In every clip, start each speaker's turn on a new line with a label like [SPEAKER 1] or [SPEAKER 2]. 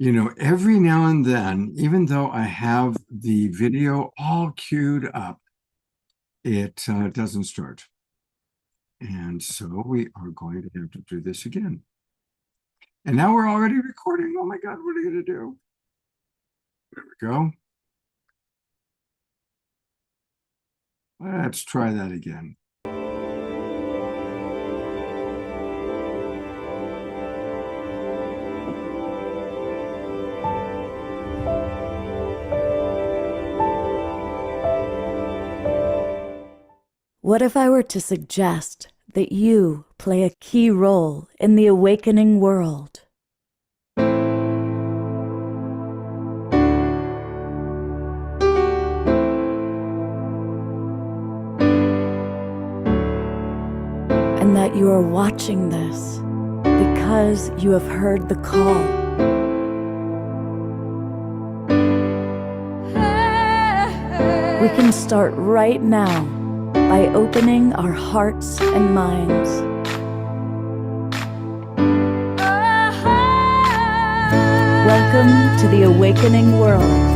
[SPEAKER 1] Every now and then, even though I have the video all queued up, it doesn't start. And so we are going to have to do this again. And now we're already recording. Oh my God, what are you going to do? There we go. Let's try that again.
[SPEAKER 2] What if I were to suggest that you play a key role in the awakening world? And that you are watching this because you have heard the call. We can start right now by opening our hearts and minds. Welcome to the awakening world.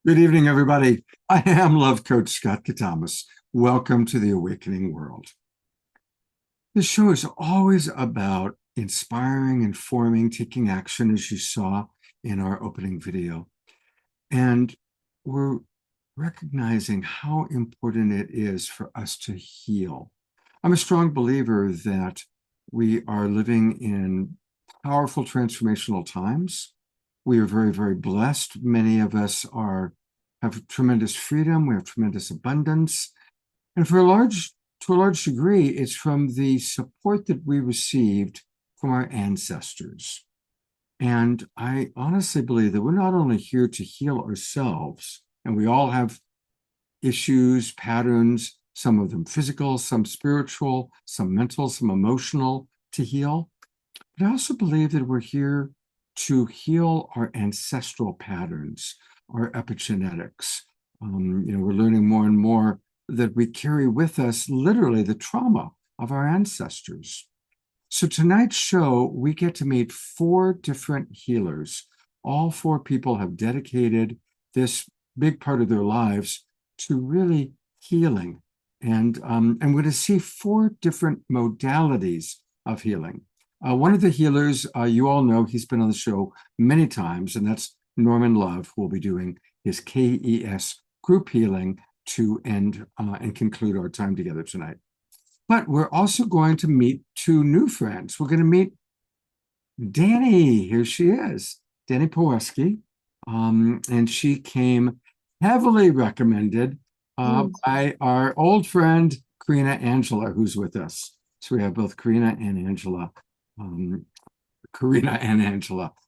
[SPEAKER 1] Good evening, everybody. I am Love Coach Scott Katamas. Welcome to the Awakening World. This show is always about inspiring, informing, taking action, as you saw in our opening video. And we're recognizing how important it is for us to heal. I'm a strong believer that we are living in powerful transformational times. We are very, very blessed. Many of us have tremendous freedom. We have tremendous abundance. And to a large degree, it's from the support that we received from our ancestors. And I honestly believe that we're not only here to heal ourselves, and we all have issues, patterns, some of them physical, some spiritual, some mental, some emotional to heal. But I also believe that we're here to heal our ancestral patterns, our epigenetics. We're learning more and more that we carry with us literally the trauma of our ancestors. So tonight's show, we get to meet 4 different healers. All 4 people have dedicated this big part of their lives to really healing. And we're going to see 4 different modalities of healing. One of the healers, you all know, he's been on the show many times, and that's Norman Love, who will be doing his KES group healing to end and conclude our time together tonight. But we're also going to meet 2 new friends. We're going to meet Danny. Here she is, Danny Poweski. And she came heavily recommended by our old friend, Karina Angela, who's with us. So we have both Karina and Angela.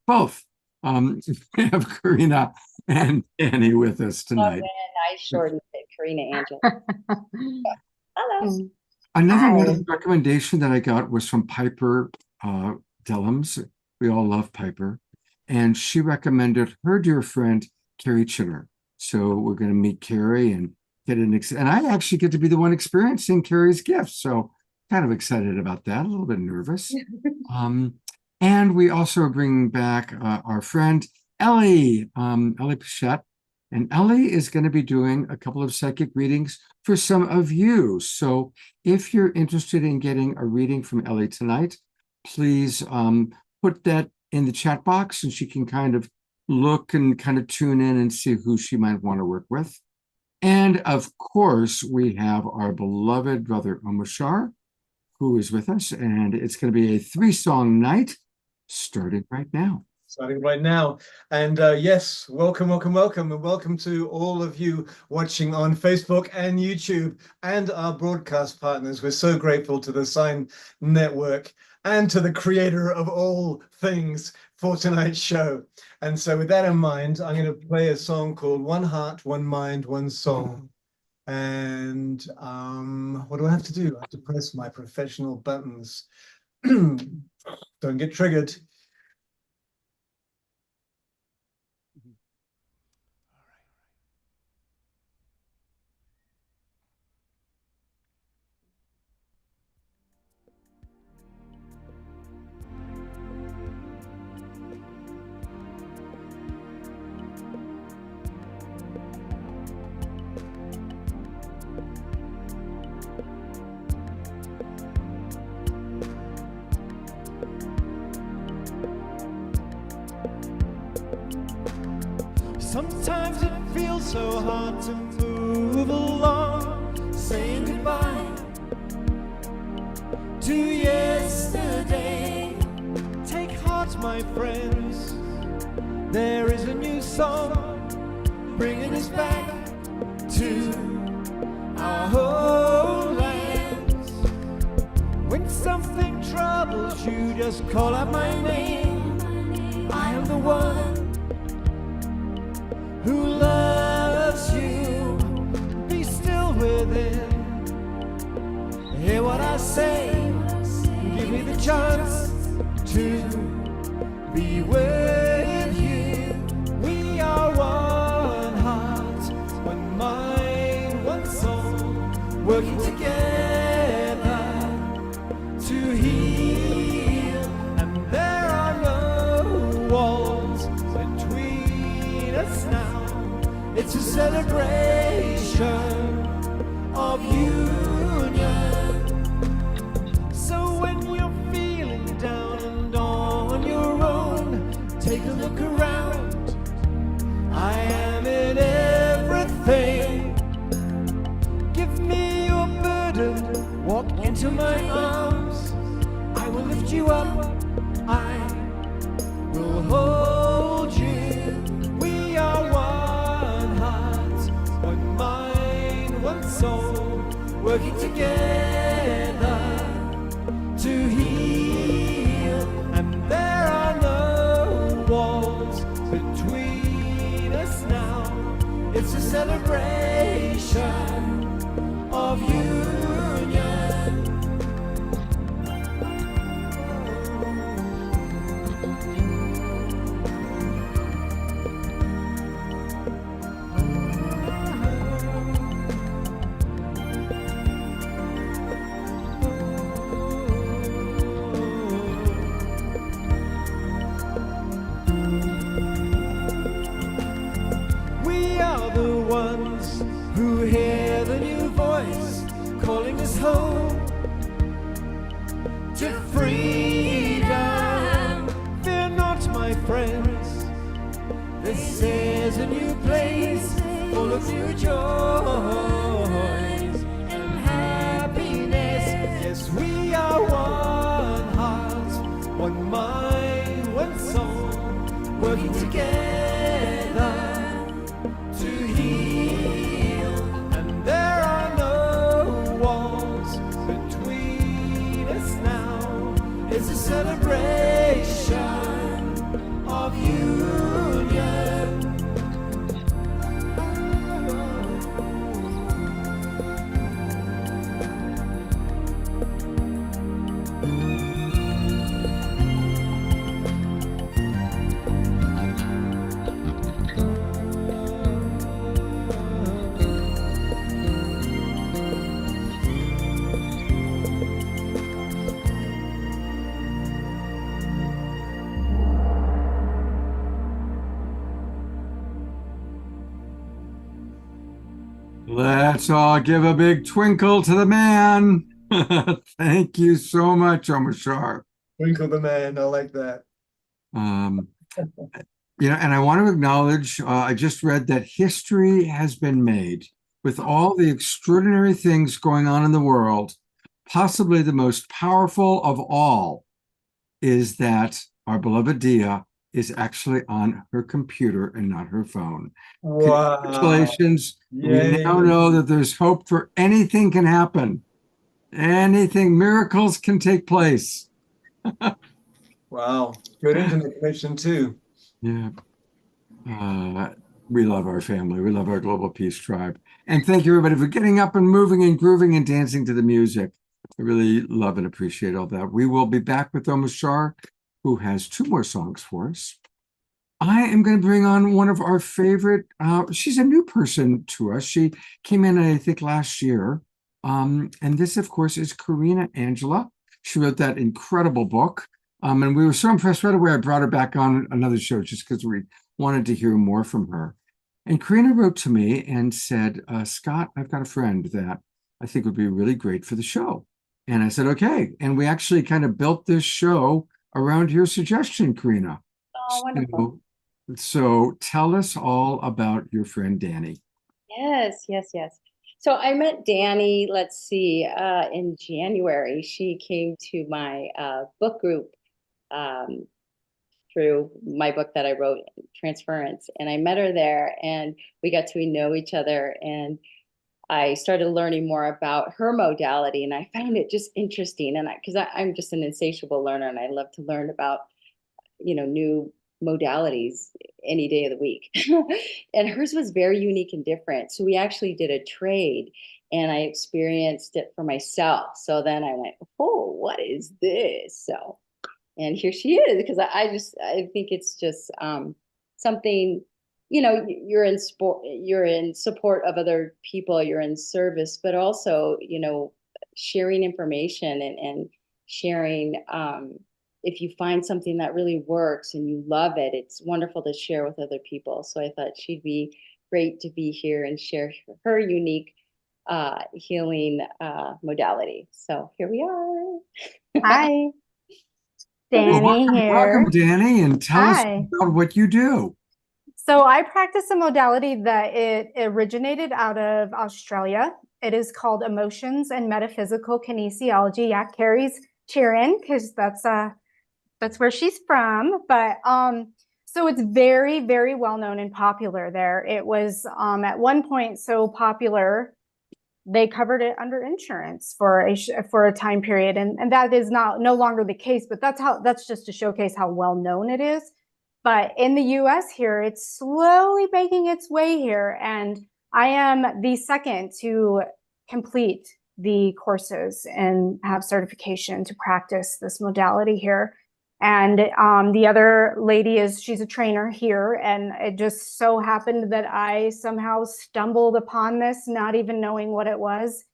[SPEAKER 1] Both. We have Karina and Danny with us tonight.
[SPEAKER 3] Nice shorty, Karina Angela. Hello.
[SPEAKER 1] Another one of the recommendation that I got was from Piper Dellums. We all love Piper. And she recommended her dear friend, Carrie Chinner. So we're going to meet Carrie and get and I actually get to be the one experiencing Carrie's gifts. So kind of excited about that, a little bit nervous. And we also are bringing back our friend, Ellie Pichette. And Ellie is going to be doing a couple of psychic readings for some of you. So if you're interested in getting a reading from Ellie tonight, please put that in the chat box and she can kind of look and kind of tune in and see who she might want to work with. And of course, we have our beloved brother Omashar, who is with us, and it's going to be a 3-song night starting right now.
[SPEAKER 4] Starting right now. And yes, welcome, welcome, welcome, and welcome to all of you watching on Facebook and YouTube and our broadcast partners. We're so grateful to the Sign Network and to the creator of all things for tonight's show. And so with that in mind, I'm going to play a song called One Heart, One Mind, One Soul. And what do I have to do? I have to press my professional buttons. Don't get triggered.
[SPEAKER 5] Sometimes it feels so hard to move along, saying goodbye to yesterday. Take heart, my friends, there is a new song bringing us back to our homelands. When something troubles you, just call out my name. I am the one who loves you. Be still within. Hear what I say. Give me the chance to be with you. We are one heart, one mind, one soul, working together to heal. And there are no walls between us now. It's a celebration of union. So when you're feeling down and on your own, take a look around. I am in everything. Give me your burden, walk into my arms. I will lift you up, I will hold you. We are one heart, one mind, one soul, working together to heal. And there are no walls between us now. It's a celebration of union. We are the ones who hear the new voice calling us home to freedom. Fear not, my friends, this is a new place full of new joys and happiness. Yes, we are one heart, one mind, one soul, working together to heal. And there are no walls between us now. It's a celebration of union.
[SPEAKER 1] Let's all give a big twinkle to the man. Thank you so much, Omashar.
[SPEAKER 4] Twinkle the man. I like that.
[SPEAKER 1] Um, and I want to acknowledge, I just read that history has been made with all the extraordinary things going on in the world. Possibly the most powerful of all is that our beloved Dia is actually on her computer and not her phone.
[SPEAKER 4] Wow.
[SPEAKER 1] Congratulations.
[SPEAKER 4] Yay.
[SPEAKER 1] We now know that there's hope for anything can happen. Anything, miracles can take place.
[SPEAKER 4] Wow. Good internet connection too.
[SPEAKER 1] Yeah. We love our family. We love our Global Peace Tribe. And thank you, everybody, for getting up and moving and grooving and dancing to the music. I really love and appreciate all that. We will be back with Omashar, who has 2 more songs for us. I am going to bring on one of our favorite, she's a new person to us. She came in, I think, last year. And this, of course, is Karina Angela. She wrote that incredible book. And we were so impressed right away. I brought her back on another show just because we wanted to hear more from her. And Karina wrote to me and said, Scott, I've got a friend that I think would be really great for the show. And I said, okay. And we actually kind of built this show around your suggestion, Karina.
[SPEAKER 3] Oh, wonderful.
[SPEAKER 1] So tell us all about your friend, Danny.
[SPEAKER 3] Yes. So I met Danny, let's see, in January. She came to my book group through my book that I wrote, Transference. And I met her there and we got to know each other. And I started learning more about her modality. And I found it just interesting. And because I'm just an insatiable learner and I love to learn about, new modalities any day of the week. And hers was very unique and different. So we actually did a trade and I experienced it for myself. So then I went, oh, what is this? So, and here she is, because I think it's just something, you're in support of other people, you're in service, but also, sharing information and sharing, if you find something that really works and you love it, it's wonderful to share with other people. So I thought she'd be great to be here and share her unique healing modality. So here we are.
[SPEAKER 6] Hi, Danny here.
[SPEAKER 1] Welcome, Danny, and tell us
[SPEAKER 6] Hi.
[SPEAKER 1] about what you do.
[SPEAKER 6] So I practice a modality that it originated out of Australia. It is called Emotions and Metaphysical Kinesiology. Yeah, Carrie's cheering because that's where she's from. But so it's very, very well known and popular there. It was at one point so popular they covered it under insurance for a time period, and that is no longer the case. But that's just to showcase how well known it is. But in the U.S. here, it's slowly making its way here, and I am the second to complete the courses and have certification to practice this modality here. And the other lady she's a trainer here, and it just so happened that I somehow stumbled upon this, not even knowing what it was,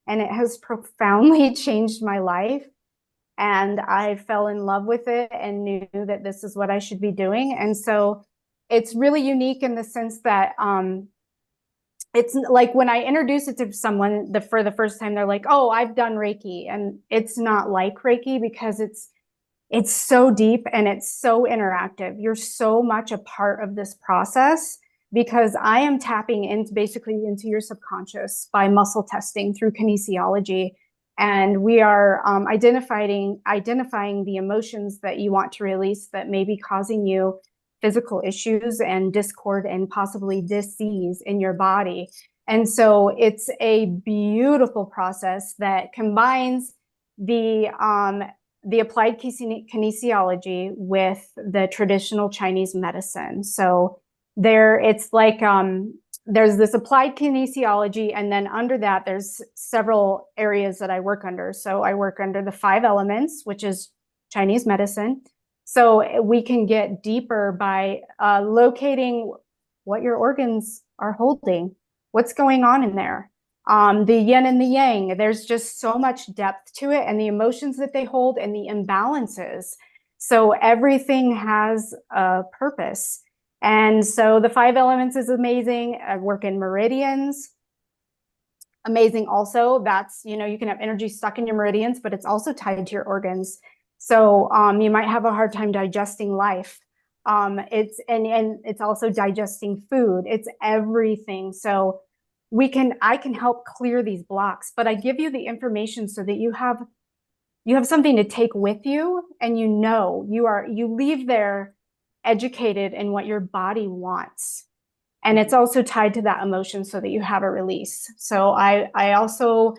[SPEAKER 6] and it has profoundly changed my life. And I fell in love with it and knew that this is what I should be doing. And so it's really unique in the sense that it's like when I introduce it to someone for the first time, they're like, oh, I've done Reiki. And it's not like Reiki because it's so deep and it's so interactive. You're so much a part of this process because I am tapping into your subconscious by muscle testing through kinesiology. And we are identifying the emotions that you want to release that may be causing you physical issues and discord and possibly disease in your body. And so it's a beautiful process that combines the applied kinesiology with the traditional Chinese medicine. So it's like there's this applied kinesiology, and then under that, there's several areas that I work under. So I work under the 5 elements, which is Chinese medicine. So we can get deeper by locating what your organs are holding, what's going on in there. The yin and the yang, there's just so much depth to it, and the emotions that they hold and the imbalances. So everything has a purpose. And so the 5 elements is amazing. I work in meridians. amazing also. That's, you can have energy stuck in your meridians, but it's also tied to your organs. So you might have a hard time digesting life. It's and it's also digesting food. It's everything. So I can help clear these blocks, but I give you the information so that you have something to take with you, and you leave there educated in what your body wants. And it's also tied to that emotion so that you have a release. So I also,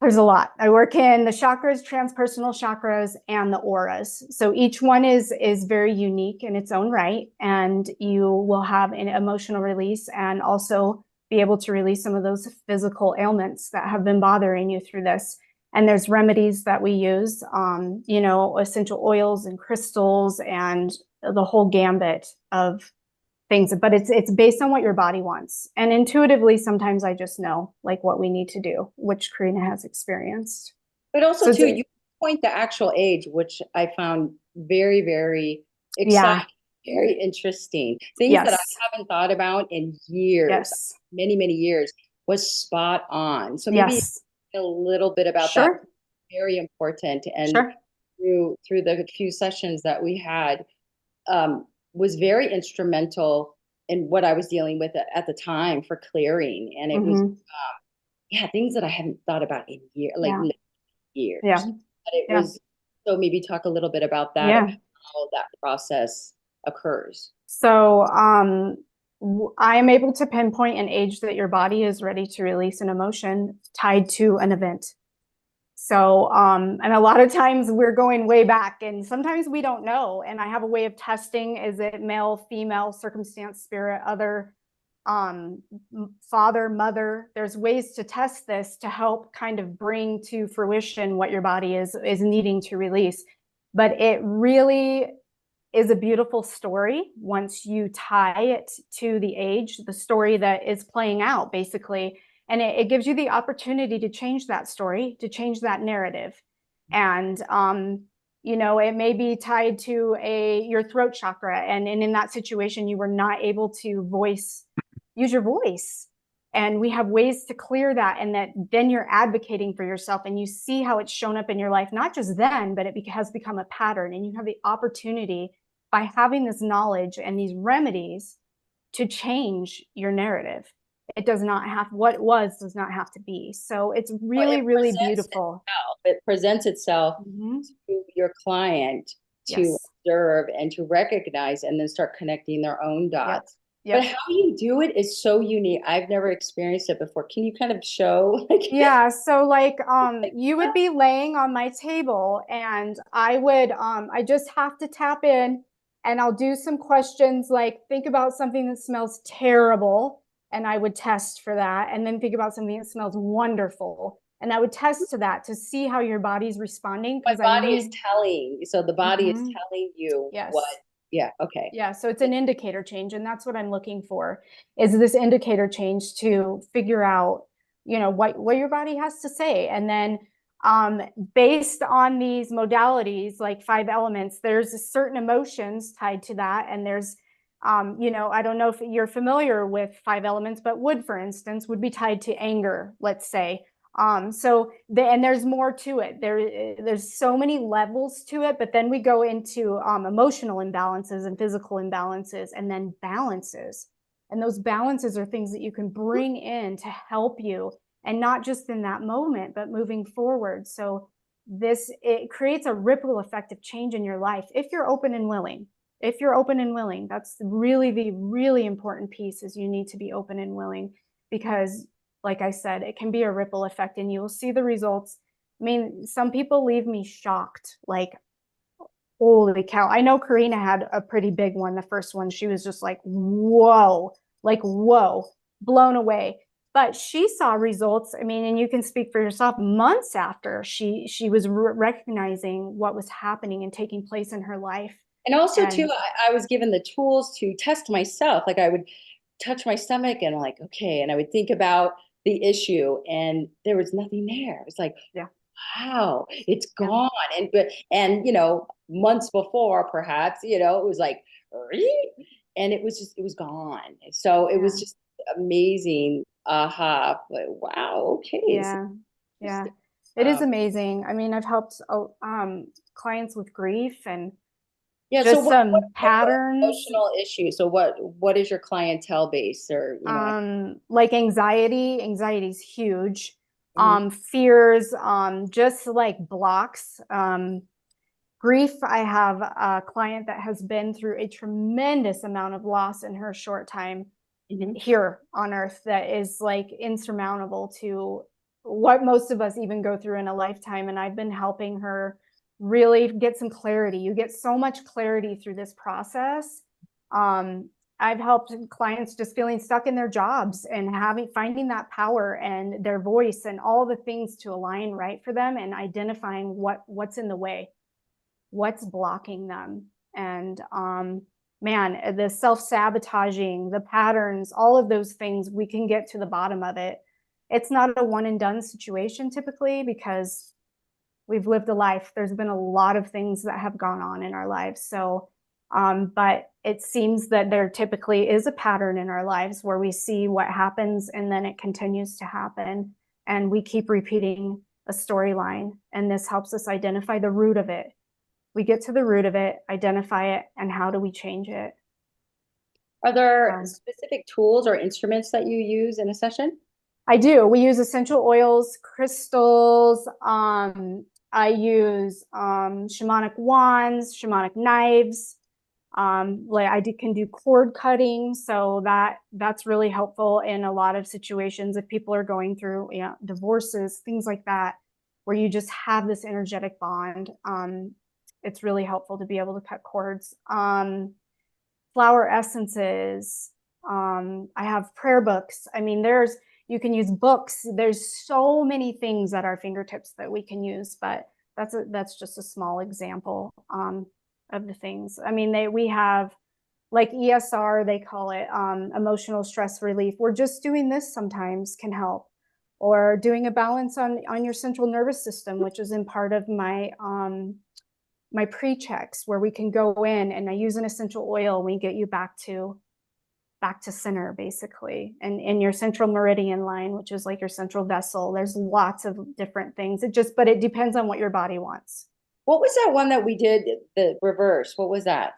[SPEAKER 6] there's a lot. I work in the chakras, transpersonal chakras, and the auras. So each one is very unique in its own right. And you will have an emotional release and also be able to release some of those physical ailments that have been bothering you through this. And there's remedies that we use, essential oils and crystals and the whole gambit of things, but it's based on what your body wants. And intuitively, sometimes I just know like what we need to do, which Karina has experienced.
[SPEAKER 3] But also
[SPEAKER 6] So
[SPEAKER 3] too,
[SPEAKER 6] it's-
[SPEAKER 3] you point the actual age, which I found very, very
[SPEAKER 6] Yeah.
[SPEAKER 3] exciting, very interesting. Things that
[SPEAKER 6] Yes.
[SPEAKER 3] I haven't thought about in years,
[SPEAKER 6] Yes.
[SPEAKER 3] many, many years, was spot on. So maybe
[SPEAKER 6] Yes.
[SPEAKER 3] a little bit about that.
[SPEAKER 6] Sure.
[SPEAKER 3] Very important. And
[SPEAKER 6] Sure.
[SPEAKER 3] through the few sessions that we had, was very instrumental in what I was dealing with at the time for clearing. And it was, things that I hadn't thought about in years, like
[SPEAKER 6] Yeah.
[SPEAKER 3] years.
[SPEAKER 6] Yeah.
[SPEAKER 3] But it
[SPEAKER 6] Yeah.
[SPEAKER 3] was, so maybe talk a little bit about that,
[SPEAKER 6] Yeah.
[SPEAKER 3] of how that process occurs.
[SPEAKER 6] So I am able to pinpoint an age that your body is ready to release an emotion tied to an event. So, and a lot of times we're going way back, and sometimes we don't know. And I have a way of testing: is it male, female, circumstance, spirit, other, father, mother? There's ways to test this to help kind of bring to fruition what your body is needing to release. But it really is a beautiful story once you tie it to the age, the story that is playing out, basically. And it gives you the opportunity to change that story, to change that narrative. And it may be tied to your throat chakra, and in that situation you were not able to use your voice. And we have ways to clear that, and that then you're advocating for yourself, and you see how it's shown up in your life, not just then, but it has become a pattern. And you have the opportunity, by having this knowledge and these remedies, to change your narrative. It does not have, what does not have to be. So it's really, really beautiful.
[SPEAKER 3] It presents itself
[SPEAKER 6] Mhm.
[SPEAKER 3] to your client to
[SPEAKER 6] Yes.
[SPEAKER 3] observe and to recognize, and then start connecting their own dots.
[SPEAKER 6] Yep.
[SPEAKER 3] But how you do it is so unique. I've never experienced it before. Can you kind of show?
[SPEAKER 6] Yeah, so like you would be laying on my table, and I just have to tap in, and I'll do some questions like, think about something that smells terrible, and I would test for that, and then think about something that smells wonderful, and I would test to that to see how your body's responding.
[SPEAKER 3] My body is telling, so the body is
[SPEAKER 6] Mhm.
[SPEAKER 3] telling you
[SPEAKER 6] Yes.
[SPEAKER 3] what. Yeah, okay.
[SPEAKER 6] Yeah, so it's an indicator change, and that's what I'm looking for, is this indicator change to figure out, what your body has to say. And then based on these modalities, like 5 elements, there's certain emotions tied to that. And there's, I don't know if you're familiar with 5 elements, but wood, for instance, would be tied to anger, let's say. And there's more to it. There's so many levels to it, but then we go into emotional imbalances and physical imbalances, and then balances. And those balances are things that you can bring in to help you, and not just in that moment, but moving forward. So it creates a ripple effect of change in your life if you're open and willing. If you're open and willing, that's really the really important piece, is you need to be open and willing, because like I said, it can be a ripple effect, and you will see the results. I mean, some people leave me shocked, like, holy cow. I know Karina had a pretty big one. The first one, she was just like, whoa, blown away. But she saw results. I mean, and you can speak for yourself, months after she was recognizing what was happening and taking place in her life.
[SPEAKER 3] And also too, I was given the tools to test myself. Like, I would touch my stomach and like, okay, and I would think about the issue, and there was nothing there. It was like,
[SPEAKER 6] yeah,
[SPEAKER 3] wow, it's gone. And months before, perhaps, it was like, and it was gone. So it was just amazing aha, but wow, okay. So
[SPEAKER 6] Yeah. Yeah.
[SPEAKER 3] interesting.
[SPEAKER 6] It is
[SPEAKER 3] Um,
[SPEAKER 6] amazing. I mean, I've helped clients with grief and
[SPEAKER 3] yeah, so
[SPEAKER 6] just some
[SPEAKER 3] what type of
[SPEAKER 6] patterns,
[SPEAKER 3] emotional issues? So what is your clientele base or,
[SPEAKER 6] like anxiety. Anxiety is huge.
[SPEAKER 3] mhm,
[SPEAKER 6] Fears, just like blocks. Grief. I have a client that has been through a tremendous amount of loss in her short time
[SPEAKER 3] mhm.
[SPEAKER 6] here on earth that is like insurmountable to what most of us even go through in a lifetime. And I've been helping her really get some clarity. You get so much clarity through this process. um, I've helped clients just feeling stuck in their jobs and finding that power and their voice and all the things to align right for them, and identifying what's in the way, what's blocking them. And man, the self-sabotaging, the patterns, all of those things, we can get to the bottom of it. It's not a one and done situation typically, because we've lived a life. There's been a lot of things that have gone on in our lives. So but it seems that there typically is a pattern in our lives where we see what happens and then it continues to happen, and we keep repeating a storyline, and this helps us identify the root of it. We get to the root of it, identify it, and how do we change it?
[SPEAKER 3] Are there
[SPEAKER 6] Um,
[SPEAKER 3] specific tools or instruments that you use in a session?
[SPEAKER 6] I do. We use essential oils, crystals. I use shamanic wands, shamanic knives. Like can do cord cutting, so that's really helpful in a lot of situations if people are going through, divorces, things like that, where you just have this energetic bond. It's really helpful to be able to cut cords. Flower essences. I have prayer books. I mean, you can use books. There's so many things at our fingertips that we can use, but that's just a small example of the things. I mean, we have like ESR, they call it, emotional stress relief. We're just doing this sometimes can help, or doing a balance on your central nervous system, which is in part of my pre-checks, where we can go in and I use an essential oil. We get you back to center, basically, and in your central meridian line, which is like your central vessel. There's lots of different things. But it depends on what your body wants.
[SPEAKER 3] What was that one that we did, the reverse? What was that?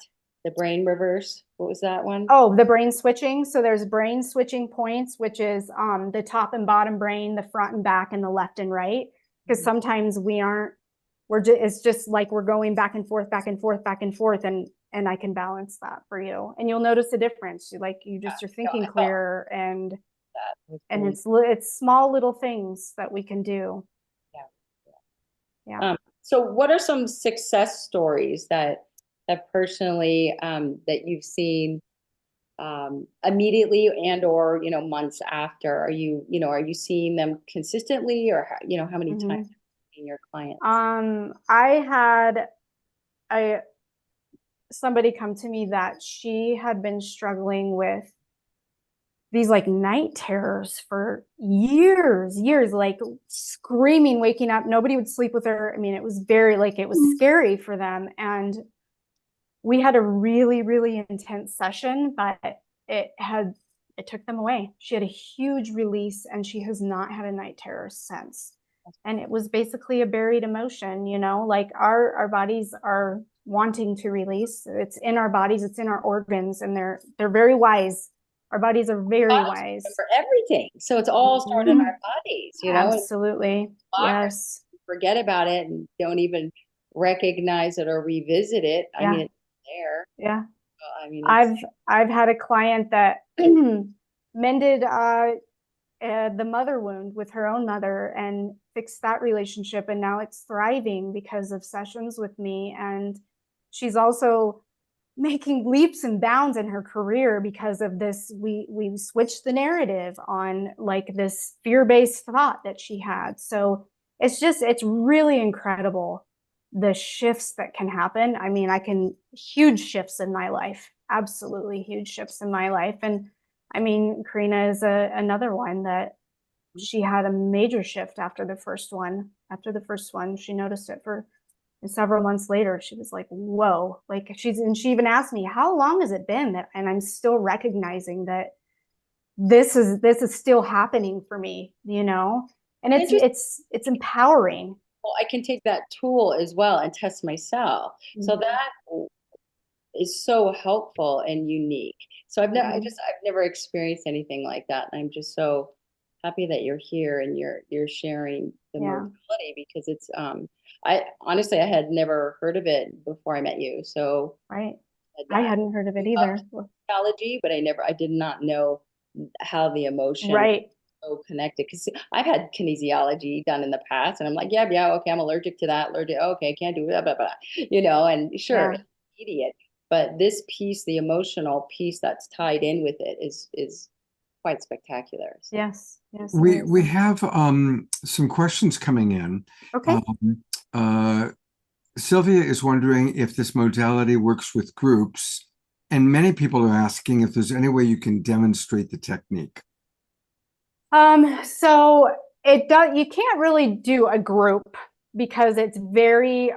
[SPEAKER 3] The brain reverse? What was that one?
[SPEAKER 6] Oh, the brain switching. So there's brain switching points, which is the top and bottom brain, the front and back, and the left and right. Because sometimes it's just like we're going back and forth, back and forth, back and forth, and I can balance that for you, and you'll notice a difference. You're thinking clearer, and it's small little things that we can do. Yeah.
[SPEAKER 3] So what are some success stories that personally that you've seen immediately and or months after? Are you seeing them consistently, or how many times have you seen your clients?
[SPEAKER 6] I had somebody come to me that she had been struggling with these like night terrors for years, like screaming, waking up. Nobody would sleep with her. I mean, it was it was scary for them. And we had a really, really intense session, but it took them away. She had a huge release, and she has not had a night terror since. And it was basically a buried emotion, like our bodies are wanting to release. It's in our bodies, it's in our organs, and they're very wise. Our bodies are very wise
[SPEAKER 3] for everything. So it's all stored in our bodies,
[SPEAKER 6] Absolutely. Yes.
[SPEAKER 3] Forget about it and don't even recognize it or revisit it. I mean, it's there.
[SPEAKER 6] Yeah.
[SPEAKER 3] I mean,
[SPEAKER 6] I've had a client that mended the mother wound with her own mother and fixed that relationship, and now it's thriving because of sessions with me. And she's also making leaps and bounds in her career because of this. We switched the narrative on like this fear-based thought that she had. So it's really incredible, the shifts that can happen. I mean, huge shifts in my life, absolutely huge shifts in my life. And I mean, Karina is another one that she had a major shift after the first one. After the first one, she noticed it and several months later, she was like, whoa, like she even asked me, how long has it been and I'm still recognizing that this is still happening for me, you know, and it's empowering.
[SPEAKER 3] Well, I can take that tool as well and test myself. So
[SPEAKER 6] Mhm.
[SPEAKER 3] that is so helpful and unique. So I've never experienced anything like that. And I'm just so happy that you're here and you're sharing the
[SPEAKER 6] Yeah.
[SPEAKER 3] modality, because it's I honestly I had never heard of it before I met you. So
[SPEAKER 6] Right. I hadn't heard of it either.
[SPEAKER 3] Psychology, but I did not know how the emotion
[SPEAKER 6] Right.
[SPEAKER 3] so connected, because I've had kinesiology done in the past and I'm like, yeah, okay, I'm allergic to that, okay, can't do blah, blah, blah, and sure,
[SPEAKER 6] Yeah.
[SPEAKER 3] it's immediate, but this piece, the emotional piece that's tied in with it is quite spectacular. So.
[SPEAKER 6] Yes. Yes.
[SPEAKER 1] We have some questions coming in.
[SPEAKER 6] Okay.
[SPEAKER 1] Sylvia is wondering if this modality works with groups, and many people are asking if there's any way you can demonstrate the technique.
[SPEAKER 6] So you can't really do a group because it's very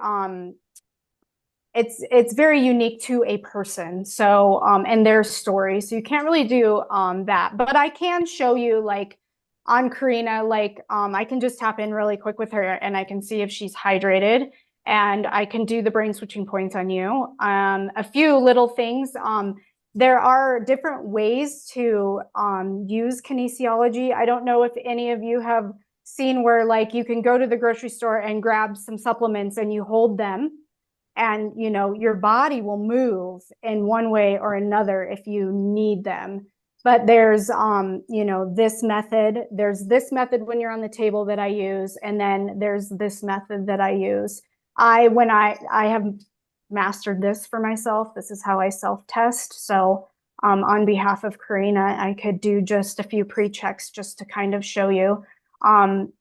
[SPEAKER 6] it's very unique to a person. So and their story. So you can't really do that. But I can show you, like on Karina, like I can just tap in really quick with her and I can see if she's hydrated, and I can do the brain switching points on you. A few little things. There are different ways to use kinesiology. I don't know if any of you have seen where, like, you can go to the grocery store and grab some supplements and you hold them, and your body will move in one way or another if you need them. But there's this method when you're on the table that I use, and then there's this method that I use. When I have mastered this for myself. This is how I self-test. So on behalf of Karina, I could do just a few pre-checks just to kind of show you.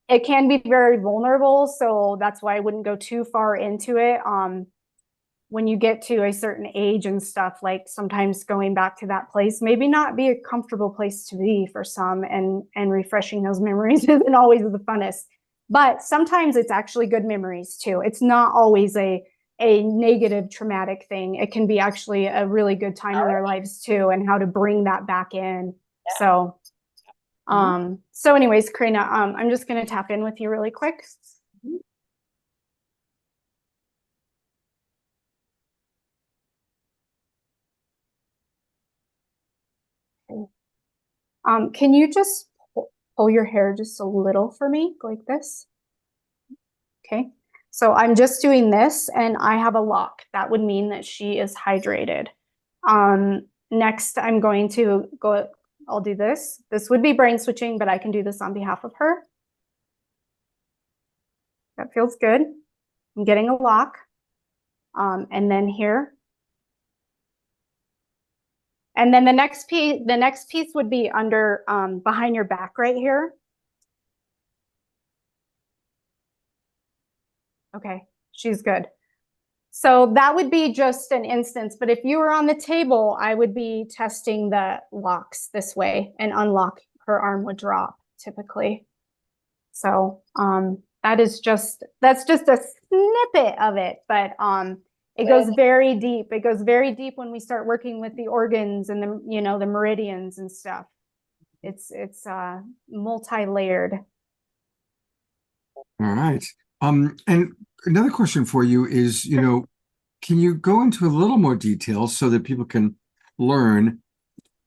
[SPEAKER 6] It can be very vulnerable, so that's why I wouldn't go too far into it. When you get to a certain age and stuff, like sometimes going back to that place maybe not be a comfortable place to be for some, and refreshing those memories isn't always the funnest. But sometimes it's actually good memories too. It's not always a negative traumatic thing. It can be actually a really good time in their lives too, and how to bring that back in. So so anyways, Karina, I'm just going to tap in with you really quick. Can you just pull your hair just a little for me, like this? Okay. So I'm just doing this and I have a lock. That would mean that she is hydrated. Next, I'm going to go, I'll do this. This would be brain switching, but I can do this on behalf of her. That feels good. I'm getting a lock. And then here. And then the next piece would be under behind your back right here. Okay, she's good. So that would be just an instance, but if you were on the table, I would be testing the locks this way, and unlock, her arm would drop typically. So that's just a snippet of it, but it goes very deep. It goes very deep when we start working with the organs and the meridians and stuff. It's multi-layered.
[SPEAKER 1] All right. And another question for you is, can you go into a little more detail so that people can learn,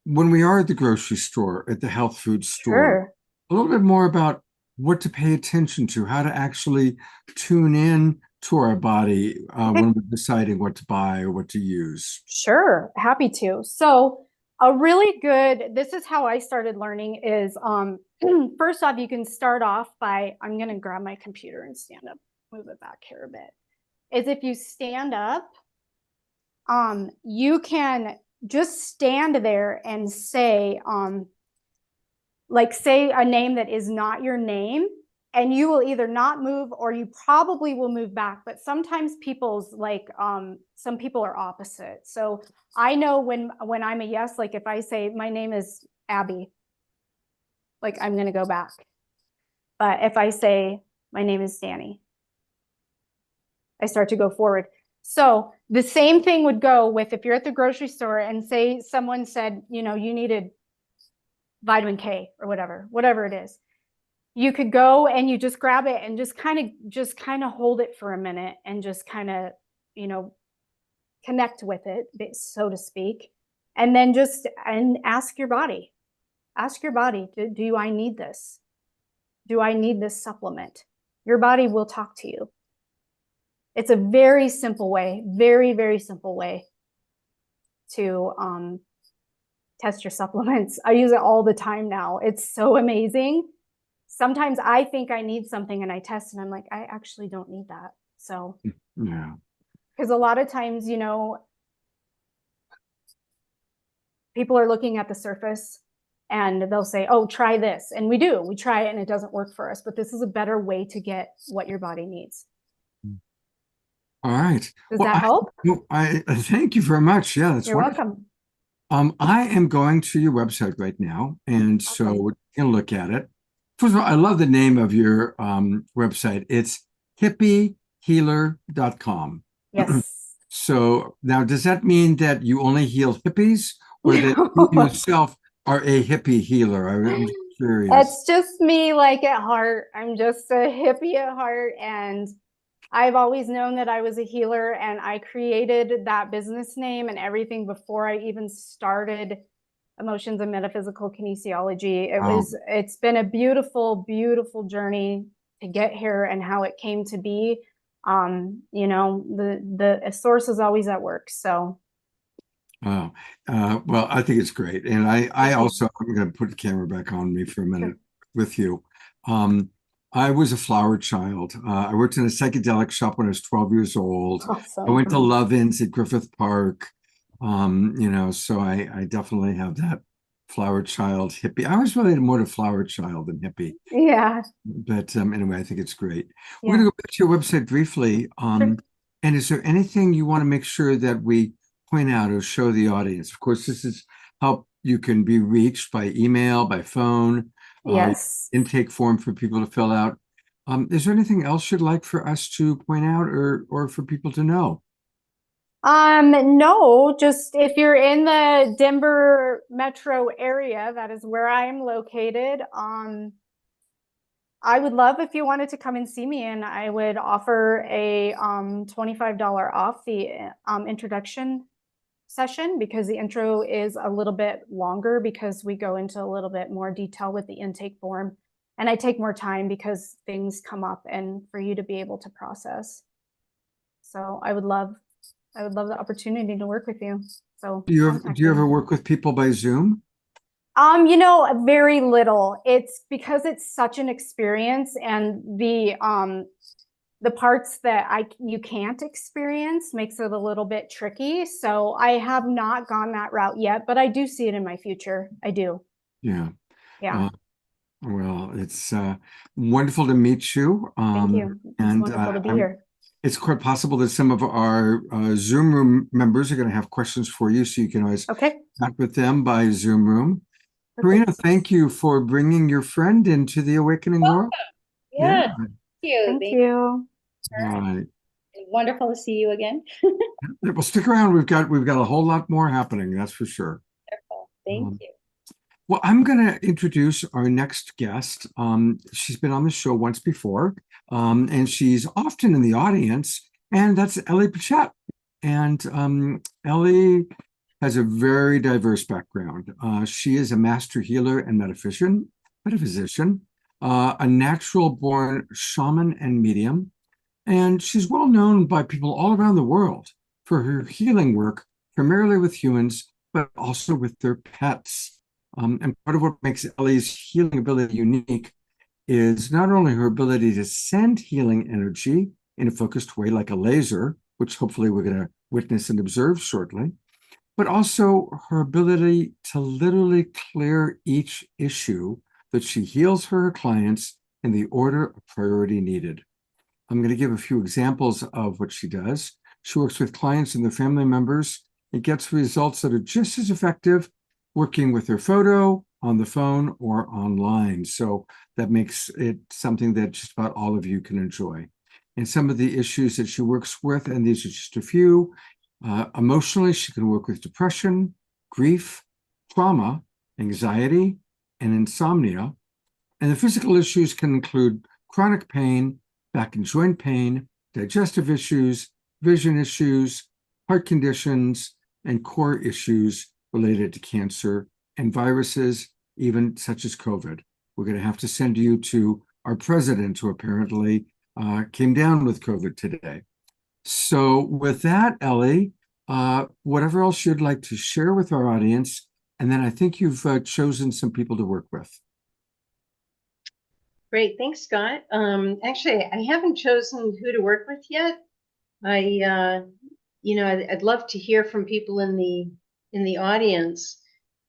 [SPEAKER 1] when we are at the grocery store, at the health food store, a little bit more about what to pay attention to, how to actually tune in to our body when we're deciding what to buy or what to use?
[SPEAKER 6] Sure, happy to. So this is how I started learning is, first off, you can start off by, I'm going to grab my computer and stand up, move it back here a bit, is if you stand up, you can just stand there and say, say a name that is not your name, and you will either not move or you probably will move back. But sometimes some people are opposite. So I know when I'm a yes, like if I say my name is Abby, like I'm going to go back. But if I say my name is Danny, I start to go forward. So the same thing would go with if you're at the grocery store and say someone said, you needed vitamin K or whatever it is. You could go and you just grab it and just kind of hold it for a minute and just kind of, connect with it, so to speak. And then and ask your body, do I need this? Do I need this supplement? Your body will talk to you. It's a very simple way, very, very simple way to test your supplements. I use it all the time now. It's so amazing. Sometimes I think I need something and I test and I'm like, I actually don't need that. So,
[SPEAKER 1] Yeah.
[SPEAKER 6] because a lot of times, people are looking at the surface and they'll say, oh, try this. And we try it and it doesn't work for us. But this is a better way to get what your body needs.
[SPEAKER 1] All right.
[SPEAKER 6] Does that help?
[SPEAKER 1] I thank you very much. Yeah, that's
[SPEAKER 6] You're
[SPEAKER 1] wonderful.
[SPEAKER 6] welcome.
[SPEAKER 1] I am going to your website right now, and so
[SPEAKER 6] Awesome.
[SPEAKER 1] we can look at it. First of all, I love the name of your website. It's hippiehealer.com.
[SPEAKER 6] Yes.
[SPEAKER 1] So now, does that mean that you only heal hippies, or that you yourself are a hippie healer? I'm curious.
[SPEAKER 6] It's just me, like, at heart. I'm just a hippie at heart, and I've always known that I was a healer, and I created that business name and everything before I even started Emotions and Metaphysical Kinesiology. It's been a beautiful, beautiful journey to get here and how it came to be. The source is always at work. So
[SPEAKER 1] Well, I think it's great. And I also, I'm going to put the camera back on me for a minute with you. I was a flower child. I worked in a psychedelic shop when I was 12 years old.
[SPEAKER 6] awesome.
[SPEAKER 1] I went to Love-Ins at Griffith Park. So I definitely have that flower child hippie. I was related more to flower child than hippie.
[SPEAKER 6] Yeah.
[SPEAKER 1] But anyway, I think it's great.
[SPEAKER 6] Yeah.
[SPEAKER 1] We're going to go back to your website briefly.
[SPEAKER 6] Sure.
[SPEAKER 1] And is there anything you want to make sure that we point out or show the audience? Of course, this is how you can be reached by email, by phone.
[SPEAKER 6] Yes.
[SPEAKER 1] Intake form for people to fill out. Is there anything else you'd like for us to point out or for people to know?
[SPEAKER 6] No, just if you're in the Denver metro area, that is where I'm located. I would love if you wanted to come and see me, and I would offer a $25 off the introduction session, because the intro is a little bit longer because we go into a little bit more detail with the intake form, and I take more time because things come up and for you to be able to process. So I would love the opportunity to work with you. So
[SPEAKER 1] Do you ever work with people by Zoom?
[SPEAKER 6] Very little. It's because it's such an experience, and the parts that you can't experience makes it a little bit tricky. So I have not gone that route yet, but I do see it in my future. I do.
[SPEAKER 1] Yeah.
[SPEAKER 6] Yeah.
[SPEAKER 1] Well, it's wonderful to meet you.
[SPEAKER 6] Thank you. It's wonderful to be here.
[SPEAKER 1] It's quite possible that some of our Zoom room members are going to have questions for you, so you can always chat with them by Zoom room. Karina, thank you for bringing your friend into the awakening world.
[SPEAKER 3] Yeah.
[SPEAKER 6] Thank you.
[SPEAKER 1] All right.
[SPEAKER 3] Wonderful to see you again.
[SPEAKER 1] Well, stick around. We've got a whole lot more happening. That's for sure.
[SPEAKER 3] Wonderful. Thank you.
[SPEAKER 1] Well, I'm going to introduce our next guest. She's been on the show once before, and she's often in the audience, and that's Ellie Pichette. And Ellie has a very diverse background. She is a master healer and metaphysician, a natural-born shaman and medium, and she's well known by people all around the world for her healing work, primarily with humans, but also with their pets. And part of what makes Ellie's healing ability unique is not only her ability to send healing energy in a focused way, like a laser, which hopefully we're going to witness and observe shortly, but also her ability to literally clear each issue that she heals for her clients in the order of priority needed. I'm going to give a few examples of what she does. She works with clients and their family members and gets results that are just as effective working with their photo, on the phone, or online. So that makes it something that just about all of you can enjoy. And some of the issues that she works with, and these are just a few, emotionally, she can work with depression, grief, trauma, anxiety, and insomnia. And the physical issues can include chronic pain, back and joint pain, digestive issues, vision issues, heart conditions, and core issues related to cancer and viruses, even such as COVID. We're going to have to send you to our president, who apparently came down with COVID today. So with that, Ellie, whatever else you'd like to share with our audience, and then I think you've chosen some people to work with.
[SPEAKER 7] Great, thanks, Scott. Actually, I haven't chosen who to work with yet. I'd love to hear from people in the audience.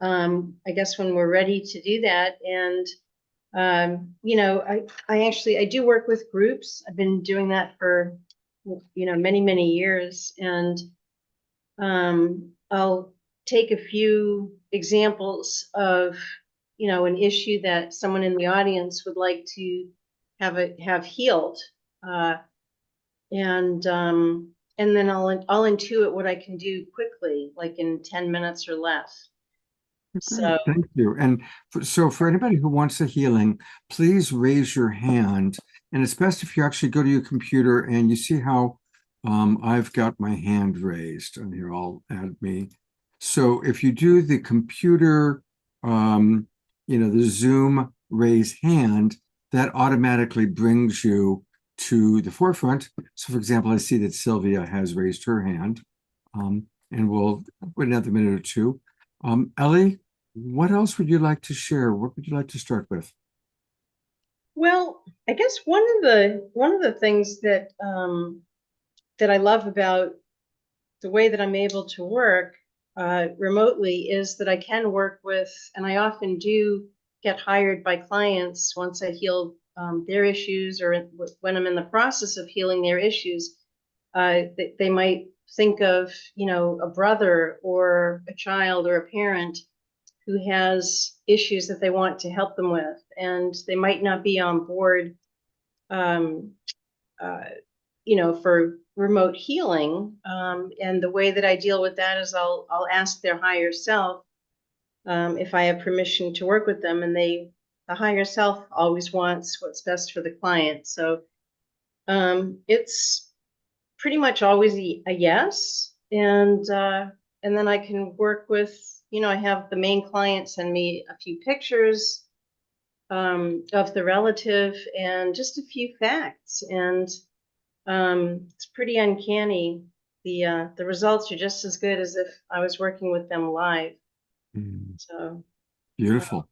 [SPEAKER 7] I guess when we're ready to do that. And I do work with groups. I've been doing that for many years, and I'll take a few examples of an issue that someone in the audience would like to have healed, and then I'll intuit what I can do quickly, like in 10 minutes or less. So
[SPEAKER 1] Thank you. And so for anybody who wants a healing, please raise your hand. And it's best if you actually go to your computer and you see how I've got my hand raised. And here, I'll add me. So if you do the computer, the Zoom raise hand, that automatically brings you to the forefront. So for example, I see that Sylvia has raised her hand, and we'll wait another minute or two. Ellie, what else would you like to share? What would you like to start with?
[SPEAKER 7] Well, I guess one of the things that that I love about the way that I'm able to work remotely is that I can work with, and I often do get hired by clients once I heal their issues, or when I'm in the process of healing their issues. They might think of, a brother or a child or a parent who has issues that they want to help them with, and they might not be on board, for remote healing. And the way that I deal with that is I'll ask their higher self if I have permission to work with them, and the higher self always wants what's best for the client. So it's pretty much always a yes. And then I can work with, I have the main client send me a few pictures of the relative and just a few facts. And it's pretty uncanny. The results are just as good as if I was working with them live. So
[SPEAKER 1] Beautiful.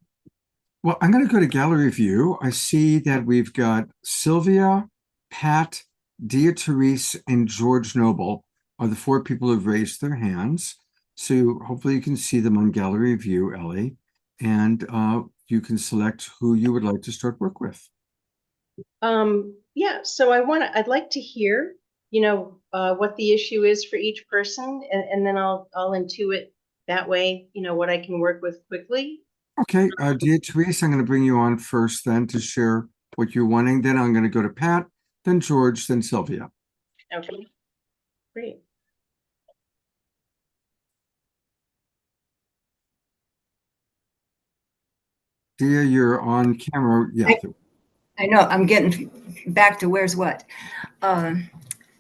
[SPEAKER 1] Well, I'm going to go to gallery view. I see that we've got Sylvia, Pat, Dia Therese, and George Noble are the 4 people who've raised their hands. So hopefully you can see them on gallery view, Ellie, and you can select who you would like to start work with.
[SPEAKER 7] Yeah, so I'd like to hear, what the issue is for each person, and then I'll intuit that way, what I can work with quickly.
[SPEAKER 1] Okay, Dia Therese, I'm going to bring you on first then to share what you're wanting. Then I'm going to go to Pat, then George, then Sylvia.
[SPEAKER 7] Okay, great.
[SPEAKER 1] Dia, you're on camera. Yeah.
[SPEAKER 8] I know, I'm getting back to where's what.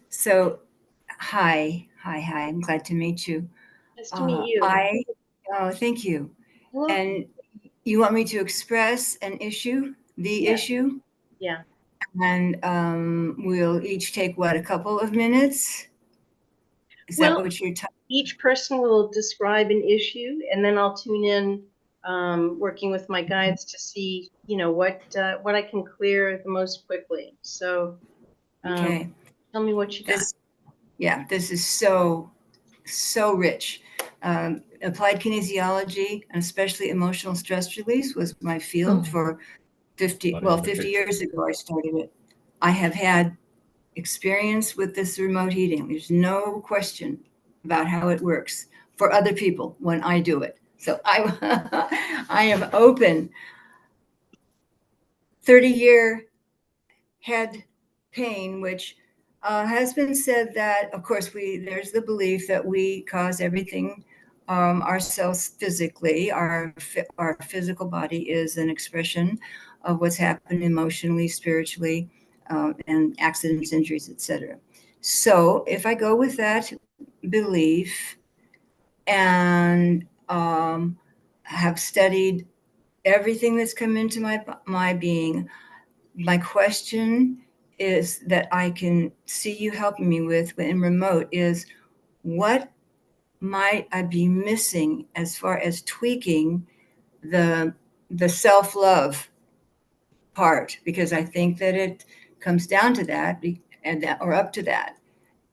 [SPEAKER 8] So, hi, I'm glad to meet you.
[SPEAKER 7] Nice to meet you.
[SPEAKER 8] Thank you.
[SPEAKER 7] Hello.
[SPEAKER 8] And you want me to express an issue, the issue?
[SPEAKER 7] Yeah.
[SPEAKER 8] And we'll each take, what, a couple of minutes? Is that what you're talking?
[SPEAKER 7] Each person will describe an issue, and then I'll tune in, working with my guides to see, what I can clear the most quickly. So,
[SPEAKER 8] Okay.
[SPEAKER 7] Tell me what you got.
[SPEAKER 8] This is so rich. Applied kinesiology, and especially emotional stress release, was my field for 50 years ago I started it. I have had experience with this remote heating. There's no question about how it works for other people when I do it. So I am open. 30-year head pain, which has been said that, of course, there's the belief that we cause everything ourselves physically. Our physical body is an expression of what's happened emotionally, spiritually, and accidents, injuries, etc. So if I go with that belief and have studied everything that's come into my being, my question is that I can see you helping me with in remote is, what might I be missing as far as tweaking the self-love part? Because I think that it comes down to that, and that, or up to that.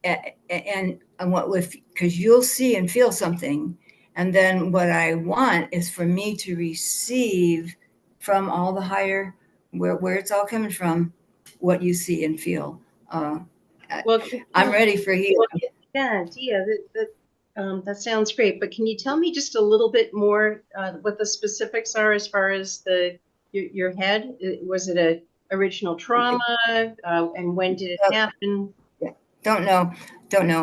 [SPEAKER 8] And what with, because you'll see and feel something, and then what I want is for me to receive from all the higher, where it's all coming from, what you see and feel.
[SPEAKER 7] Well,
[SPEAKER 8] I'm ready for healing.
[SPEAKER 7] yeah, that sounds great. But can you tell me just a little bit more what the specifics are as far as your head? Was it a original trauma, and when did it happen?
[SPEAKER 8] Don't know.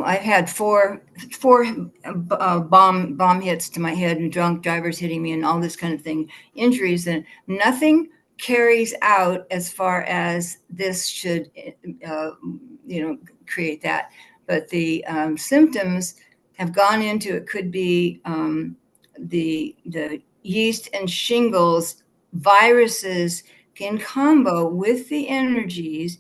[SPEAKER 8] I've had four bomb hits to my head, and drunk drivers hitting me, and all this kind of thing, injuries, and nothing carries out as far as this should, create that. But the symptoms have gone into, it could be the yeast and shingles viruses in combo with the injuries,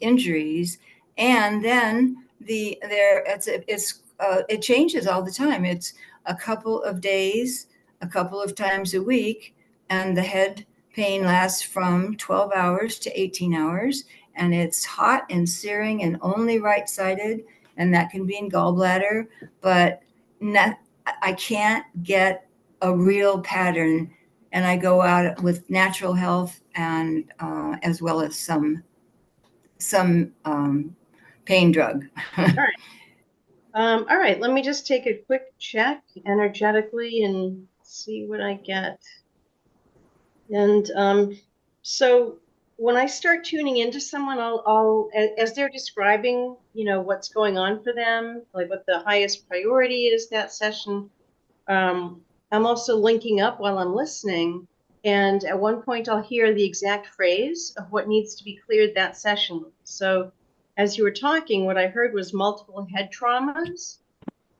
[SPEAKER 8] and then it changes all the time. It's a couple of days, a couple of times a week, and the head pain lasts from 12 hours to 18 hours, and it's hot and searing and only right-sided, and that can be in gallbladder, but I can't get a real pattern, and I go out with natural health and as well as some pain drug.
[SPEAKER 7] All right, let me just take a quick check energetically and see what I get. And so when I start tuning into someone, I'll as they're describing, what's going on for them, like what the highest priority is that session. I'm also linking up while I'm listening. And at one point I'll hear the exact phrase of what needs to be cleared that session. So as you were talking, what I heard was multiple head traumas.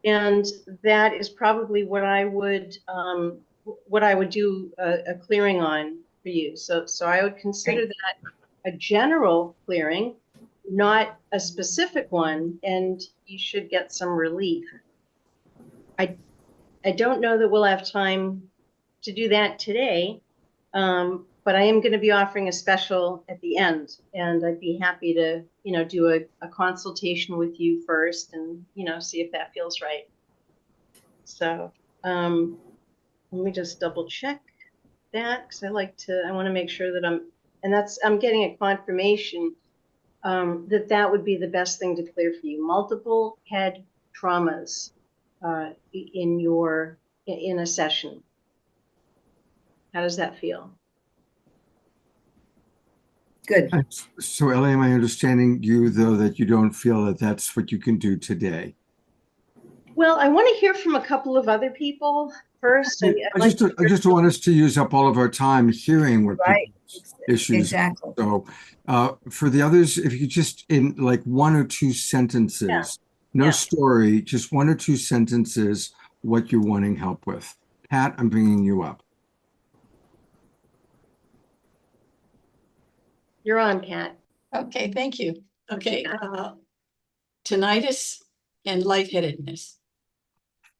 [SPEAKER 7] And that is probably what I would do a clearing on for you. So I would consider that a general clearing, not a specific one, and you should get some relief. I don't know that we'll have time to do that today, but I am going to be offering a special at the end, and I'd be happy to, do a consultation with you first and, see if that feels right. So let me just double check that, because I want to make sure that I'm getting a confirmation that would be the best thing to clear for you. Multiple head traumas in a session. How does that feel?
[SPEAKER 8] Good.
[SPEAKER 1] So, Ellie, am I understanding you, though, that you don't feel that that's what you can do today?
[SPEAKER 7] Well, I want to hear from a couple of other people first.
[SPEAKER 1] I just want us to use up all of our time hearing what people's issues.
[SPEAKER 8] Exactly.
[SPEAKER 1] So, for the others, if you just in like one or two sentences, no story, just one or two sentences, what you're wanting help with. Pat, I'm bringing you up.
[SPEAKER 7] You're on, Pat.
[SPEAKER 9] Okay, thank you. Okay, tinnitus and lightheadedness.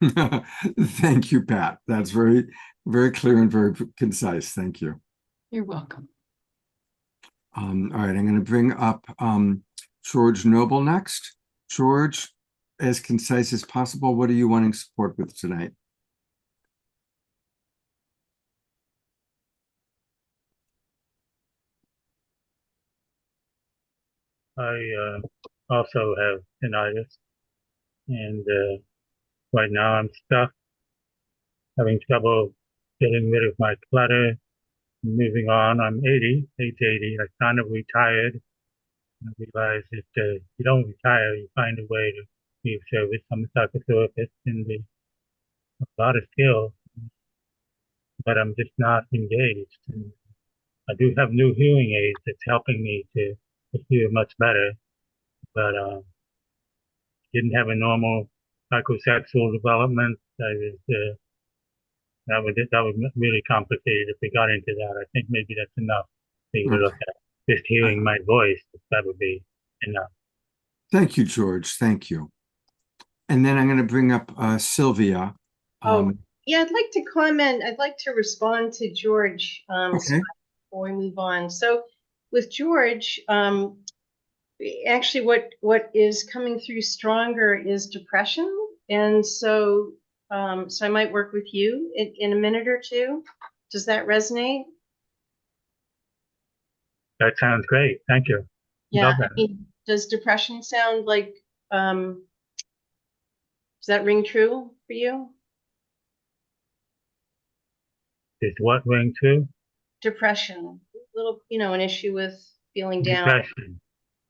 [SPEAKER 1] Thank you, Pat. That's very, very clear and very concise. Thank you.
[SPEAKER 9] You're welcome.
[SPEAKER 1] All right, I'm going to bring up George Noble next. George, as concise as possible, what are you wanting support with tonight?
[SPEAKER 10] I also have tinnitus, and right now I'm stuck, having trouble getting rid of my clutter, moving on. I'm age 80. I kind of retired. I realized that you don't retire, you find a way to be of service. I'm a psychotherapist in the a lot of skill, but I'm just not engaged. And I do have new hearing aids that's helping me to hear much better, but didn't have a normal psychosexual development. That was really complicated. If we got into that, I think maybe that's enough for you to look at. Just hearing my voice, that would be enough.
[SPEAKER 1] Thank you, George. Thank you. And then I'm going to bring up Sylvia.
[SPEAKER 7] Yeah, I'd like to comment. I'd like to respond to George
[SPEAKER 1] Okay.
[SPEAKER 7] before we move on. So with George, actually what is coming through stronger is depression. And so I might work with you in a minute or two. Does that resonate?
[SPEAKER 10] That sounds great. Thank you.
[SPEAKER 7] Yeah.
[SPEAKER 10] Love that.
[SPEAKER 7] I mean, does depression sound like, does that ring true for you?
[SPEAKER 10] Is what ring true?
[SPEAKER 7] Depression, little, an issue with feeling down.
[SPEAKER 10] Depression.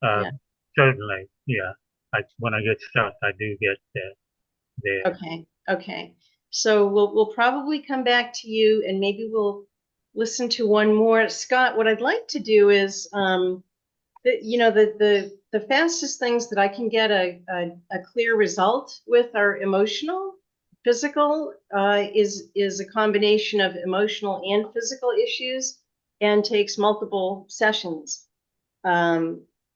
[SPEAKER 7] Yeah.
[SPEAKER 10] Certainly. Yeah. When I get stuck, I do get there.
[SPEAKER 7] Okay. So we'll probably come back to you, and maybe we'll listen to one more. Scott, what I'd like to do is, the fastest things that I can get a clear result with are emotional. Physical is a combination of emotional and physical issues, and takes multiple sessions.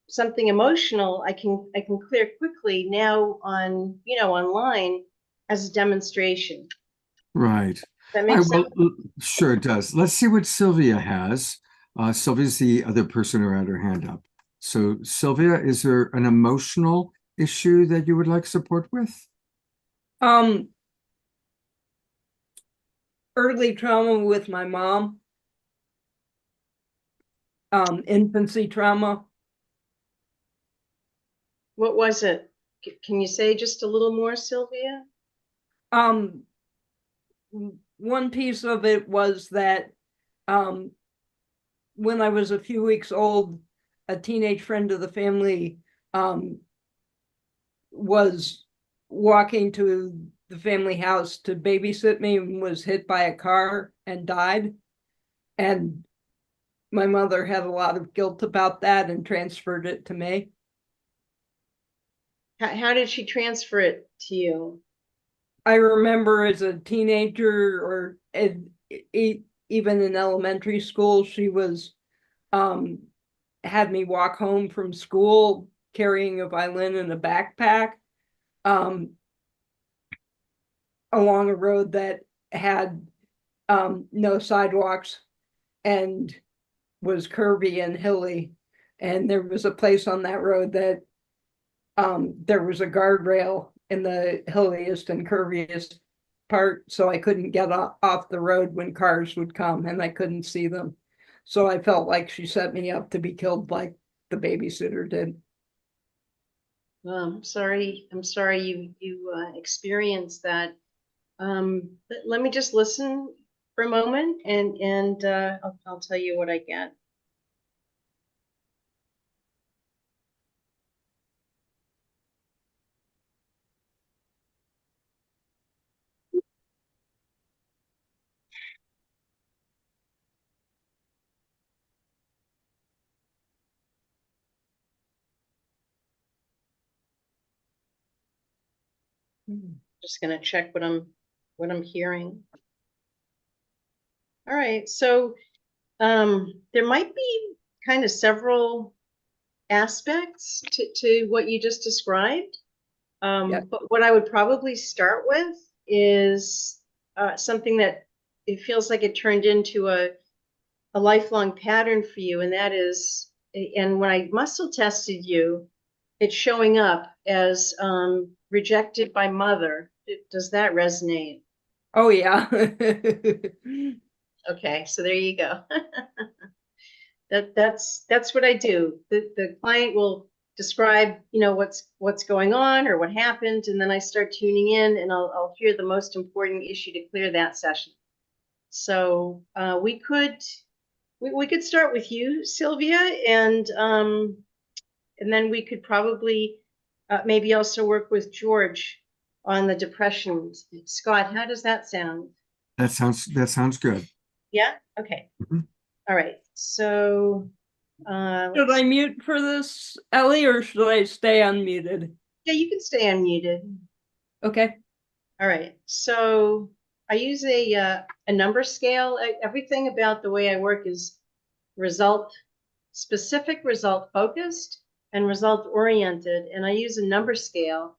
[SPEAKER 7] Something emotional I can clear quickly now on online as a demonstration.
[SPEAKER 1] Right.
[SPEAKER 7] That makes sense.
[SPEAKER 1] Sure it does. Let's see what Sylvia has. Sylvia's the other person who had her hand up. So Sylvia, is there an emotional issue that you would like support with?
[SPEAKER 11] Early trauma with my mom. Infancy trauma.
[SPEAKER 7] What was it? Can you say just a little more, Sylvia?
[SPEAKER 11] One piece of it was that when I was a few weeks old, a teenage friend of the family was walking to the family house to babysit me and was hit by a car and died. And my mother had a lot of guilt about that and transferred it to me.
[SPEAKER 7] How did she transfer it to you?
[SPEAKER 11] I remember as a teenager or even in elementary school, she was had me walk home from school carrying a violin and a backpack along a road that had no sidewalks and was curvy and hilly. And there was a place on that road that there was a guardrail in the hilliest and curviest part, so I couldn't get off the road when cars would come, and I couldn't see them. So I felt like she set me up to be killed like the babysitter did.
[SPEAKER 7] I'm sorry you experienced that. Let me just listen for a moment, and I'll tell you what I get. Just gonna check what I'm hearing. All right, so there might be kind of several aspects to what you just described. But what I would probably start with is something that it feels like it turned into a lifelong pattern for you, and that is, and when I muscle tested you, it's showing up as rejected by mother. Does that resonate?
[SPEAKER 11] Oh yeah.
[SPEAKER 7] Okay, so there you go. That's what I do. The client will describe, what's going on or what happened, and then I start tuning in, and I'll hear the most important issue to clear that session. So we could start with you, Sylvia, and then we could probably maybe also work with George on the depression. Scott, how does that sound?
[SPEAKER 1] That sounds good.
[SPEAKER 7] Yeah? Okay.
[SPEAKER 1] Mhm.
[SPEAKER 7] All right. So,
[SPEAKER 11] Should I mute for this, Ellie, or should I stay unmuted?
[SPEAKER 7] yeah, you can stay unmuted.
[SPEAKER 11] Okay.
[SPEAKER 7] All right. So I use a number scale. Everything about the way I work is specific, result focused, and result oriented. And I use a number scale,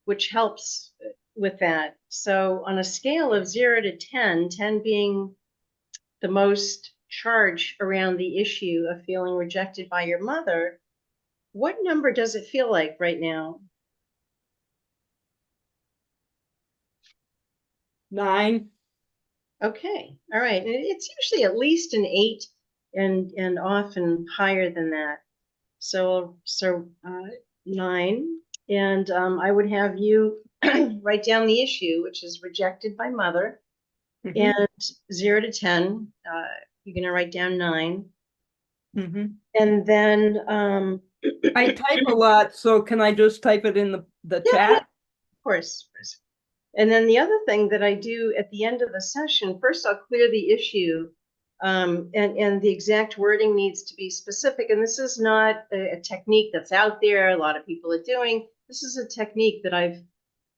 [SPEAKER 7] which helps with that. So on a scale of 0 to 10, 10 being the most charge around the issue of feeling rejected by your mother, what number does it feel like right now?
[SPEAKER 11] 9.
[SPEAKER 7] Okay. All right. And it's usually at least an 8 and often higher than that. So 9. And I would have you write down the issue, which is rejected by mother.
[SPEAKER 11] Mhm.
[SPEAKER 7] And 0 to 10, you're going to write down 9.
[SPEAKER 11] Mhm.
[SPEAKER 7] And then
[SPEAKER 11] I type a lot, so can I just type it in the
[SPEAKER 7] yeah,
[SPEAKER 11] chat?
[SPEAKER 7] of course. And then the other thing that I do at the end of the session, first I'll clear the issue, and the exact wording needs to be specific. And this is not a technique that's out there. A lot of people are doing. This is a technique that I've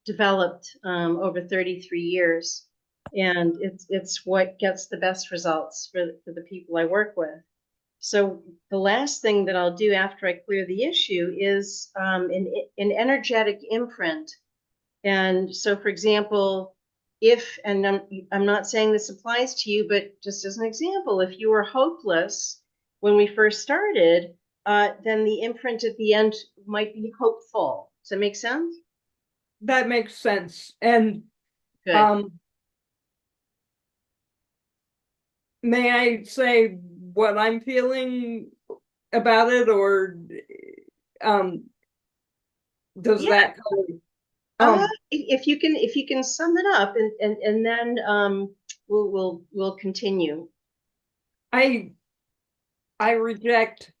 [SPEAKER 7] developed over 33 years. And it's what gets the best results for the people I work with. So the last thing that I'll do after I clear the issue is an energetic imprint. And so, for example, and I'm not saying this applies to you, but just as an example, if you were hopeless when we first started, then the imprint at the end might be hopeful. Does that make sense?
[SPEAKER 11] That makes sense. And
[SPEAKER 7] Good.
[SPEAKER 11] may I say what I'm feeling about it, or does that cover?
[SPEAKER 7] If you can sum it up, and then we'll continue.
[SPEAKER 11] I reject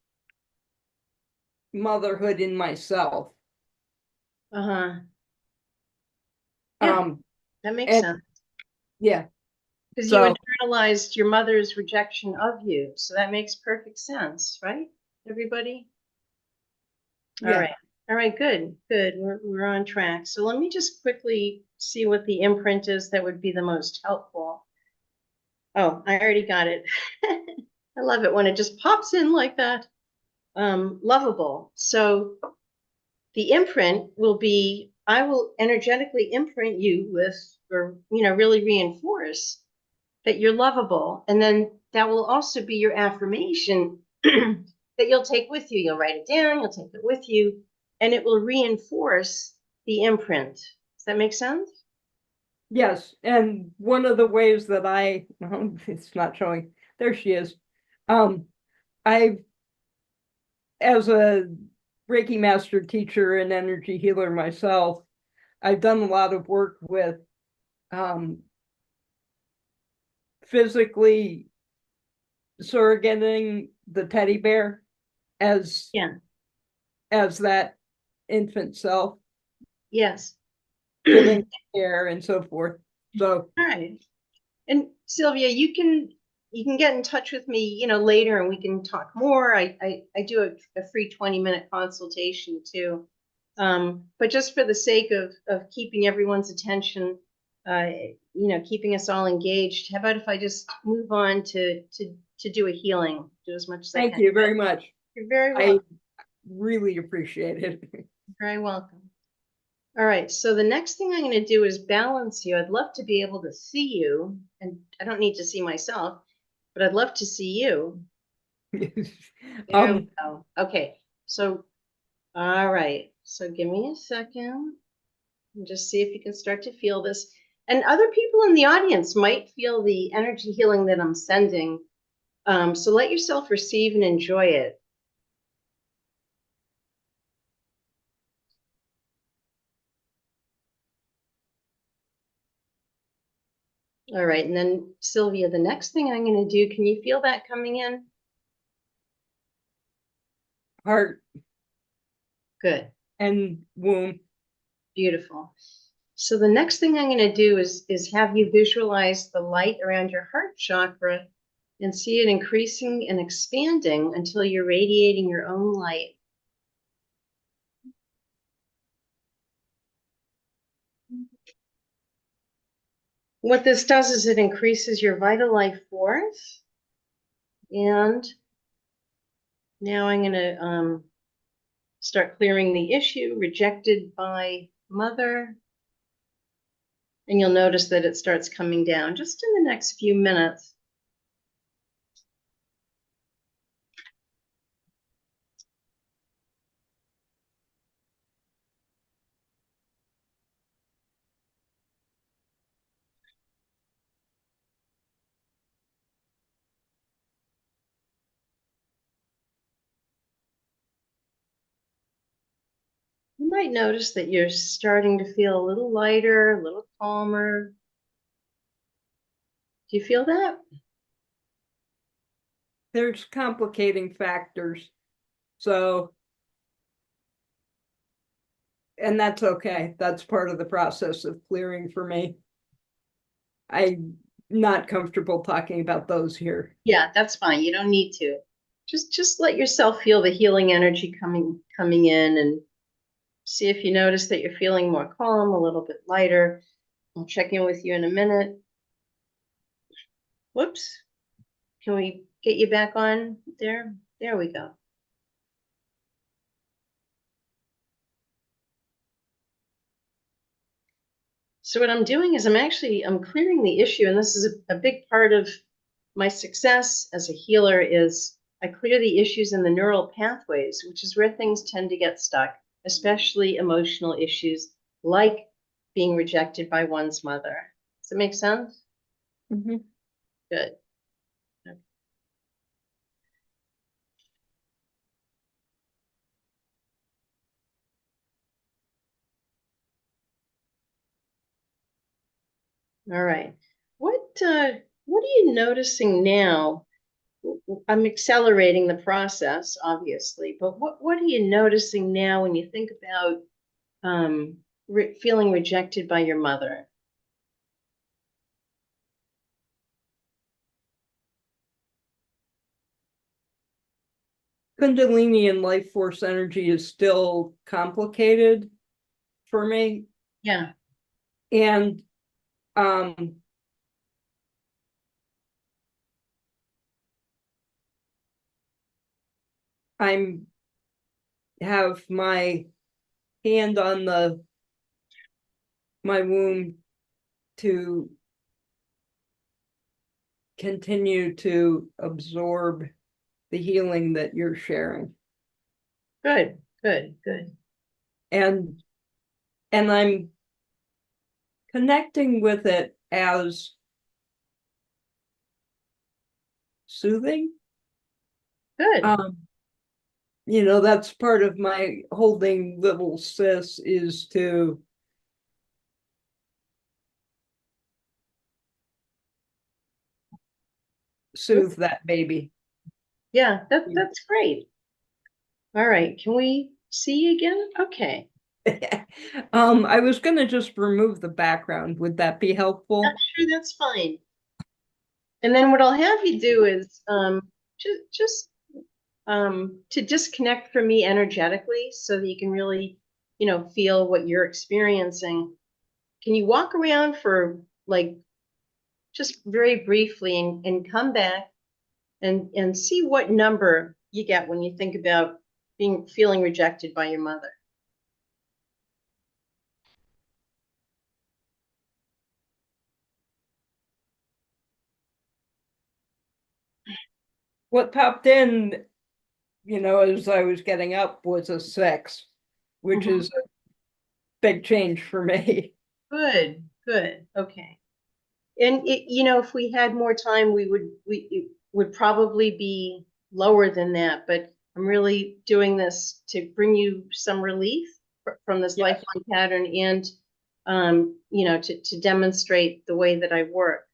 [SPEAKER 11] motherhood in myself.
[SPEAKER 7] Yeah, that makes
[SPEAKER 11] and-
[SPEAKER 7] sense.
[SPEAKER 11] Yeah.
[SPEAKER 7] Because
[SPEAKER 11] So-
[SPEAKER 7] you internalized your mother's rejection of you. So that makes perfect sense, right? Everybody?
[SPEAKER 11] Yeah.
[SPEAKER 7] All right. All right, good. We're on track. So let me just quickly see what the imprint is that would be the most helpful. Oh, I already got it. I love it when it just pops in like that. Lovable. So the imprint will be, I will energetically imprint you with, or, really reinforce that you're lovable. And then that will also be your affirmation that you'll take with you. You'll write it down, you'll take it with you, and it will reinforce the imprint. Does that make sense?
[SPEAKER 11] Yes. And one of the ways that it's not showing, there she is. As a Reiki master teacher and energy healer myself, I've done a lot of work with physically surrogating the teddy bear as that infant self.
[SPEAKER 7] Yes.
[SPEAKER 11] Giving care and so forth. So
[SPEAKER 7] all right. And Sylvia, you can get in touch with me, later, and we can talk more. I do a free 20-minute consultation too. But just for the sake of keeping everyone's attention, keeping us all engaged, how about if I just move on to do a healing, do as much as I can.
[SPEAKER 11] Thank you very much.
[SPEAKER 7] You're very welcome.
[SPEAKER 11] I really appreciate it.
[SPEAKER 7] You're very welcome. All right, so the next thing I'm going to do is balance you. I'd love to be able to see you, and I don't need to see myself, but I'd love to see you. There we go. Okay, so, all right, so give me a second and just see if you can start to feel this. And other people in the audience might feel the energy healing that I'm sending. So let yourself receive and enjoy it. All right, and then Sylvia, the next thing I'm going to do, can you feel that coming in?
[SPEAKER 11] Heart.
[SPEAKER 7] Good.
[SPEAKER 11] And womb.
[SPEAKER 7] Beautiful. So the next thing I'm going to do is have you visualize the light around your heart chakra and see it increasing and expanding until you're radiating your own light. What this does is it increases your vital life force. And now I'm going to start clearing the issue, rejected by mother. And you'll notice that it starts coming down just in the next few minutes. You might notice that you're starting to feel a little lighter, a little calmer. Do you feel that?
[SPEAKER 11] There's complicating factors. So, and that's okay. That's part of the process of clearing for me. I'm not comfortable talking about those here.
[SPEAKER 7] Yeah, that's fine. You don't need to. Just let yourself feel the healing energy coming in, and see if you notice that you're feeling more calm, a little bit lighter. I'll check in with you in a minute. Whoops. Can we get you back on there? There we go. So what I'm doing is I'm clearing the issue, and this is a big part of my success as a healer is I clear the issues in the neural pathways, which is where things tend to get stuck, especially emotional issues like being rejected by one's mother. Does it make sense?
[SPEAKER 11] Mm-hmm.
[SPEAKER 7] Good. Okay. All right. What are you noticing now? I'm accelerating the process, obviously, but what are you noticing now when you think about feeling rejected by your mother?
[SPEAKER 11] Kundalini and life force energy is still complicated for me.
[SPEAKER 7] Yeah.
[SPEAKER 11] And I'm have my hand on my womb to continue to absorb the healing that you're sharing.
[SPEAKER 7] Good, good, good.
[SPEAKER 11] And I'm connecting with it as soothing.
[SPEAKER 7] Good.
[SPEAKER 11] You know, that's part of my holding little sis is to soothe that baby.
[SPEAKER 7] Yeah, that's great. All right, can we see you again? Okay.
[SPEAKER 11] I was going to just remove the background. Would that be helpful?
[SPEAKER 7] I'm sure that's fine. And then what I'll have you do is just to disconnect from me energetically so that you can really, feel what you're experiencing. Can you walk around for like just very briefly and come back and see what number you get when you think about feeling rejected by your mother?
[SPEAKER 11] What popped in, as I was getting up was a 6, which is a big change for me.
[SPEAKER 7] Good, good. Okay. And if we had more time, it would probably be lower than that, but I'm really doing this to bring you some relief from this lifelong pattern and, to demonstrate the way that I work.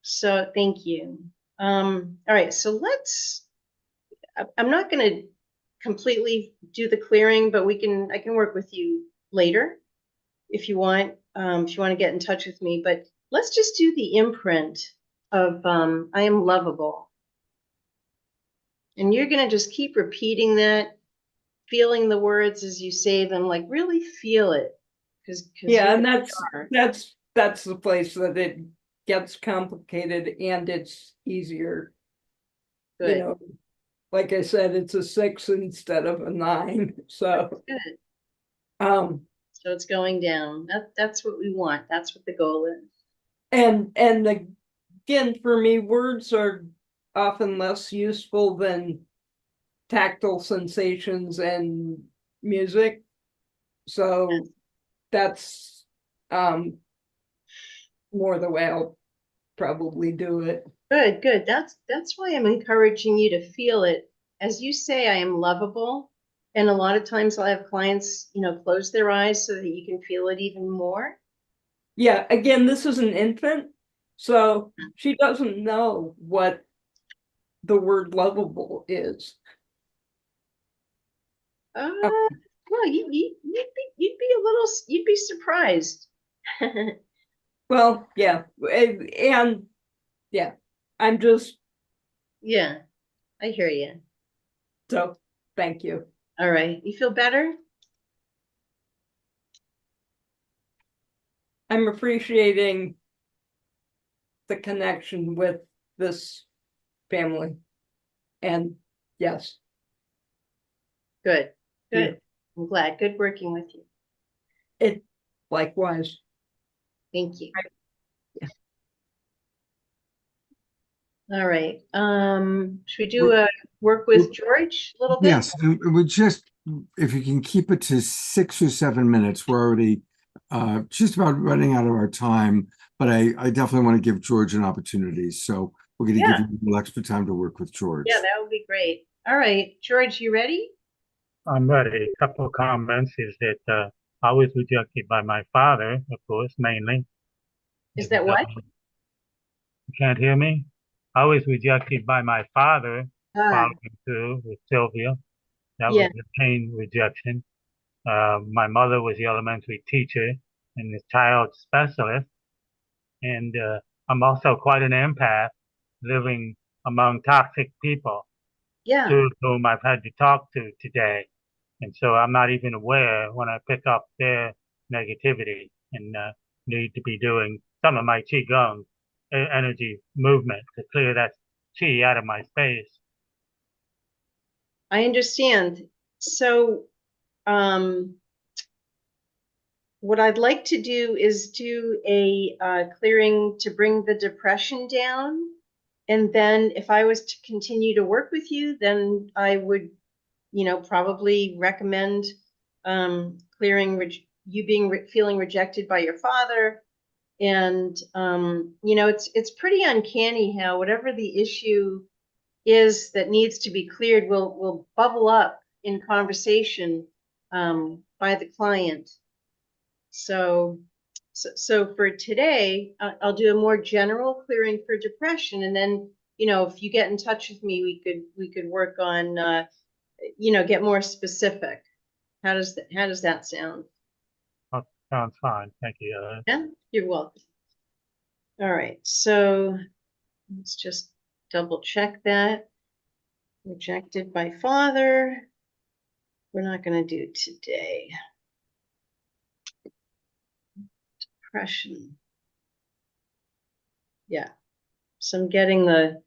[SPEAKER 7] So thank you. All right, so I'm not going to completely do the clearing, but I can work with you later. if you want to get in touch with me, but let's just do the imprint of I am lovable. And you're going to just keep repeating that, feeling the words as you say them, like really feel it.
[SPEAKER 11] Yeah, and that's the place that it gets complicated and it's easier.
[SPEAKER 7] Good.
[SPEAKER 11] You know, like I said, it's a 6 instead of a 9. So
[SPEAKER 7] Good.
[SPEAKER 11] So
[SPEAKER 7] it's going down. That's what we want. That's what the goal is.
[SPEAKER 11] And again, for me, words are often less useful than tactile sensations and music. So that's more the way I'll probably do it.
[SPEAKER 7] Good. That's why I'm encouraging you to feel it. As you say, I am lovable. And a lot of times I'll have clients, close their eyes so that you can feel it even more.
[SPEAKER 11] Yeah, again, this is an infant, so she doesn't know what the word lovable is.
[SPEAKER 7] Well, you'd be surprised.
[SPEAKER 11] Well, yeah, and yeah, I'm just.
[SPEAKER 7] Yeah, I hear you.
[SPEAKER 11] So, thank you.
[SPEAKER 7] All right, you feel better?
[SPEAKER 11] I'm appreciating the connection with this family. And yes.
[SPEAKER 7] Good.
[SPEAKER 11] Yeah.
[SPEAKER 7] I'm glad. Good working with you.
[SPEAKER 11] It likewise.
[SPEAKER 7] Thank you. All right. Should we do a work with George a little bit?
[SPEAKER 1] Yes, and we just, if you can keep it to 6 or 7 minutes, we're already just about running out of our time, but I definitely want to give George an opportunity. So we're going to give you a little extra time to work with George.
[SPEAKER 7] Yeah, that would be great. All right, George, you ready?
[SPEAKER 10] I'm ready. A couple of comments is that I was rejected by my father, of course, mainly.
[SPEAKER 7] Is that what?
[SPEAKER 10] You can't hear me? I was rejected by my father, following through with Sylvia. That was a pain rejection. My mother was the elementary teacher and the child specialist. And I'm also quite an empath, living among toxic people.
[SPEAKER 7] Yeah.
[SPEAKER 10] Two of whom I've had to talk to today. And so I'm not even aware when I pick up their negativity and need to be doing some of my Qigong energy movement to clear that Qi out of my space.
[SPEAKER 7] I understand. So what I'd like to do is do a clearing to bring the depression down. And then if I was to continue to work with you, then I would, probably recommend clearing you feeling rejected by your father. And, it's pretty uncanny how whatever the issue is that needs to be cleared will bubble up in conversation by the client. So for today, I'll do a more general clearing for depression, and then if you get in touch with me, we could work on get more specific. How does that sound?
[SPEAKER 10] Oh, sounds fine. Thank you.
[SPEAKER 7] Yeah, you're welcome. All right, so let's just double check that. Rejected by father. We're not going to do today. Depression. Yeah. So I'm getting the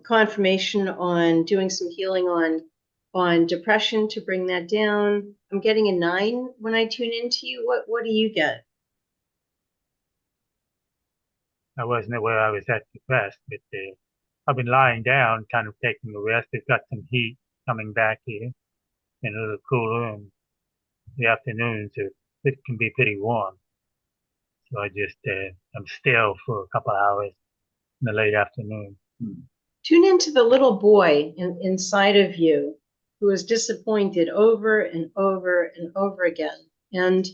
[SPEAKER 7] confirmation on doing some healing on depression to bring that down. I'm getting a 9 when I tune into you. What do you get?
[SPEAKER 10] I wasn't aware I was that depressed, but I've been lying down, kind of taking a rest. We've got some heat coming back here, and a little cooler, and the afternoons it can be pretty warm. So I just I'm still for a couple of hours in the late afternoon.
[SPEAKER 7] Tune into the little boy inside of you who is disappointed over and over and over again, and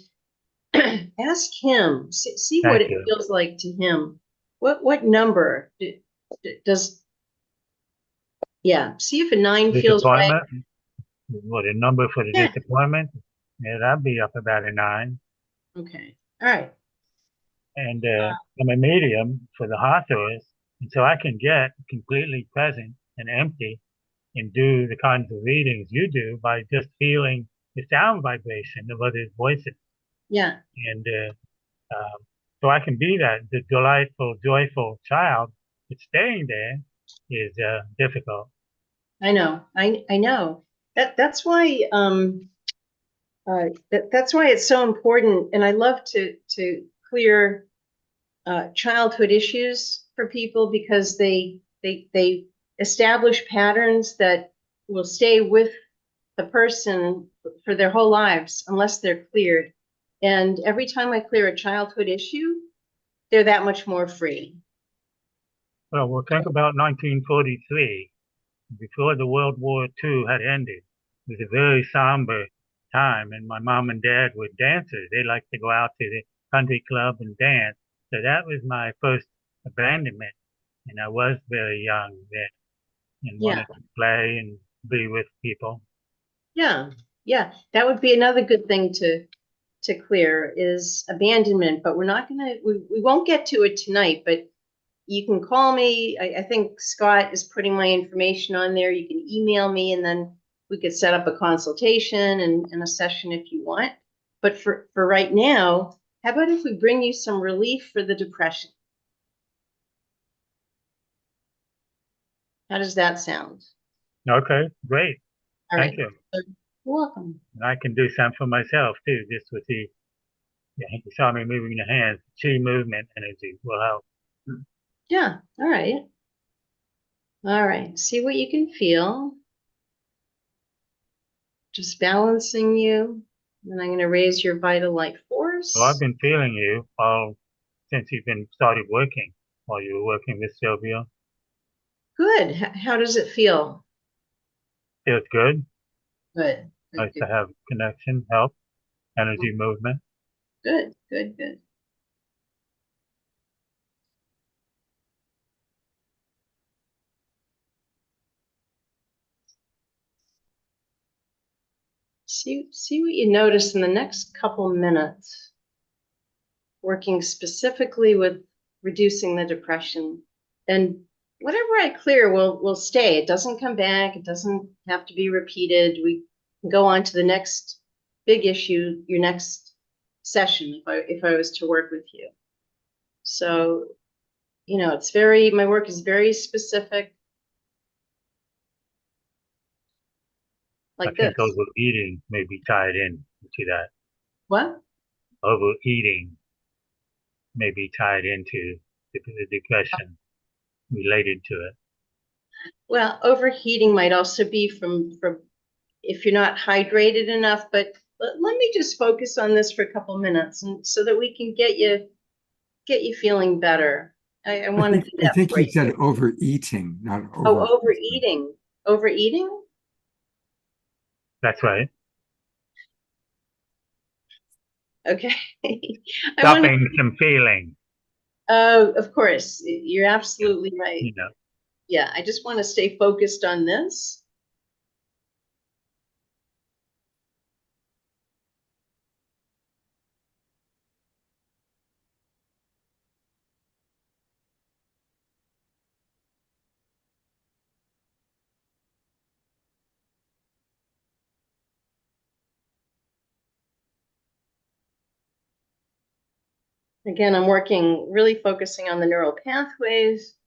[SPEAKER 7] ask him. See what it feels like to him. What number does? Yeah, see if a 9 feels right.
[SPEAKER 10] What a number for the disappointment? Yeah, that'd be up about a 9.
[SPEAKER 7] Okay. All right.
[SPEAKER 10] And I'm a medium for the Hathors, and so I can get completely present and empty and do the kinds of readings you do by just feeling the sound vibration of others' voices.
[SPEAKER 7] Yeah.
[SPEAKER 10] And so I can be that the delightful, joyful child, but staying there is difficult.
[SPEAKER 7] I know. I know. That's why that's why it's so important. And I love to clear childhood issues for people because they establish patterns that will stay with the person for their whole lives unless they're cleared. And every time I clear a childhood issue, they're that much more free.
[SPEAKER 10] Well, we'll think about 1943, before the World War II had ended. It was a very somber time, and my mom and dad were dancers. They liked to go out to the country club and dance. So that was my first abandonment, and I was very young then and
[SPEAKER 7] Yeah.
[SPEAKER 10] wanted to play and be with people.
[SPEAKER 7] Yeah. Yeah. That would be another good thing to clear is abandonment, but we're not gonna we won't get to it tonight, but you can call me. I think Scott is putting my information on there. You can email me and then we could set up a consultation and a session if you want. But for right now, how about if we bring you some relief for the depression? How does that sound?
[SPEAKER 10] Okay, great.
[SPEAKER 7] All
[SPEAKER 10] Thank
[SPEAKER 7] right.
[SPEAKER 10] you.
[SPEAKER 7] You're welcome.
[SPEAKER 10] And I can do some for myself too, just with the, you saw me moving the hands, chi movement energy will help.
[SPEAKER 7] Yeah. All right. All right. See what you can feel. Just balancing you. And I'm going to raise your vital life force.
[SPEAKER 10] Well, I've been feeling you all since you've been started working, while you were working with Sylvia.
[SPEAKER 7] Good. How does it feel?
[SPEAKER 10] Feels good.
[SPEAKER 7] Good. Good,
[SPEAKER 10] Nice
[SPEAKER 7] good,
[SPEAKER 10] to have connection, help, energy movement.
[SPEAKER 7] good, good, good. See what you notice in the next couple minutes, working specifically with reducing the depression. And whatever I clear will stay. It doesn't come back. It doesn't have to be repeated. We can go on to the next big issue, your next session, if I was to work with you. So, it's my work is very specific.
[SPEAKER 10] I
[SPEAKER 7] Like
[SPEAKER 10] think
[SPEAKER 7] this.
[SPEAKER 10] overeating may be tied in to that.
[SPEAKER 7] What?
[SPEAKER 10] Overeating may be tied into the depression related to it.
[SPEAKER 7] Well, overheating might also be from if you're not hydrated enough, but let me just focus on this for a couple minutes and so that we can get you feeling better. I want to do
[SPEAKER 1] I
[SPEAKER 7] that
[SPEAKER 1] think
[SPEAKER 7] for
[SPEAKER 1] you
[SPEAKER 7] you.
[SPEAKER 1] said overeating, not
[SPEAKER 7] Oh,
[SPEAKER 1] over.
[SPEAKER 7] overeating. Overeating?
[SPEAKER 10] That's right.
[SPEAKER 7] Okay.
[SPEAKER 10] Stopping some feeling.
[SPEAKER 7] Oh, of course. You're absolutely right.
[SPEAKER 10] You know.
[SPEAKER 7] Yeah, I just want to stay focused on this. Again, I'm working, really focusing on the neural pathways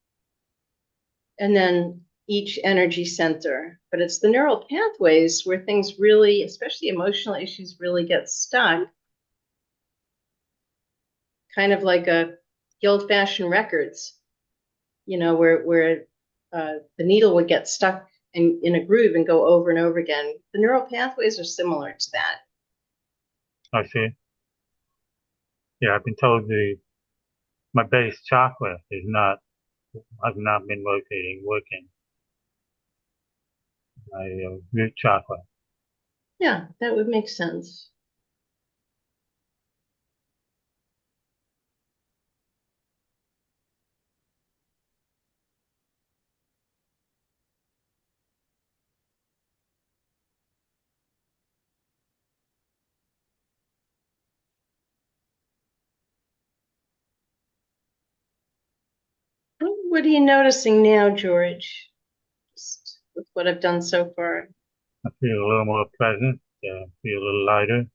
[SPEAKER 7] and then each energy center. But it's the neural pathways where things really, especially emotional issues, really get stuck. Kind of like the old-fashioned records, where the needle would get stuck in a groove and go over and over again. The neural pathways are similar to that.
[SPEAKER 10] I see. Yeah, I've been told my base chakra has not been working. My root chakra.
[SPEAKER 7] Yeah, that would make sense. What are you noticing now, George? Just with what I've done so far.
[SPEAKER 10] I feel a little more present, feel a little lighter,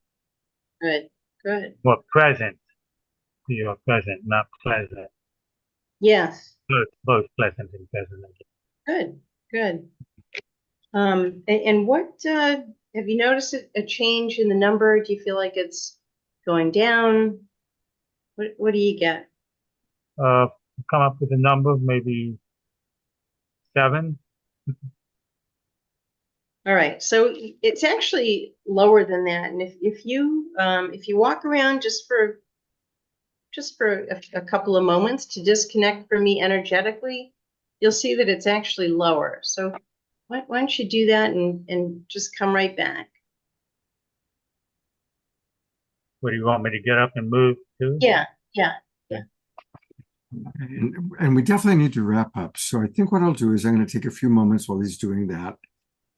[SPEAKER 7] Good, good.
[SPEAKER 10] more present. Feel present, not pleasant.
[SPEAKER 7] Yes,
[SPEAKER 10] Both pleasant and present.
[SPEAKER 7] good, good. And what have you noticed a change in the number? Do you feel like it's going down? What do you get?
[SPEAKER 10] Come up with a number, maybe 7.
[SPEAKER 7] All right, so it's actually lower than that. And if you walk around just for a couple of moments to disconnect from me energetically, you'll see that it's actually lower. So why don't you do that and just come right back?
[SPEAKER 10] What do you want me to get up and move to?
[SPEAKER 7] Yeah.
[SPEAKER 1] And we definitely need to wrap up. So I think what I'll do is I'm going to take a few moments while he's doing that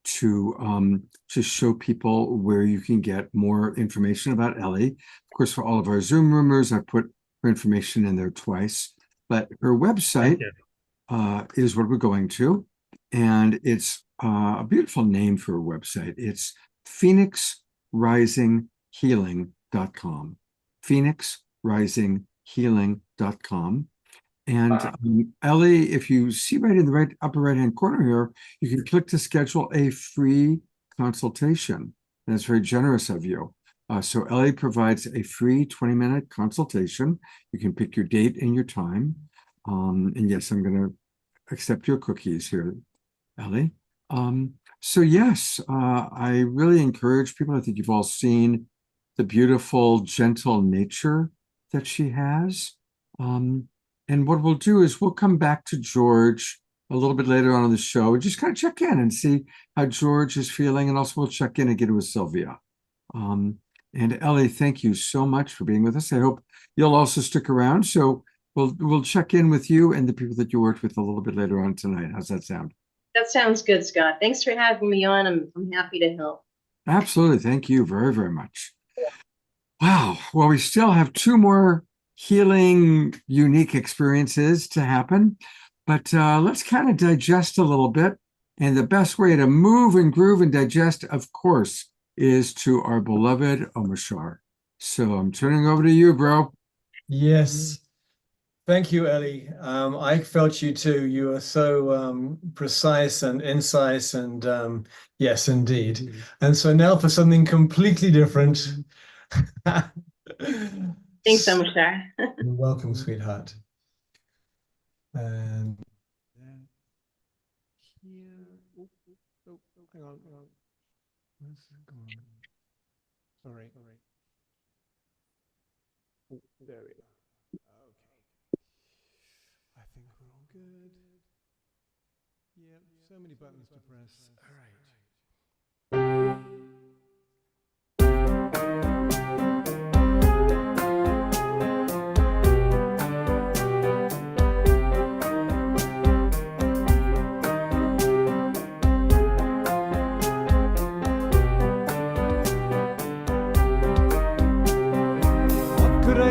[SPEAKER 1] to show people where you can get more information about Ellie. Of course, for all of our Zoom roomers, I put her information in there twice, but her website is what we're going to, and it's a beautiful name for a website. It's phoenixrisinghealing.com. phoenixrisinghealing.com. And Ellie, if you see right in the upper right-hand corner here, you can click to schedule a free consultation. And that's very generous of you. So Ellie provides a free 20-minute consultation. You can pick your date and your time. And yes, I'm going to accept your cookies here, Ellie. So yes, I really encourage people. I think you've all seen the beautiful, gentle nature that she has. And what we'll do is we'll come back to George a little bit later on in the show and just kind of check in and see how George is feeling. And also we'll check in again with Sylvia. And Ellie, thank you so much for being with us. I hope you'll also stick around. So we'll check in with you and the people that you worked with a little bit later on tonight. How's that sound?
[SPEAKER 7] That sounds good, Scott. Thanks for having me on. I'm happy to help.
[SPEAKER 1] Absolutely. Thank you very, very much. Wow. Well, we still have 2 more healing, unique experiences to happen, but let's kind of digest a little bit. And the best way to move and groove and digest, of course, is to our beloved Omashar. So I'm turning over to you, bro.
[SPEAKER 4] Yes. Thank you, Ellie. I felt you too. You are so precise and incisive, and yes, indeed. And so now for something completely different.
[SPEAKER 7] Thanks, Omashar.
[SPEAKER 4] You're welcome, sweetheart. And
[SPEAKER 5] Here. Oh, hang on. Where's it gone? Sorry. Oh, there we go. Okay. I think we're all good. Yeah, so many buttons to press. All right.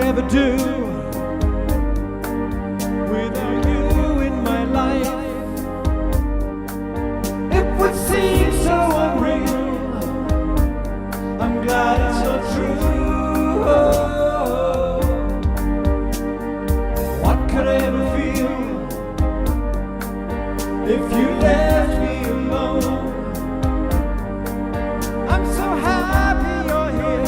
[SPEAKER 5] Ever do without you in my life? It would seem so unreal. I'm glad it's not true. What could I ever feel if you left me alone? I'm so happy you're here.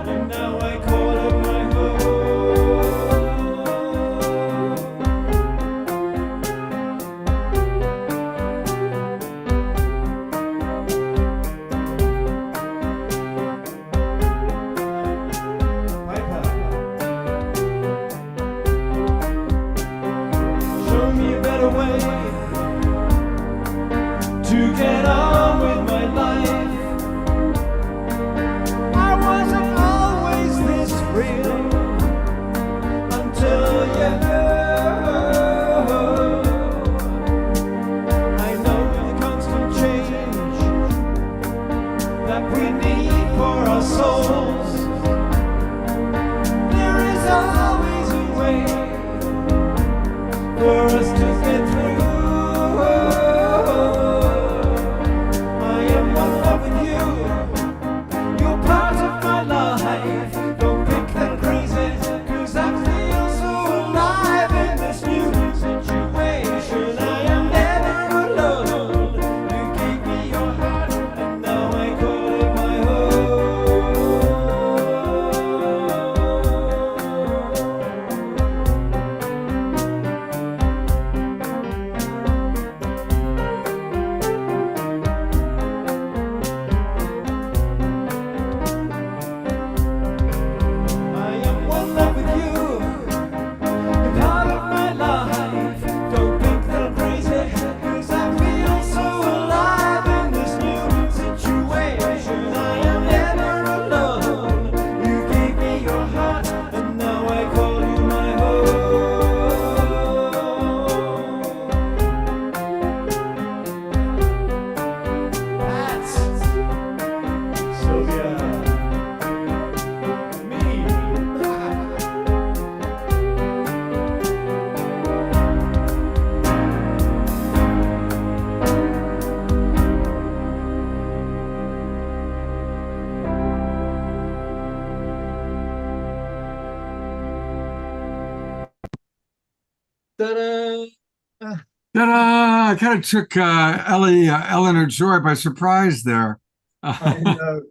[SPEAKER 5] And now I call it my
[SPEAKER 4] Ta-da!
[SPEAKER 1] Ta-da! I kind of took Eleanor Joy by surprise there.
[SPEAKER 4] I know.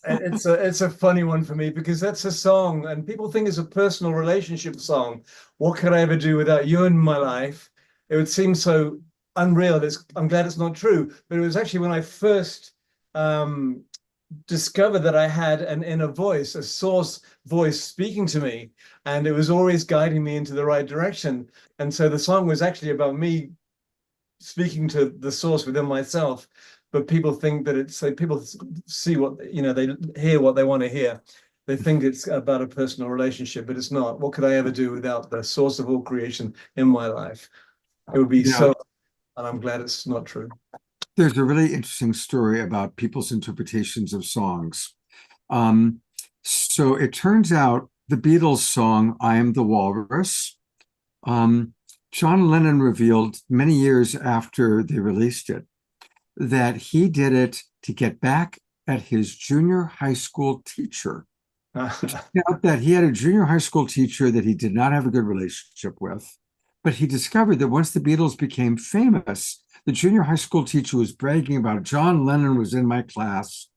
[SPEAKER 4] It's a funny one for me because that's a song and people think it's a personal relationship song. What could I ever do without you in my life? It would seem so unreal. I'm glad it's not true, but it was actually when I first discovered that I had an inner voice, a source voice speaking to me, and it was always guiding me into the right direction. And so the song was actually about me speaking to the source within myself. But people think that it's like people see what, they hear what they want to hear. They think it's about a personal relationship, but it's not. What could I ever do without the source of all creation in my life? It would be so, and I'm glad it's not true.
[SPEAKER 1] There's a really interesting story about people's interpretations of songs. So it turns out the Beatles song, I Am the Walrus, John Lennon revealed many years after they released it that he did it to get back at his junior high school teacher. That he had a junior high school teacher that he did not have a good relationship with, but he discovered that once the Beatles became famous, the junior high school teacher was bragging about John Lennon was in my class,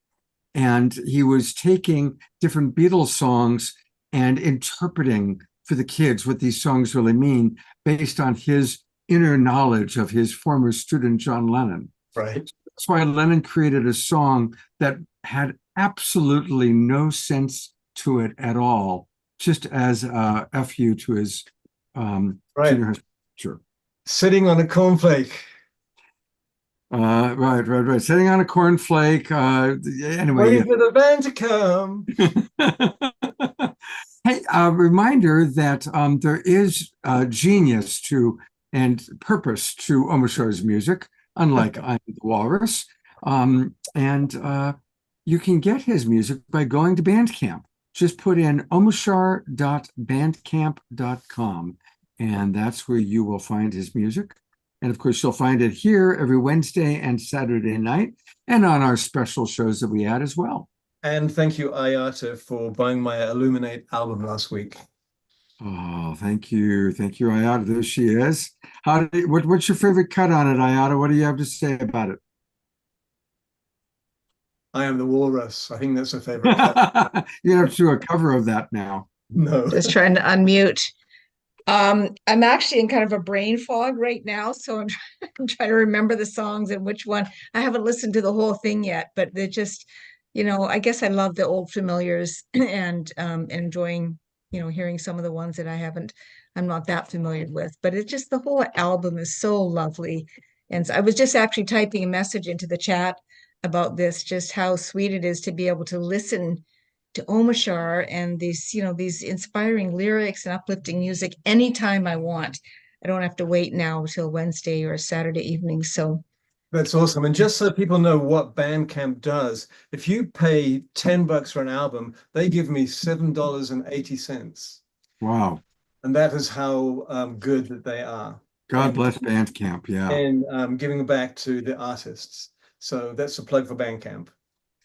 [SPEAKER 1] and he was taking different Beatles songs and interpreting for the kids what these songs really mean based on his inner knowledge of his former student, John Lennon.
[SPEAKER 4] Right.
[SPEAKER 1] That's why Lennon created a song that had absolutely no sense to it at all, just as a FU to his junior high school teacher.
[SPEAKER 4] Sitting on a cornflake.
[SPEAKER 1] Right. Sitting on a cornflake. Anyway.
[SPEAKER 4] Waiting for the band to come.
[SPEAKER 1] Hey, a reminder that there is genius to and purpose to Omashar's music, unlike I'm the Walrus. And you can get his music by going to Bandcamp. Just put in omashar.bandcamp.com, and that's where you will find his music. And of course, you'll find it here every Wednesday and Saturday night, and on our special shows that we add as well.
[SPEAKER 4] And thank you, Ayata, for buying my Illuminate album last week.
[SPEAKER 1] Oh, thank you, Ayata. There she is. What's your favorite cut on it, Ayata? What do you have to say about it?
[SPEAKER 4] I Am the Walrus. I think that's a favorite cut.
[SPEAKER 1] You have to do a cover of that now.
[SPEAKER 4] No.
[SPEAKER 12] Just trying to unmute. I'm actually in kind of a brain fog right now, so I'm trying to remember the songs and which one. I haven't listened to the whole thing yet, but they're just, I guess I love the old familiars and enjoying, hearing some of the ones that I'm not that familiar with. But it's just the whole album is so lovely. And so I was just actually typing a message into the chat about this, just how sweet it is to be able to listen to Omashar and these inspiring lyrics and uplifting music anytime I want. I don't have to wait now till Wednesday or Saturday evening. So
[SPEAKER 4] that's awesome. And just so people know what Bandcamp does, if you pay $10 for an album, they give me $7.80.
[SPEAKER 1] Wow.
[SPEAKER 4] And that is how good that they are.
[SPEAKER 1] God bless Bandcamp, yeah.
[SPEAKER 4] And giving back to the artists. So that's a plug for Bandcamp.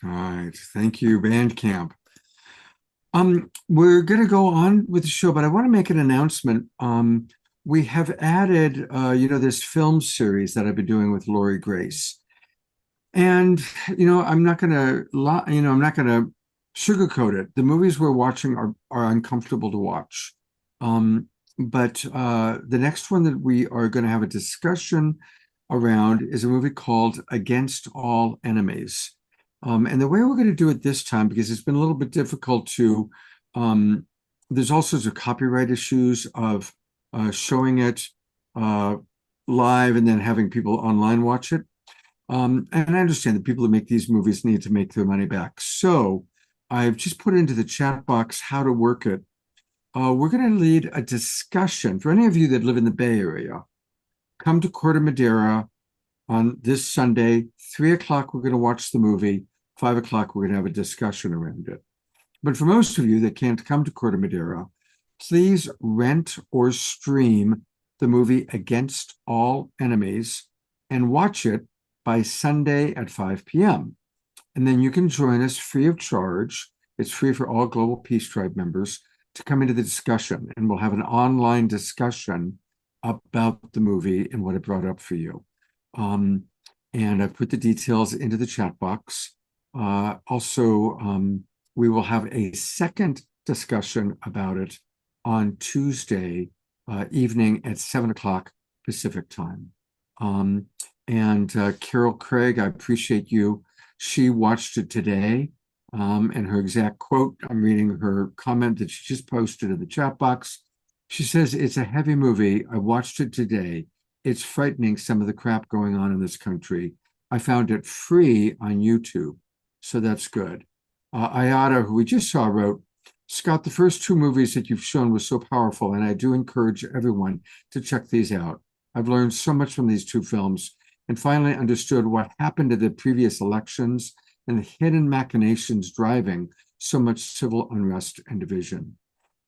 [SPEAKER 1] All right. Thank you, Bandcamp. We're going to go on with the show, but I want to make an announcement. We have added, this film series that I've been doing with Lori Grace. And, I'm not going to sugarcoat it. The movies we're watching are uncomfortable to watch. But the next one that we are going to have a discussion around is a movie called Against All Enemies. And the way we're going to do it this time, because it's been a little bit difficult to, there's all sorts of copyright issues of showing it live and then having people online watch it. And I understand that people who make these movies need to make their money back. So I've just put into the chat box how to work it. We're going to lead a discussion for any of you that live in the Bay Area. Come to Corte Madera on this Sunday, 3:00, we're going to watch the movie. 5:00, we're going to have a discussion around it. But for most of you that can't come to Corte Madera, please rent or stream the movie Against All Enemies and watch it by Sunday at 5 p.m. And then you can join us free of charge. It's free for all Global Peace Tribe members to come into the discussion. And we'll have an online discussion about the movie and what it brought up for you. And I've put the details into the chat box. Also, we will have a second discussion about it on Tuesday evening at 7 o'clock Pacific time. And Carol Craig, I appreciate you. She watched it today. And her exact quote, I'm reading her comment that she just posted in the chat box. She says, "It's a heavy movie. I watched it today. It's frightening, some of the crap going on in this country. I found it free on YouTube, so that's good." Ayada, who we just saw, wrote, "Scott, the first two movies that you've shown were so powerful, and I do encourage everyone to check these out. I've learned so much from these two films and finally understood what happened to the previous elections and the hidden machinations driving so much civil unrest and division."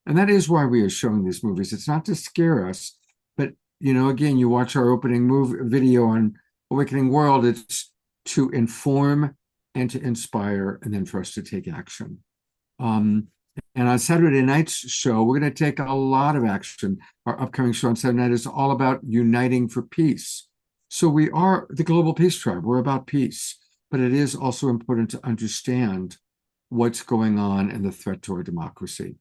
[SPEAKER 1] And that is why we are showing these movies. It's not to scare us, but again, you watch our opening video on Awakening World, it's to inform and to inspire, and then for us to take action. And on Saturday night's show, we're going to take a lot of action. Our upcoming show on Saturday night is all about uniting for peace. So we are the Global Peace Tribe. We're about peace, but it is also important to understand what's going on and the threat to our democracy.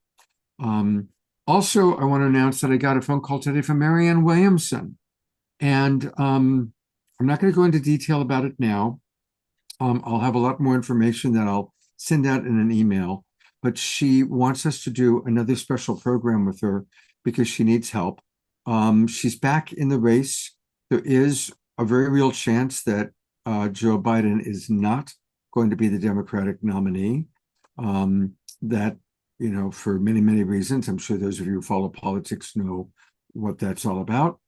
[SPEAKER 1] Also, I want to announce that I got a phone call today from Marianne Williamson. And I'm not going to go into detail about it now. I'll have a lot more information that I'll send out in an email. But she wants us to do another special program with her because she needs help. She's back in the race. There is a very real chance that Joe Biden is not going to be the Democratic nominee. That for many, many reasons. I'm sure those of you who follow politics know what that's all about.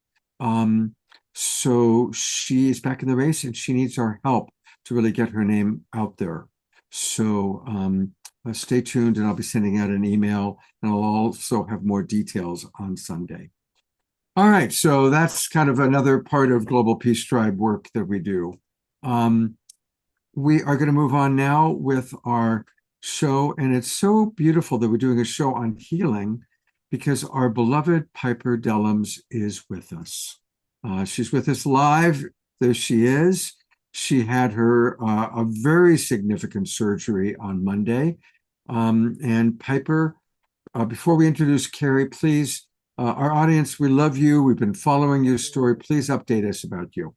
[SPEAKER 1] So she is back in the race and she needs our help to really get her name out there. So stay tuned, and I'll be sending out an email, and I'll also have more details on Sunday. All right, so that's kind of another part of Global Peace Tribe work that we do. We are going to move on now with our show, and it's so beautiful that we're doing a show on healing because our beloved Piper Dellums is with us. She's with us live. There she is. She had her a very significant surgery on Monday. And Piper, before we introduce Carrie, please, our audience, we love you. We've been following your story. Please update us about you.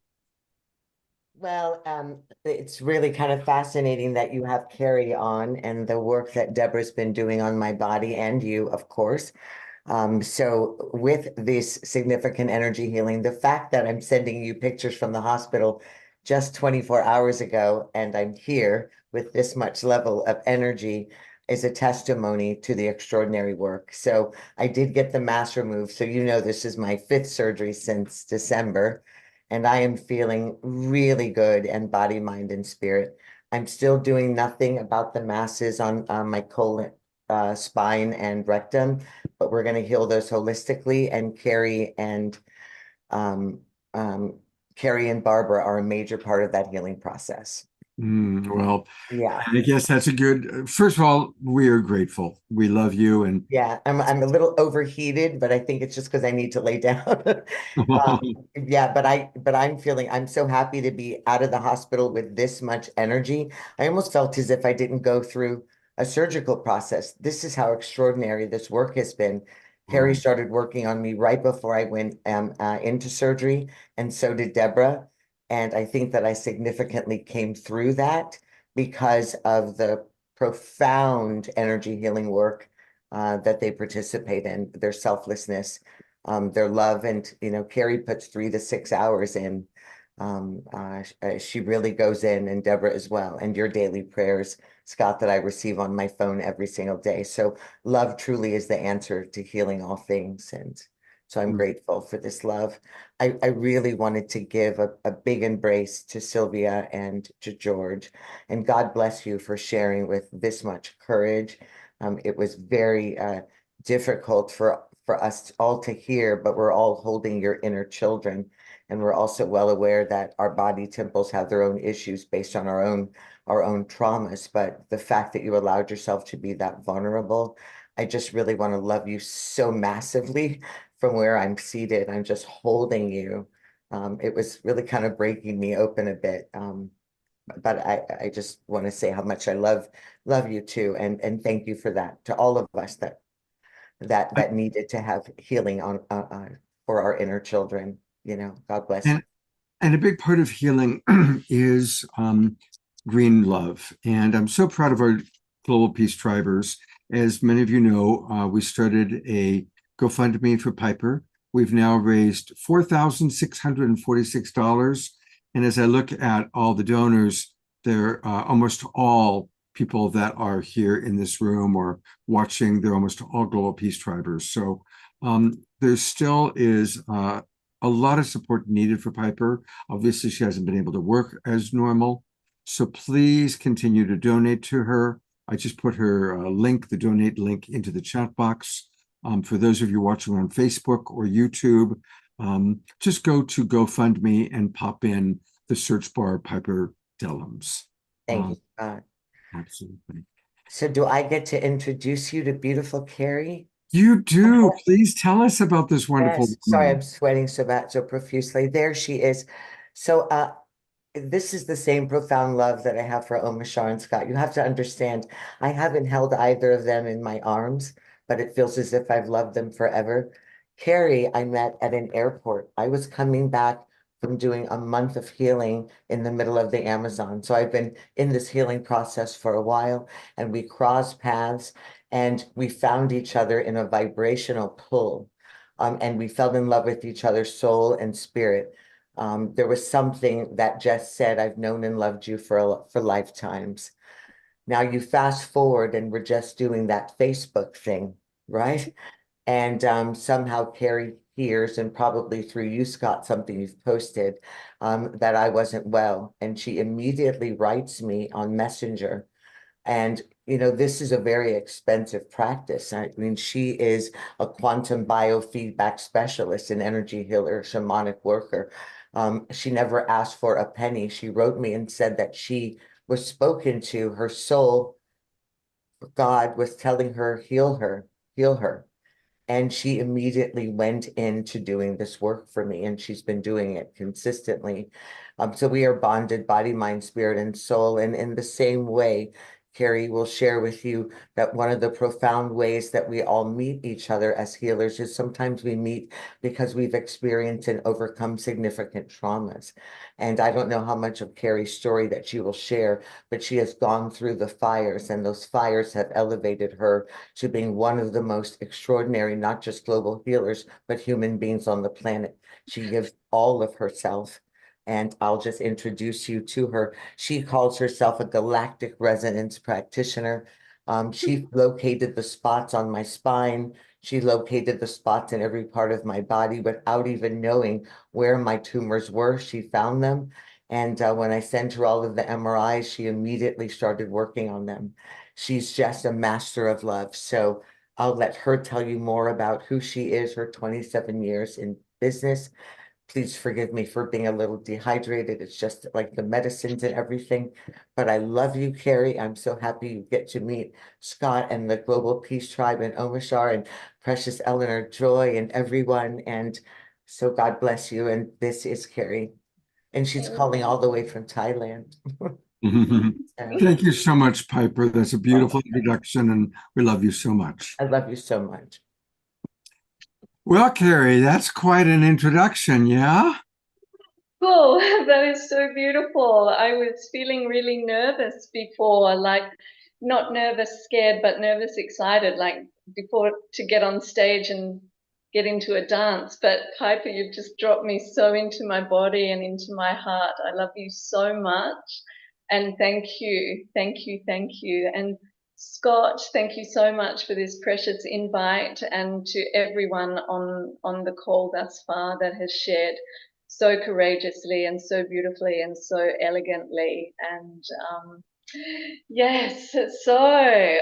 [SPEAKER 13] Well, it's really kind of fascinating that you have Carrie on and the work that Deborah's been doing on my body, and you, of course. So with this significant energy healing, the fact that I'm sending you pictures from the hospital just 24 hours ago, and I'm here with this much level of energy is a testimony to the extraordinary work. So I did get the mass removed. So this is my 5th surgery since December. And I am feeling really good and body, mind, and spirit. I'm still doing nothing about the masses on my colon, spine, and rectum, but we're going to heal those holistically. And Carrie and Barbara are a major part of that healing process.
[SPEAKER 1] Well,
[SPEAKER 13] yeah,
[SPEAKER 1] I guess that's a good. First of all, we are grateful. We love you, and
[SPEAKER 13] yeah, I'm a little overheated, but I think it's just because I need to lay down. Yeah, but I'm so happy to be out of the hospital with this much energy. I almost felt as if I didn't go through a surgical process. This is how extraordinary this work has been. Carrie started working on me right before I went into surgery, and so did Deborah. And I think that I significantly came through that because of the profound energy healing work that they participate in, their selflessness, their love. And, Carrie puts 3 to 6 hours in. She really goes in, and Deborah as well. And your daily prayers, Scott, that I receive on my phone every single day. So love truly is the answer to healing all things. And so I'm grateful for this love. I really wanted to give a big embrace to Sylvia and to George. And God bless you for sharing with this much courage. It was very difficult for us all to hear, but we're all holding your inner children. And we're also well aware that our body temples have their own issues based on our own traumas. But the fact that you allowed yourself to be that vulnerable, I just really want to love you so massively from where I'm seated. I'm just holding you. It was really kind of breaking me open a bit. But I just want to say how much I love you too, and thank you for that, to all of us that needed to have healing on for our inner children. God bless you.
[SPEAKER 1] And a big part of healing is green love. And I'm so proud of our Global Peace Tribers. As many of you know, we started a GoFundMe for Piper. We've now raised $4,646. And as I look at all the donors, they're almost all people that are here in this room or watching. They're almost all Global Peace Tribers. So there still is a lot of support needed for Piper. Obviously, she hasn't been able to work as normal. So please continue to donate to her. I just put her link, the donate link, into the chat box. For those of you watching on Facebook or YouTube, just go to GoFundMe and pop in the search bar Piper Dellums.
[SPEAKER 13] Thank you, Scott.
[SPEAKER 1] Absolutely.
[SPEAKER 13] So do I get to introduce you to beautiful Carrie?
[SPEAKER 1] You do. Please tell us about this wonderful
[SPEAKER 13] Yes. Sorry,
[SPEAKER 1] woman.
[SPEAKER 13] I'm sweating so profusely. There she is. So this is the same profound love that I have for Omashar and Scott. You have to understand, I haven't held either of them in my arms, but it feels as if I've loved them forever. Carrie, I met at an airport. I was coming back from doing a month of healing in the middle of the Amazon. So I've been in this healing process for a while, and we crossed paths and we found each other in a vibrational pull. And we fell in love with each other's soul and spirit. There was something that Jess said, I've known and loved you for lifetimes. Now you fast forward and we're just doing that Facebook thing, right? And somehow Carrie hears, and probably through you, Scott, something you've posted, that I wasn't well. And she immediately writes me on Messenger. And, this is a very expensive practice. I mean, she is a quantum biofeedback specialist, an energy healer, shamanic worker. She never asked for a penny. She wrote me and said that she was spoken to, her soul, God was telling her, heal her, heal her. And she immediately went into doing this work for me, and she's been doing it consistently. So we are bonded, body, mind, spirit, and soul. And in the same way, Carrie will share with you that one of the profound ways that we all meet each other as healers is sometimes we meet because we've experienced and overcome significant traumas. And I don't know how much of Carrie's story that she will share, but she has gone through the fires, and those fires have elevated her to being one of the most extraordinary, not just global healers, but human beings on the planet. She gives all of herself. And I'll just introduce you to her. She calls herself a galactic resonance practitioner. She located the spots on my spine. She located the spots in every part of my body without even knowing where my tumors were. She found them. And when I sent her all of the MRIs, she immediately started working on them. She's just a master of love. So I'll let her tell you more about who she is, her 27 years in business. Please forgive me for being a little dehydrated. It's just like the medicines and everything. But I love you, Carrie. I'm so happy you get to meet Scott and the Global Peace Tribe and Omashar and Precious Eleanor Joy and everyone. And so God bless you. And this is Carrie. And she's calling all the way from Thailand.
[SPEAKER 1] Thank you so much, Piper. That's a beautiful introduction, and we love you so much.
[SPEAKER 13] I love you so much.
[SPEAKER 1] Well, Carrie, that's quite an introduction, yeah?
[SPEAKER 14] Cool. That is so beautiful. I was feeling really nervous before, like not nervous, scared, but nervous, excited, like before to get on stage and get into a dance. But Piper, you've just dropped me so into my body and into my heart. I love you so much. And thank you, thank you, thank you. And Scott, thank you so much for this precious invite, and to everyone on the call thus far that has shared so courageously and so beautifully and so elegantly. And yes, so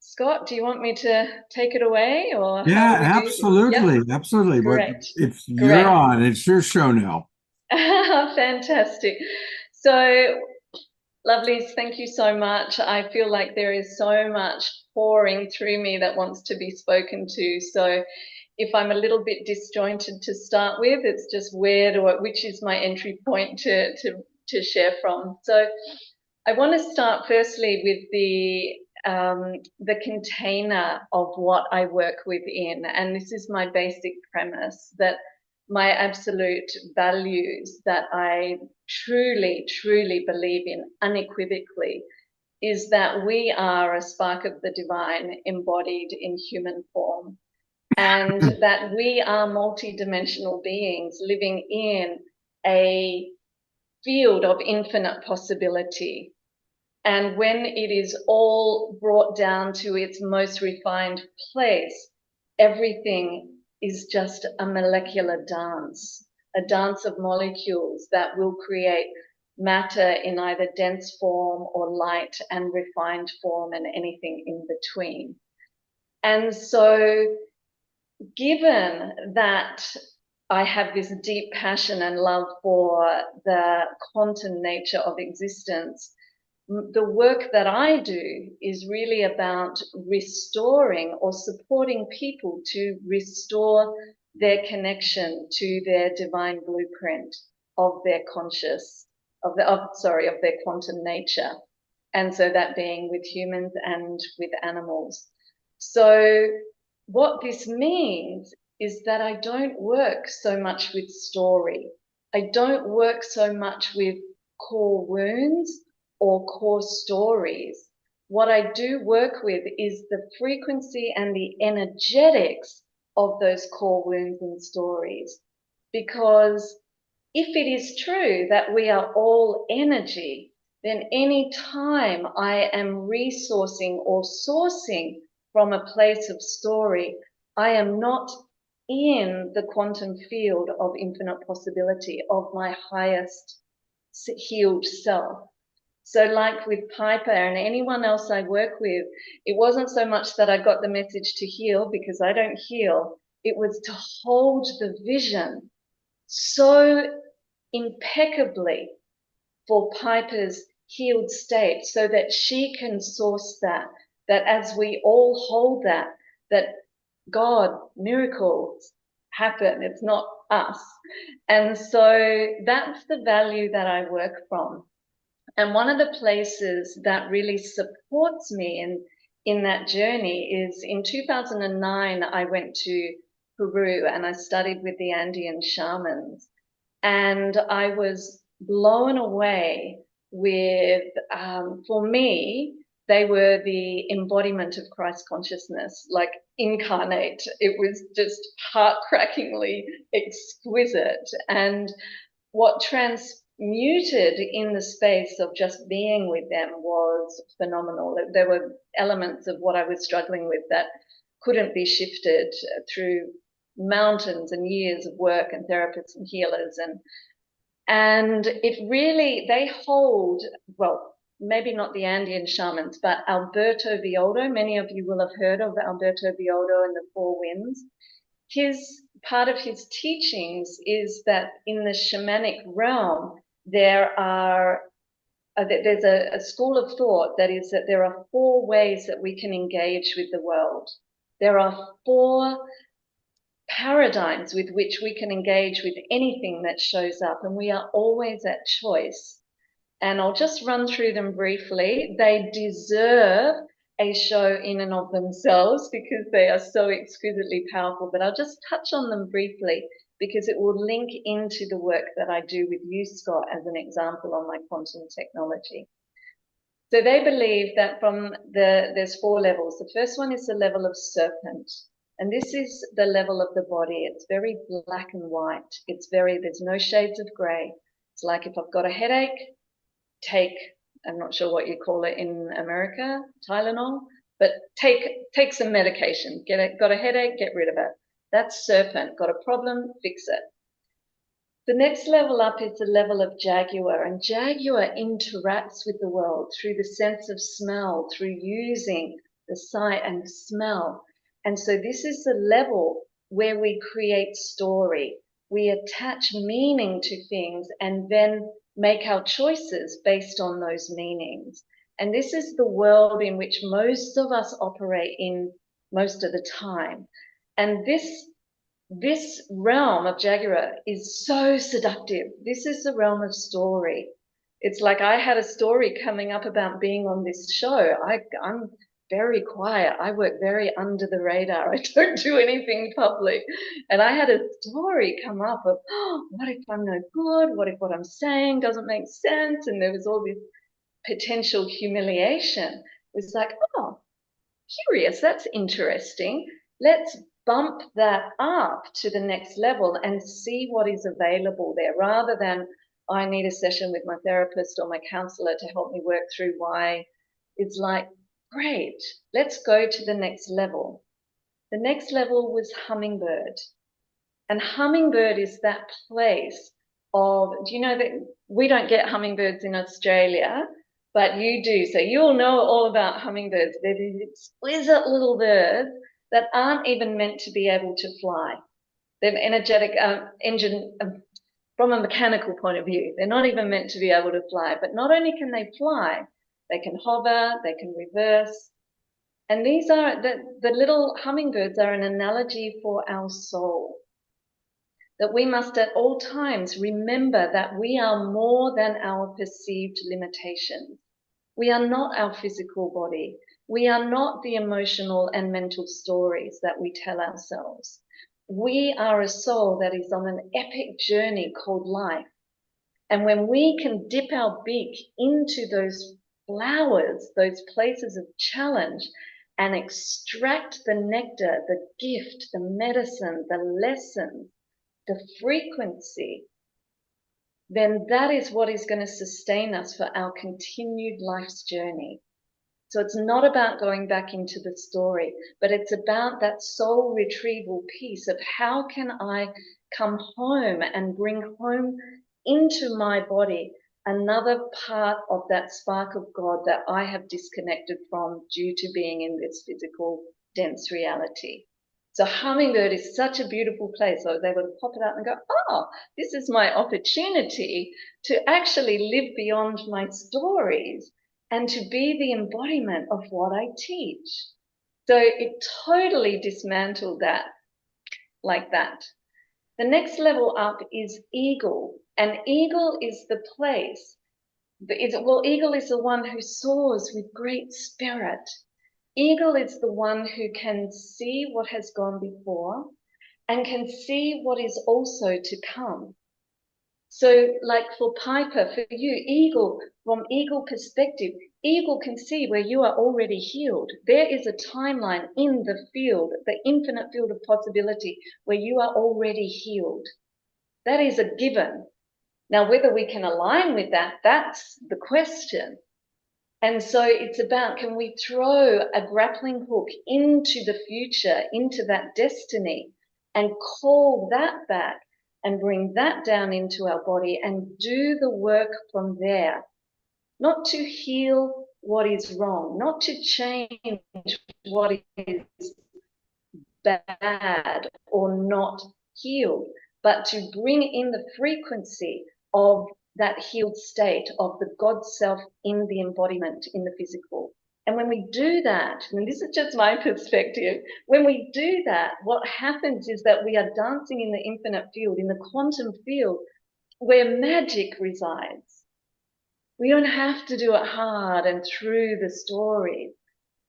[SPEAKER 14] Scott, do you want me to take it away, or
[SPEAKER 1] Yeah,
[SPEAKER 14] how do we do?
[SPEAKER 1] absolutely,
[SPEAKER 14] Yep.
[SPEAKER 1] absolutely.
[SPEAKER 14] Great.
[SPEAKER 1] It's
[SPEAKER 14] Great.
[SPEAKER 1] you're on. It's your show now.
[SPEAKER 14] Fantastic. So, lovelies, thank you so much. I feel like there is so much pouring through me that wants to be spoken to. So if I'm a little bit disjointed to start with, it's just which is my entry point to share from. So I want to start firstly with the container of what I work within. And this is my basic premise, that my absolute values that I truly, truly believe in unequivocally is that we are a spark of the divine embodied in human form, and that we are multidimensional beings living in a field of infinite possibility. And when it is all brought down to its most refined place, everything is just a molecular dance, a dance of molecules that will create matter in either dense form or light and refined form and anything in between. And so, given that I have this deep passion and love for the quantum nature of existence, the work that I do is really about restoring or supporting people to restore their connection to their divine blueprint of their of their quantum nature. And so that being with humans and with animals. So what this means is that I don't work so much with story. I don't work so much with core wounds or core stories. What I do work with is the frequency and the energetics of those core wounds and stories. Because if it is true that we are all energy, then any time I am resourcing or sourcing from a place of story, I am not in the quantum field of infinite possibility of my highest healed self. So like with Piper and anyone else I work with, it wasn't so much that I got the message to heal, because I don't heal. It was to hold the vision so impeccably for Piper's healed state, so that she can source that as we all hold that God, miracles happen. It's not us. And so that's the value that I work from. And one of the places that really supports me in that journey is in 2009, I went to Peru and I studied with the Andean shamans. And I was blown away with, for me, they were the embodiment of Christ consciousness, like incarnate. It was just heart-crackingly exquisite. And what transmuted in the space of just being with them was phenomenal. There were elements of what I was struggling with that couldn't be shifted through mountains and years of work and therapists and healers. And it really, they hold, well, maybe not the Andean shamans, but Alberto Villoldo. Many of you will have heard of Alberto Villoldo and the Four Winds. Part of his teachings is that in the shamanic realm, there's a school of thought that is that there are 4 ways that we can engage with the world. There are 4 paradigms with which we can engage with anything that shows up, and we are always at choice. And I'll just run through them briefly. They deserve a show in and of themselves because they are so exquisitely powerful, but I'll just touch on them briefly because it will link into the work that I do with you, Scott, as an example on my quantum technology. So they believe that there's 4 levels. The first one is the level of serpent. And this is the level of the body. It's very black and white. There's no shades of gray. It's like if I've got a headache, I'm not sure what you call it in America, Tylenol, but take some medication. Got a headache, get rid of it. That's serpent. Got a problem, fix it. The next level up is the level of jaguar, and jaguar interacts with the world through the sense of smell, through using the sight and smell. And so this is the level where we create story. We attach meaning to things and then make our choices based on those meanings. And this is the world in which most of us operate in most of the time. And this this realm of Jaguar is so seductive. This is the realm of story. It's like I had a story coming up about being on this show. I'm very quiet. I work very under the radar. I don't do anything public. And I had a story come up of, oh, what if I'm no good? What if what I'm saying doesn't make sense? And there was all this potential humiliation. It was like, oh, curious, that's interesting. Let's bump that up to the next level and see what is available there, rather than I need a session with my therapist or my counselor to help me work through why. It's like, great, let's go to the next level. The next level was hummingbird. And hummingbird is that place of, do you know that we don't get hummingbirds in Australia, but you do. So you'll know all about hummingbirds. They're these exquisite little birds that aren't even meant to be able to fly. They're energetic engine, from a mechanical point of view. They're not even meant to be able to fly. But not only can they fly, they can hover, they can reverse. And these are, the little hummingbirds are an analogy for our soul. That we must at all times remember that we are more than our perceived limitations. We are not our physical body. We are not the emotional and mental stories that we tell ourselves. We are a soul that is on an epic journey called life. And when we can dip our beak into those flowers, those places of challenge, and extract the nectar, the gift, the medicine, the lesson, the frequency, then that is what is going to sustain us for our continued life's journey. So it's not about going back into the story, but it's about that soul retrieval piece of how can I come home and bring home into my body another part of that spark of God that I have disconnected from due to being in this physical, dense reality. So hummingbird is such a beautiful place. I was able to pop it out and go, oh, this is my opportunity to actually live beyond my stories and to be the embodiment of what I teach. So it totally dismantled that like that. The next level up is eagle. And eagle is the place. Eagle is the one who soars with great spirit. Eagle is the one who can see what has gone before and can see what is also to come. So like for Piper, for you, eagle, from eagle perspective, eagle can see where you are already healed. There is a timeline in the field, the infinite field of possibility, where you are already healed. That is a given. Now, whether we can align with that, that's the question. And so it's about, can we throw a grappling hook into the future, into that destiny, and call that back and bring that down into our body and do the work from there. Not to heal what is wrong, not to change what is bad or not healed, but to bring in the frequency of that healed state of the God self in the embodiment, in the physical. And when we do that, and this is just my perspective, when we do that, what happens is that we are dancing in the infinite field, in the quantum field, where magic resides. We don't have to do it hard and through the stories,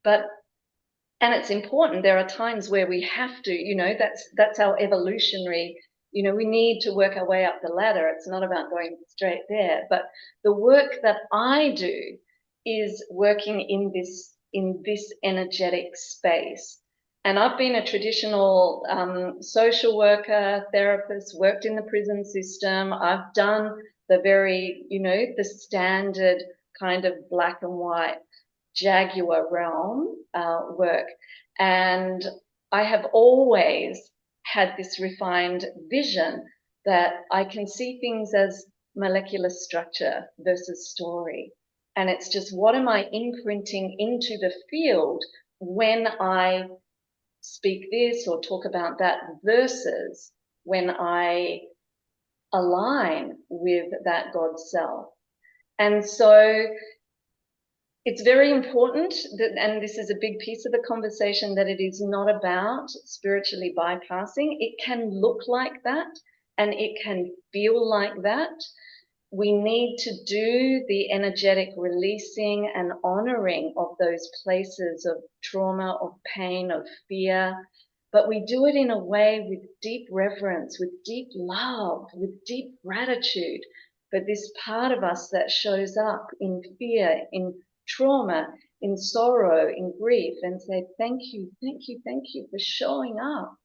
[SPEAKER 14] and it's important, there are times where we have to, that's our evolutionary, we need to work our way up the ladder. It's not about going straight there. But the work that I do is working in this energetic space. And I've been a traditional social worker, therapist, worked in the prison system. I've done the very, the standard kind of black and white Jaguar realm work. And I have always had this refined vision that I can see things as molecular structure versus story. And it's just, what am I imprinting into the field when I speak this or talk about that versus when I align with that God self. And so it's very important that, and this is a big piece of the conversation, that it is not about spiritually bypassing. It can look like that and it can feel like that. We need to do the energetic releasing and honoring of those places of trauma, of pain, of fear, but we do it in a way with deep reverence, with deep love, with deep gratitude for this part of us that shows up in fear, in trauma, in sorrow, in grief, and say, thank you, thank you, thank you for showing up,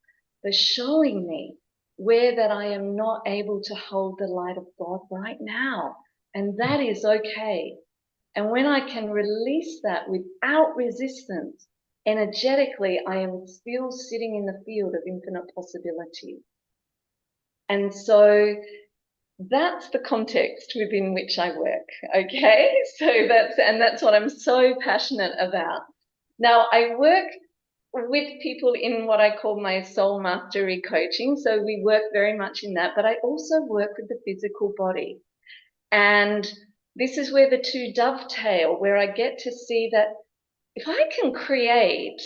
[SPEAKER 14] for showing me where that I am not able to hold the light of God right now. And that is okay. And when I can release that without resistance, energetically, I am still sitting in the field of infinite possibility. And so that's the context within which I work, okay? So that's what I'm so passionate about. Now, I work with people in what I call my soul mastery coaching. So we work very much in that, but I also work with the physical body. And this is where the two dovetail, where I get to see that if I can create,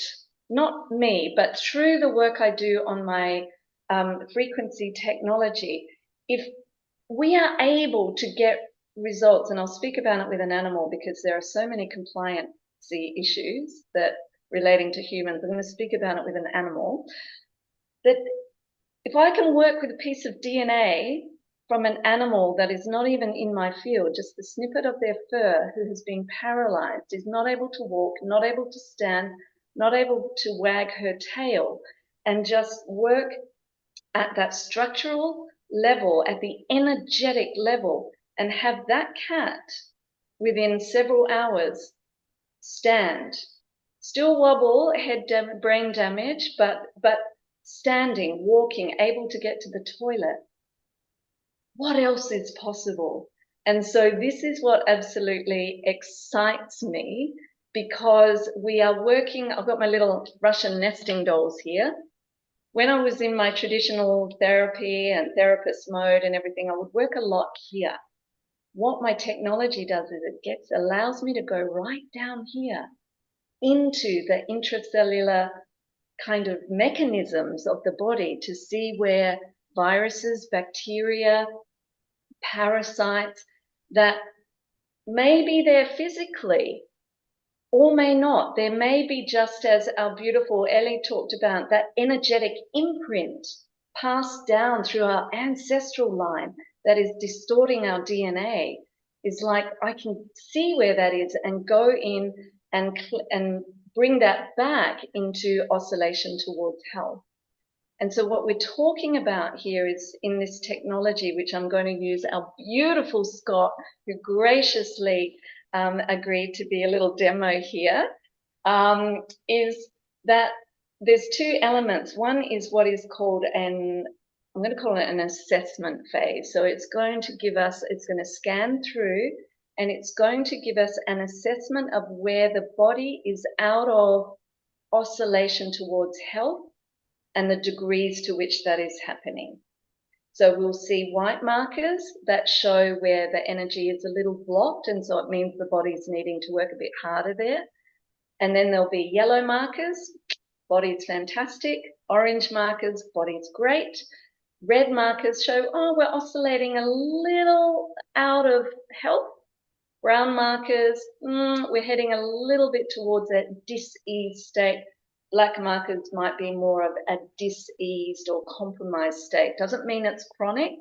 [SPEAKER 14] not me, but through the work I do on my frequency technology, if we are able to get results, and I'll speak about it with an animal because there are so many compliancy issues that relating to humans. I'm going to speak about it with an animal. That if I can work with a piece of DNA from an animal that is not even in my field, just the snippet of their fur, who has been paralyzed, is not able to walk, not able to stand, not able to wag her tail, and just work at that structural level, at the energetic level, and have that cat within several hours stand, still wobble, brain damage, but standing, walking, able to get to the toilet. What else is possible? And so this is what absolutely excites me, because we are working, I've got my little Russian nesting dolls here. When I was in my traditional therapy and therapist mode and everything, I would work a lot here. What my technology does is it allows me to go right down here into the intracellular kind of mechanisms of the body to see where viruses, bacteria, parasites, that maybe they're physically or may not. There may be, just as our beautiful Ellie talked about, that energetic imprint passed down through our ancestral line that is distorting our DNA. Is like, I can see where that is and go in and bring that back into oscillation towards health. And so what we're talking about here is, in this technology, which I'm going to use our beautiful Scott, who graciously agreed to be a little demo here, is that there's two elements. One is what is called I'm going to call it an assessment phase. So it's going to give us, it's going to scan through, and it's going to give us an assessment of where the body is out of oscillation towards health and the degrees to which that is happening. So we'll see white markers that show where the energy is a little blocked, and so it means the body's needing to work a bit harder there. And then there'll be yellow markers, body's fantastic. Orange markers, body's great. Red markers show, oh, we're oscillating a little out of health. Brown markers, we're heading a little bit towards that dis-ease state. Black markers might be more of a diseased or compromised state. Doesn't mean it's chronic,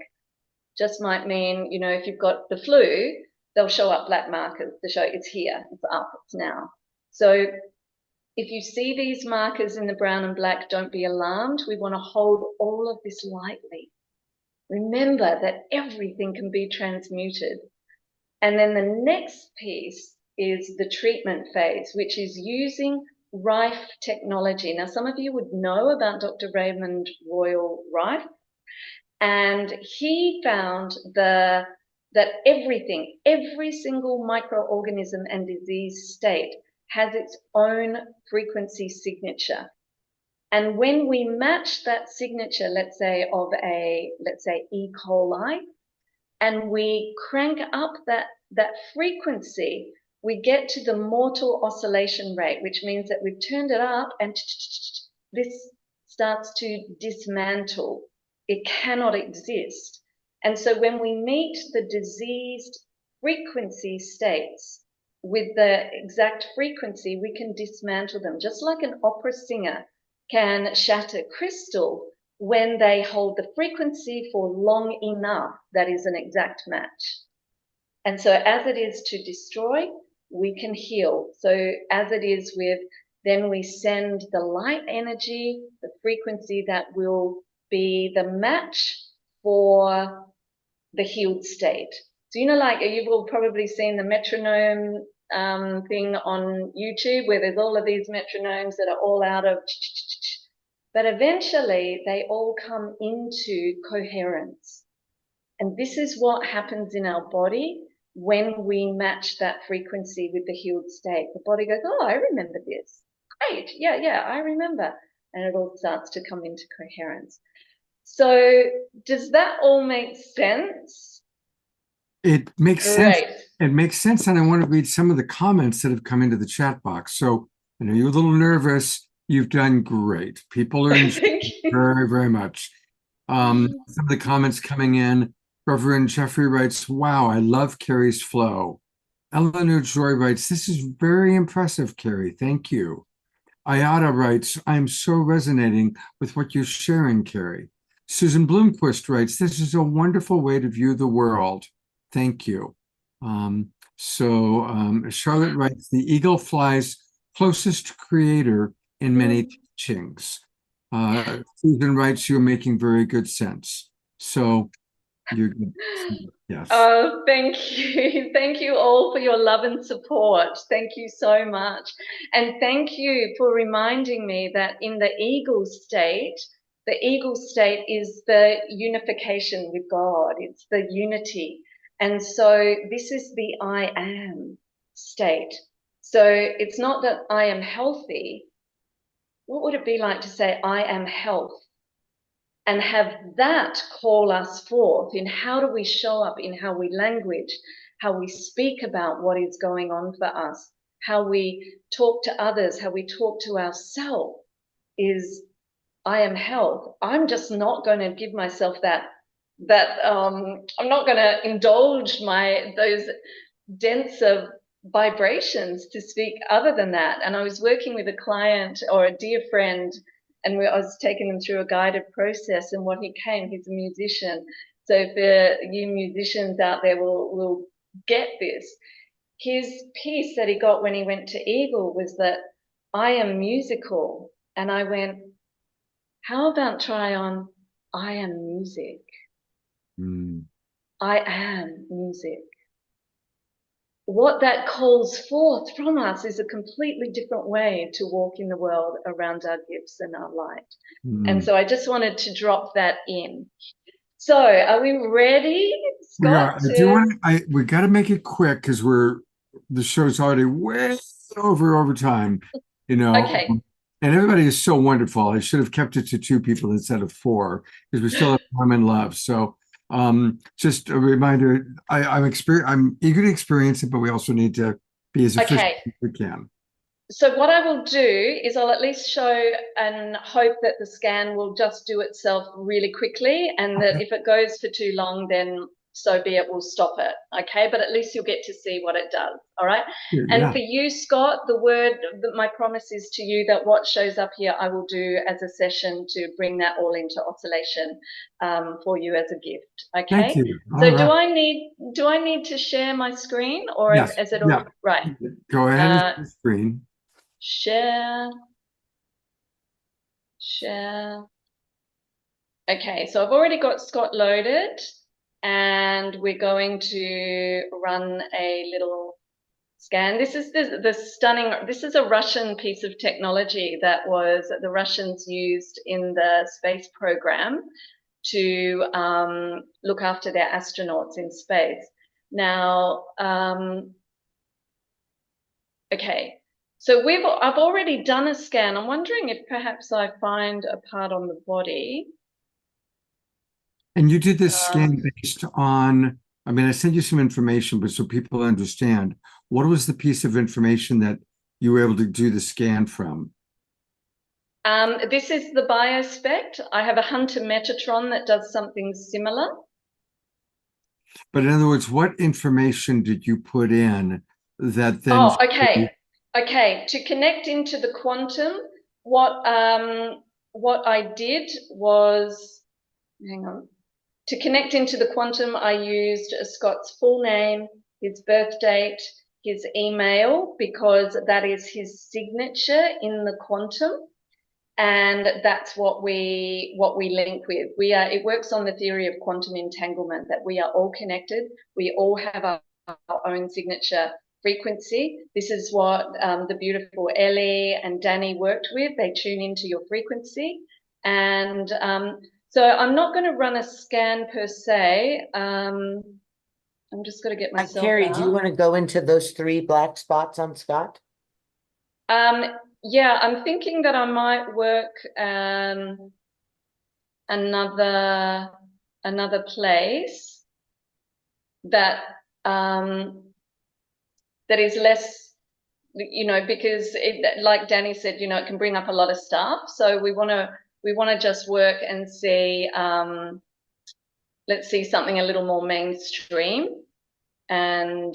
[SPEAKER 14] just might mean, you know, if you've got the flu, they'll show up black markers to show it's here, it's up, it's now. So if you see these markers in the brown and black, don't be alarmed. We want to hold all of this lightly. Remember that everything can be transmuted. And then the next piece is the treatment phase, which is using Rife technology. Now, some of you would know about Dr. Raymond Royal Rife, and he found that everything, every single microorganism and disease state has its own frequency signature. And when we match that signature, let's say of let's say E. coli, and we crank up that frequency, we get to the mortal oscillation rate, which means that we've turned it up and this starts to dismantle. It cannot exist. And so when we meet the diseased frequency states with the exact frequency, we can dismantle them, just like an opera singer can shatter crystal when they hold the frequency for long enough. That is an exact match. And so as it is to destroy, we can heal. So as it is with, then we send the light energy, the frequency that will be the match for the healed state. So, you know, like you've all probably seen the metronome thing on YouTube where there's all of these metronomes that are all out of, but eventually they all come into coherence. And this is what happens in our body when we match that frequency with the healed state. The body goes, oh, I remember this. Great, yeah, I remember. And it all starts to come into coherence. So does that all make sense?
[SPEAKER 1] It makes sense.
[SPEAKER 14] Great.
[SPEAKER 1] It makes sense. And I want to read some of the comments that have come into the chat box. So I know you're a little nervous. You've done great. People are enjoying very, very much. Some of the comments coming in. Reverend Jeffrey writes, wow, I love Carrie's flow. Eleanor Joy writes, this is very impressive, Carrie. Thank you. Ayada writes, I'm so resonating with what you're sharing, Carrie. Susan Bloomquist writes, this is a wonderful way to view the world. Thank you. Charlotte writes, the eagle flies closest to creator in many teachings. Susan writes, you're making very good sense. So you're good. Yes.
[SPEAKER 14] Oh, thank you. Thank you all for your love and support. Thank you so much. And thank you for reminding me that in the eagle state is the unification with God. It's the unity. And so this is the I am state. So it's not that I am healthy. What would it be like to say I am health? And have that call us forth in how do we show up in how we language, how we speak about what is going on for us, how we talk to others, how we talk to ourselves is I am health. I'm just not going to give myself that I'm not going to indulge those denser vibrations to speak other than that. And I was working with a client or a dear friend, and I was taking them through a guided process, and he's a musician. So for you musicians out there will get this. His piece that he got when he went to Eagle was that I am musical. And I went, how about try on I am music? I am music. What that calls forth from us is a completely different way to walk in the world around our gifts and our light. And so I just wanted to drop that in. So are we ready, Scott?
[SPEAKER 1] We got to make it quick because the show's already way over time, you know.
[SPEAKER 14] Okay.
[SPEAKER 1] And everybody is so wonderful. I should have kept it to 2 people instead of 4 because we still have time and love. So just a reminder, I'm eager to experience it, but we also need to be as efficient as we can.
[SPEAKER 14] So what I will do is I'll at least show and hope that the scan will just do itself really quickly, and that if it goes for too long, then so be it, we'll stop it. Okay, but at least you'll get to see what it does. All right. And for you, Scott, my promise is to you that what shows up here, I will do as a session to bring that all into oscillation for you as a gift. Okay.
[SPEAKER 1] Thank you.
[SPEAKER 14] So do I need to share my screen, or is it all right?
[SPEAKER 1] Go ahead and share the screen.
[SPEAKER 14] Share. Okay, so I've already got Scott loaded. And we're going to run a little scan. This is this is a Russian piece of technology that the Russians used in the space program to look after their astronauts in space. Now, okay, so I've already done a scan. I'm wondering if perhaps I find a part on the body.
[SPEAKER 1] And you did this scan based on, I sent you some information, but so people understand, what was the piece of information that you were able to do the scan from?
[SPEAKER 14] This is the BioSpect. I have a Hunter Metatron that does something similar.
[SPEAKER 1] But in other words, what information did you put in that then?
[SPEAKER 14] Oh, okay. Okay. To connect into the quantum, what I did was, hang on. To connect into the quantum, I used Scott's full name, his birth date, his email, because that is his signature in the quantum. And that's what we link with. It works on the theory of quantum entanglement, that we are all connected. We all have our own signature frequency. This is what the beautiful Ellie and Danny worked with. They tune into your frequency. And so I'm not going to run a scan per se. I'm just going to get myself
[SPEAKER 13] Carrie,
[SPEAKER 14] out.
[SPEAKER 13] do you want to go into those 3 black spots on Scott?
[SPEAKER 14] Yeah, I'm thinking that I might work another place that that is less, because like Danny said, it can bring up a lot of stuff. So we want to just work and see. Let's see something a little more mainstream, and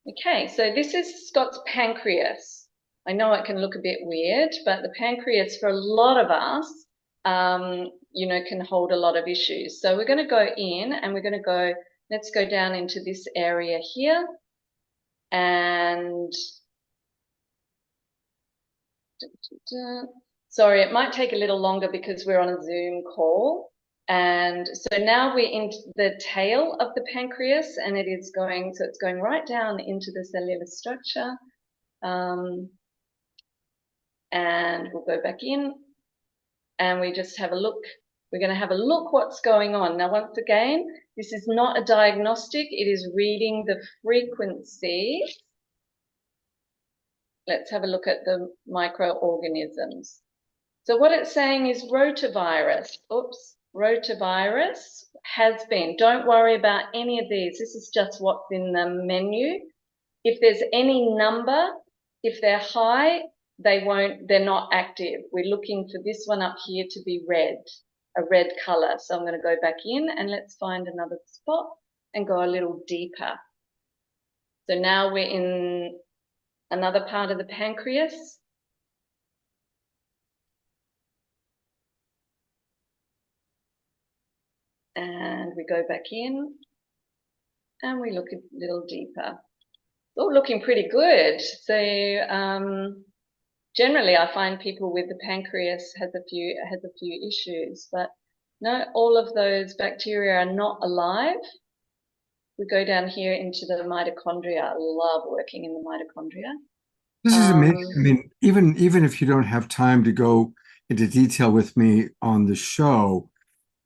[SPEAKER 14] okay, so this is Scott's pancreas. I know it can look a bit weird, but the pancreas for a lot of us, can hold a lot of issues. So we're going to go in and we're going to go, let's go down into this area here. And sorry, it might take a little longer because we're on a Zoom call. And so now we're in the tail of the pancreas, and it's going right down into the cellular structure. And we'll go back in and we just have a look. We're going to have a look what's going on. Now, once again, this is not a diagnostic. It is reading the frequency. Let's have a look at the microorganisms. So what it's saying is rotavirus. Oops. Rotavirus has been. Don't worry about any of these. This is just what's in the menu. If there's any number, if they're high, they're not active. We're looking for this one up here to be red, a red color. So I'm going to go back in and let's find another spot and go a little deeper. So now we're in another part of the pancreas. And we go back in and we look a little deeper. It's all looking pretty good. So generally I find people with the pancreas has a few issues, but no, all of those bacteria are not alive. We go down here into the mitochondria. I love working in the mitochondria.
[SPEAKER 1] This is amazing. I mean, even if you don't have time to go into detail with me on the show,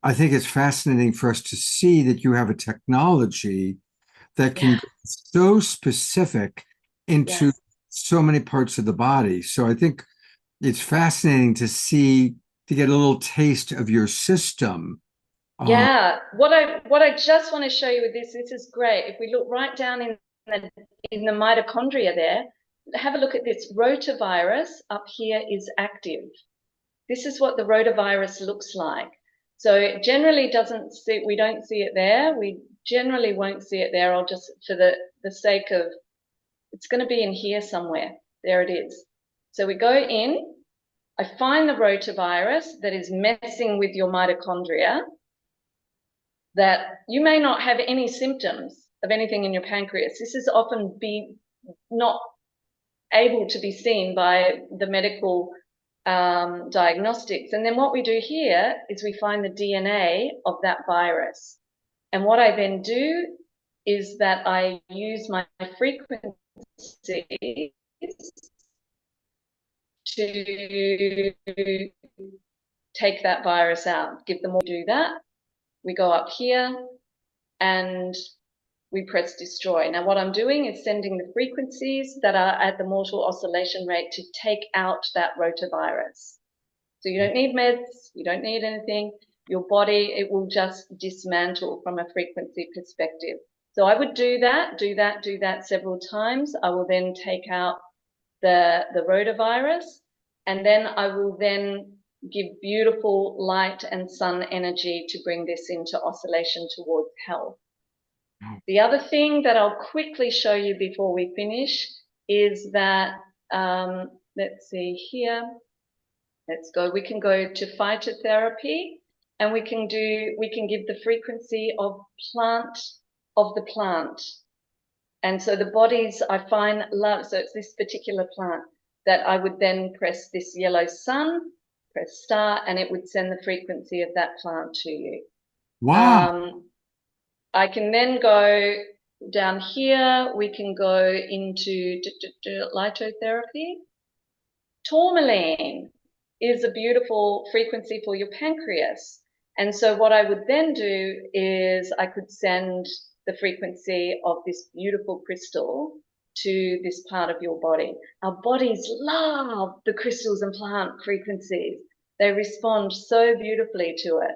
[SPEAKER 1] I think it's fascinating for us to see that you have a technology that can go so specific into so many parts of the body. So I think it's fascinating to get a little taste of your system.
[SPEAKER 14] Yeah, what I just want to show you with this is great. If we look right down in the mitochondria there, have a look at this. Rotavirus up here is active. This is what the rotavirus looks like. So it generally we don't see it there. We generally won't see it there. I'll just, for the sake of, it's going to be in here somewhere. There it is. So we go in, I find the rotavirus that is messing with your mitochondria, that you may not have any symptoms of anything in your pancreas. This is often not able to be seen by the medical diagnostics. And then what we do here is we find the DNA of that virus. And what I then do is that I use my frequencies to take that virus out. Give them all do that. We go up here and we press destroy. Now what I'm doing is sending the frequencies that are at the mortal oscillation rate to take out that rotavirus. So you don't need meds, you don't need anything. your body, it will just dismantle from a frequency perspective. So I would do that several times. I will then take out the rotavirus, and then I will then give beautiful light and sun energy to bring this into oscillation towards health. The other thing that I'll quickly show you before we finish is that, let's see here, we can go to phytotherapy, and we can give the frequency of the plant. And so the bodies, I find, love, so it's this particular plant that I would then press this yellow sun, press start, and it would send the frequency of that plant to you.
[SPEAKER 1] Wow.
[SPEAKER 14] I can then go down here, we can go into litotherapy. Tourmaline is a beautiful frequency for your pancreas. And so what I would then do is I could send the frequency of this beautiful crystal to this part of your body. Our bodies love the crystals and plant frequencies. They respond so beautifully to it.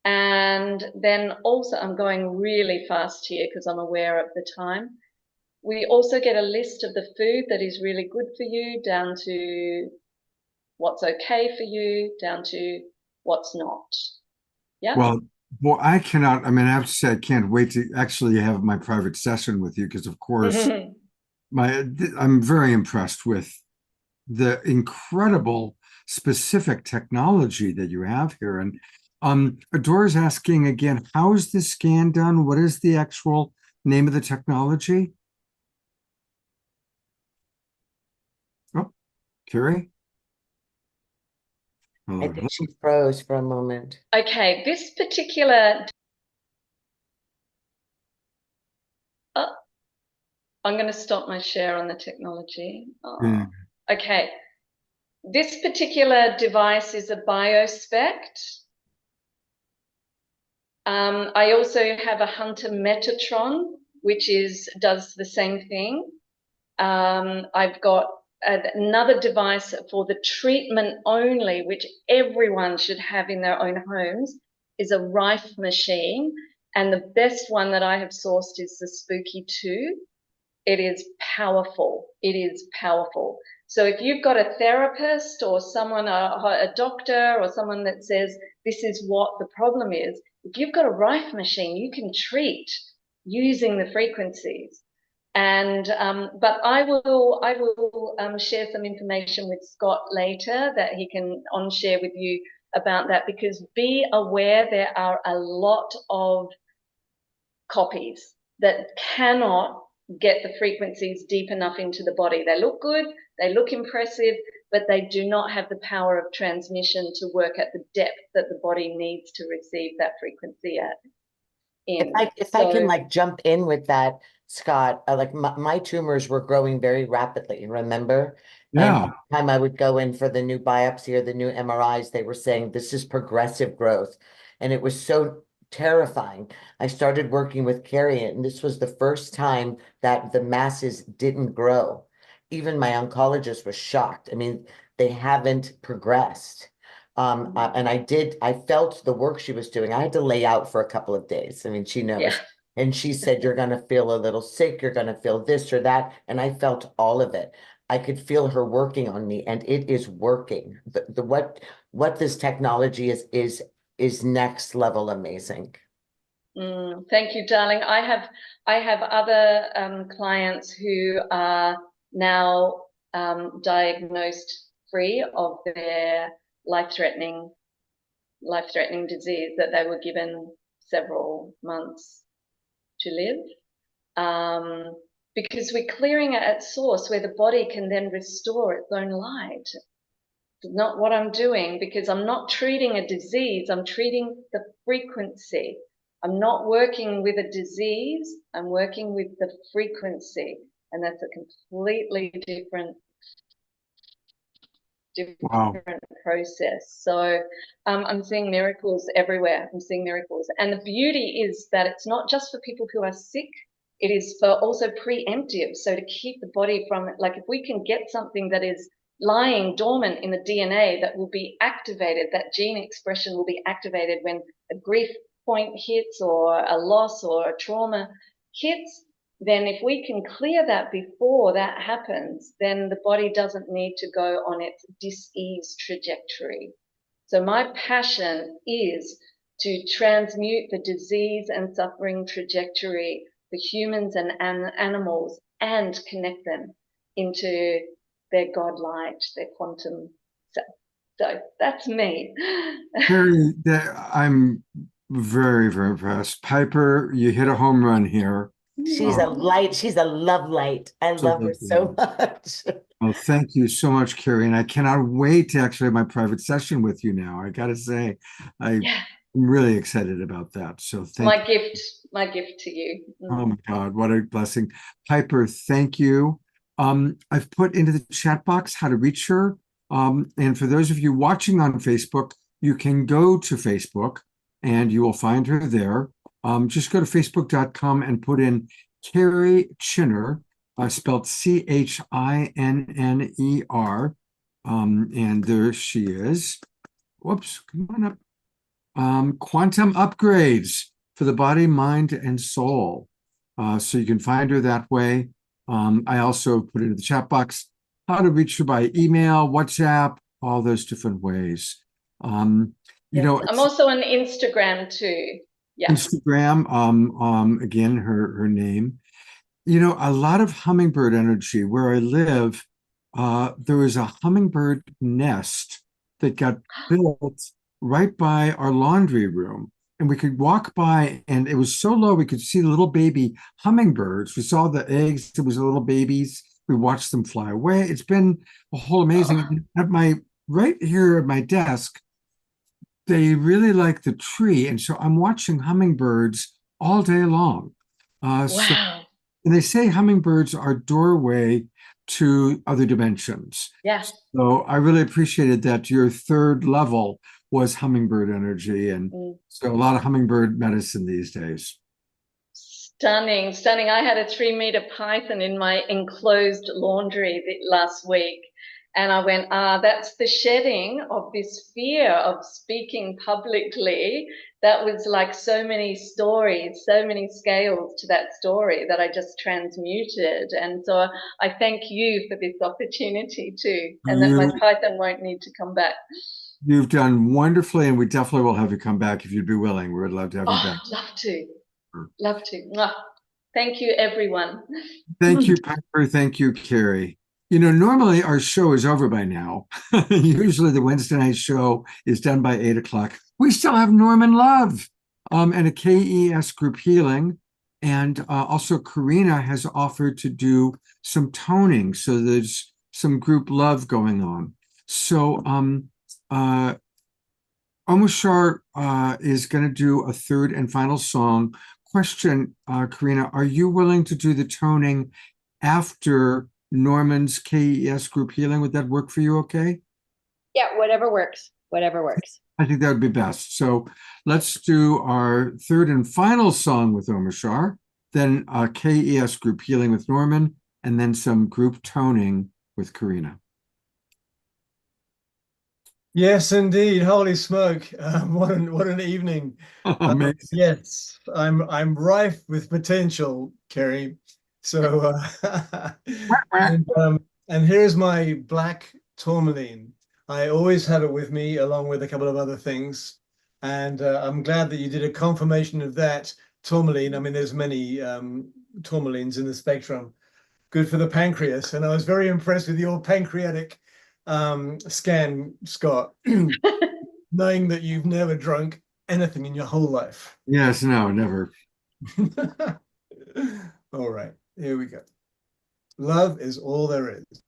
[SPEAKER 14] And then also, I'm going really fast here because I'm aware of the time. We also get a list of the food that is really good for you, down to what's okay for you, down to what's not. Yeah.
[SPEAKER 1] Well, I cannot, I mean, I have to say, I can't wait to actually have my private session with you because, of course, I'm very impressed with the incredible specific technology that you have here. And Adora's asking again, how is this scan done? What is the actual name of the technology? Oh, Carrie?
[SPEAKER 13] I think she froze for a moment.
[SPEAKER 14] Okay, this particular, I'm going to stop my share on the technology. Okay, this particular device is a BioSpect. I also have a Hunter Metatron, which does the same thing. I've got another device for the treatment only, which everyone should have in their own homes, is a Rife machine. And the best one that I have sourced is the Spooky 2. It is powerful. It is powerful. So if you've got a therapist or someone, a doctor or someone that says this is what the problem is, if you've got a Rife machine, you can treat using the frequencies. And but I will share some information with Scott later that he can share with you about that, because be aware there are a lot of copies that cannot get the frequencies deep enough into the body. They look good, they look impressive, but they do not have the power of transmission to work at the depth that the body needs to receive that frequency at.
[SPEAKER 13] If I can like jump in with that, Scott, like my tumors were growing very rapidly, remember?
[SPEAKER 1] Yeah.
[SPEAKER 13] And every time I would go in for the new biopsy or the new MRIs, they were saying this is progressive growth. And it was so terrifying. I started working with Carrie, and this was the first time that the masses didn't grow. Even my oncologist was shocked. I mean, they haven't progressed. And I felt the work she was doing. I had to lay out for a couple of days. I mean, she knows. Yeah. And she said, you're going to feel a little sick. You're going to feel this or that. And I felt all of it. I could feel her working on me, and it is working. What this technology is next level amazing.
[SPEAKER 14] Thank you, darling. I have other clients who are now diagnosed free of their life-threatening disease that they were given several months to live, because we're clearing it at source where the body can then restore its own light. It's not what I'm doing, because I'm not treating a disease, I'm treating the frequency. I'm not working with a disease, I'm working with the frequency, and that's a completely different process. So I'm seeing miracles everywhere. I'm seeing miracles. And the beauty is that it's not just for people who are sick, it is for also preemptive. So to keep the body from, like, if we can get something that is lying dormant in the DNA that will be activated, that gene expression will be activated when a grief point hits or a loss or a trauma hits, then if we can clear that before that happens, then the body doesn't need to go on its dis-ease trajectory. So my passion is to transmute the disease and suffering trajectory for humans and animals and connect them into their God light, their quantum self. So that's me.
[SPEAKER 1] Carrie, I'm very, very impressed. Piper, you hit a home run here.
[SPEAKER 13] She's a light. She's a love light. I love her so much.
[SPEAKER 1] Well, thank you so much, Carrie. And I cannot wait to actually have my private session with you now. I got to say, I'm really excited about that. So thank you.
[SPEAKER 14] My gift to you.
[SPEAKER 1] Oh my God, what a blessing. Piper, thank you. I've put into the chat box how to reach her. And for those of you watching on Facebook, you can go to Facebook and you will find her there. Just go to facebook.com and put in Carrie Chinner, spelled Chinner. And there she is. Whoops, come on up. Quantum upgrades for the body, mind, and soul. So you can find her that way. I also put into the chat box how to reach her by email, WhatsApp, all those different ways. You know,
[SPEAKER 14] I'm also on Instagram too. Yeah.
[SPEAKER 1] Instagram, again, her name. You know, a lot of hummingbird energy. Where I live, there was a hummingbird nest that got built right by our laundry room. And we could walk by, and it was so low we could see little baby hummingbirds. We saw the eggs. It was little babies. We watched them fly away. It's been a whole amazing. Right here at my desk, they really like the tree, and so I'm watching hummingbirds all day long.
[SPEAKER 14] Wow.
[SPEAKER 1] And they say hummingbirds are doorway to other dimensions.
[SPEAKER 14] Yes.
[SPEAKER 1] So I really appreciated that your third level was hummingbird energy, and so a lot of hummingbird medicine these days.
[SPEAKER 14] Stunning, stunning. I had a 3-meter python in my enclosed laundry last week. And I went, that's the shedding of this fear of speaking publicly. That was like so many stories, so many scales to that story that I just transmuted. And so I thank you for this opportunity too, and that my python won't need to come back.
[SPEAKER 1] You've done wonderfully, and we definitely will have you come back if you'd be willing. We would love to have you back.
[SPEAKER 14] Love to. Love to. Mwah. Thank you, everyone.
[SPEAKER 1] Thank you, Piper. Thank you, Carrie. You know, normally our show is over by now. Usually the Wednesday night show is done by 8 o'clock. We still have Norman Love and a KES group healing. And also Karina has offered to do some toning. So there's some group love going on. So Omashar is going to do a third and final song. Question, Karina, are you willing to do the toning after Norman's KES group healing? Would that work for you okay?
[SPEAKER 3] Yeah, whatever works. Whatever works.
[SPEAKER 1] I think that would be best. So let's do our third and final song with Omashar, then KES group healing with Norman, and then some group toning with Karina.
[SPEAKER 4] Yes, indeed. Holy smoke! What an evening!
[SPEAKER 1] Amazing.
[SPEAKER 4] Yes, I'm rife with potential, Carrie. So, and here's my black tourmaline. I always have it with me, along with a couple of other things. And I'm glad that you did a confirmation of that tourmaline. I mean, there's many tourmalines in the spectrum. Good for the pancreas. And I was very impressed with your pancreatic scan, Scott, knowing that you've never drunk anything in your whole life.
[SPEAKER 1] Yes, no, never.
[SPEAKER 4] All right, here we go. Love is all there is.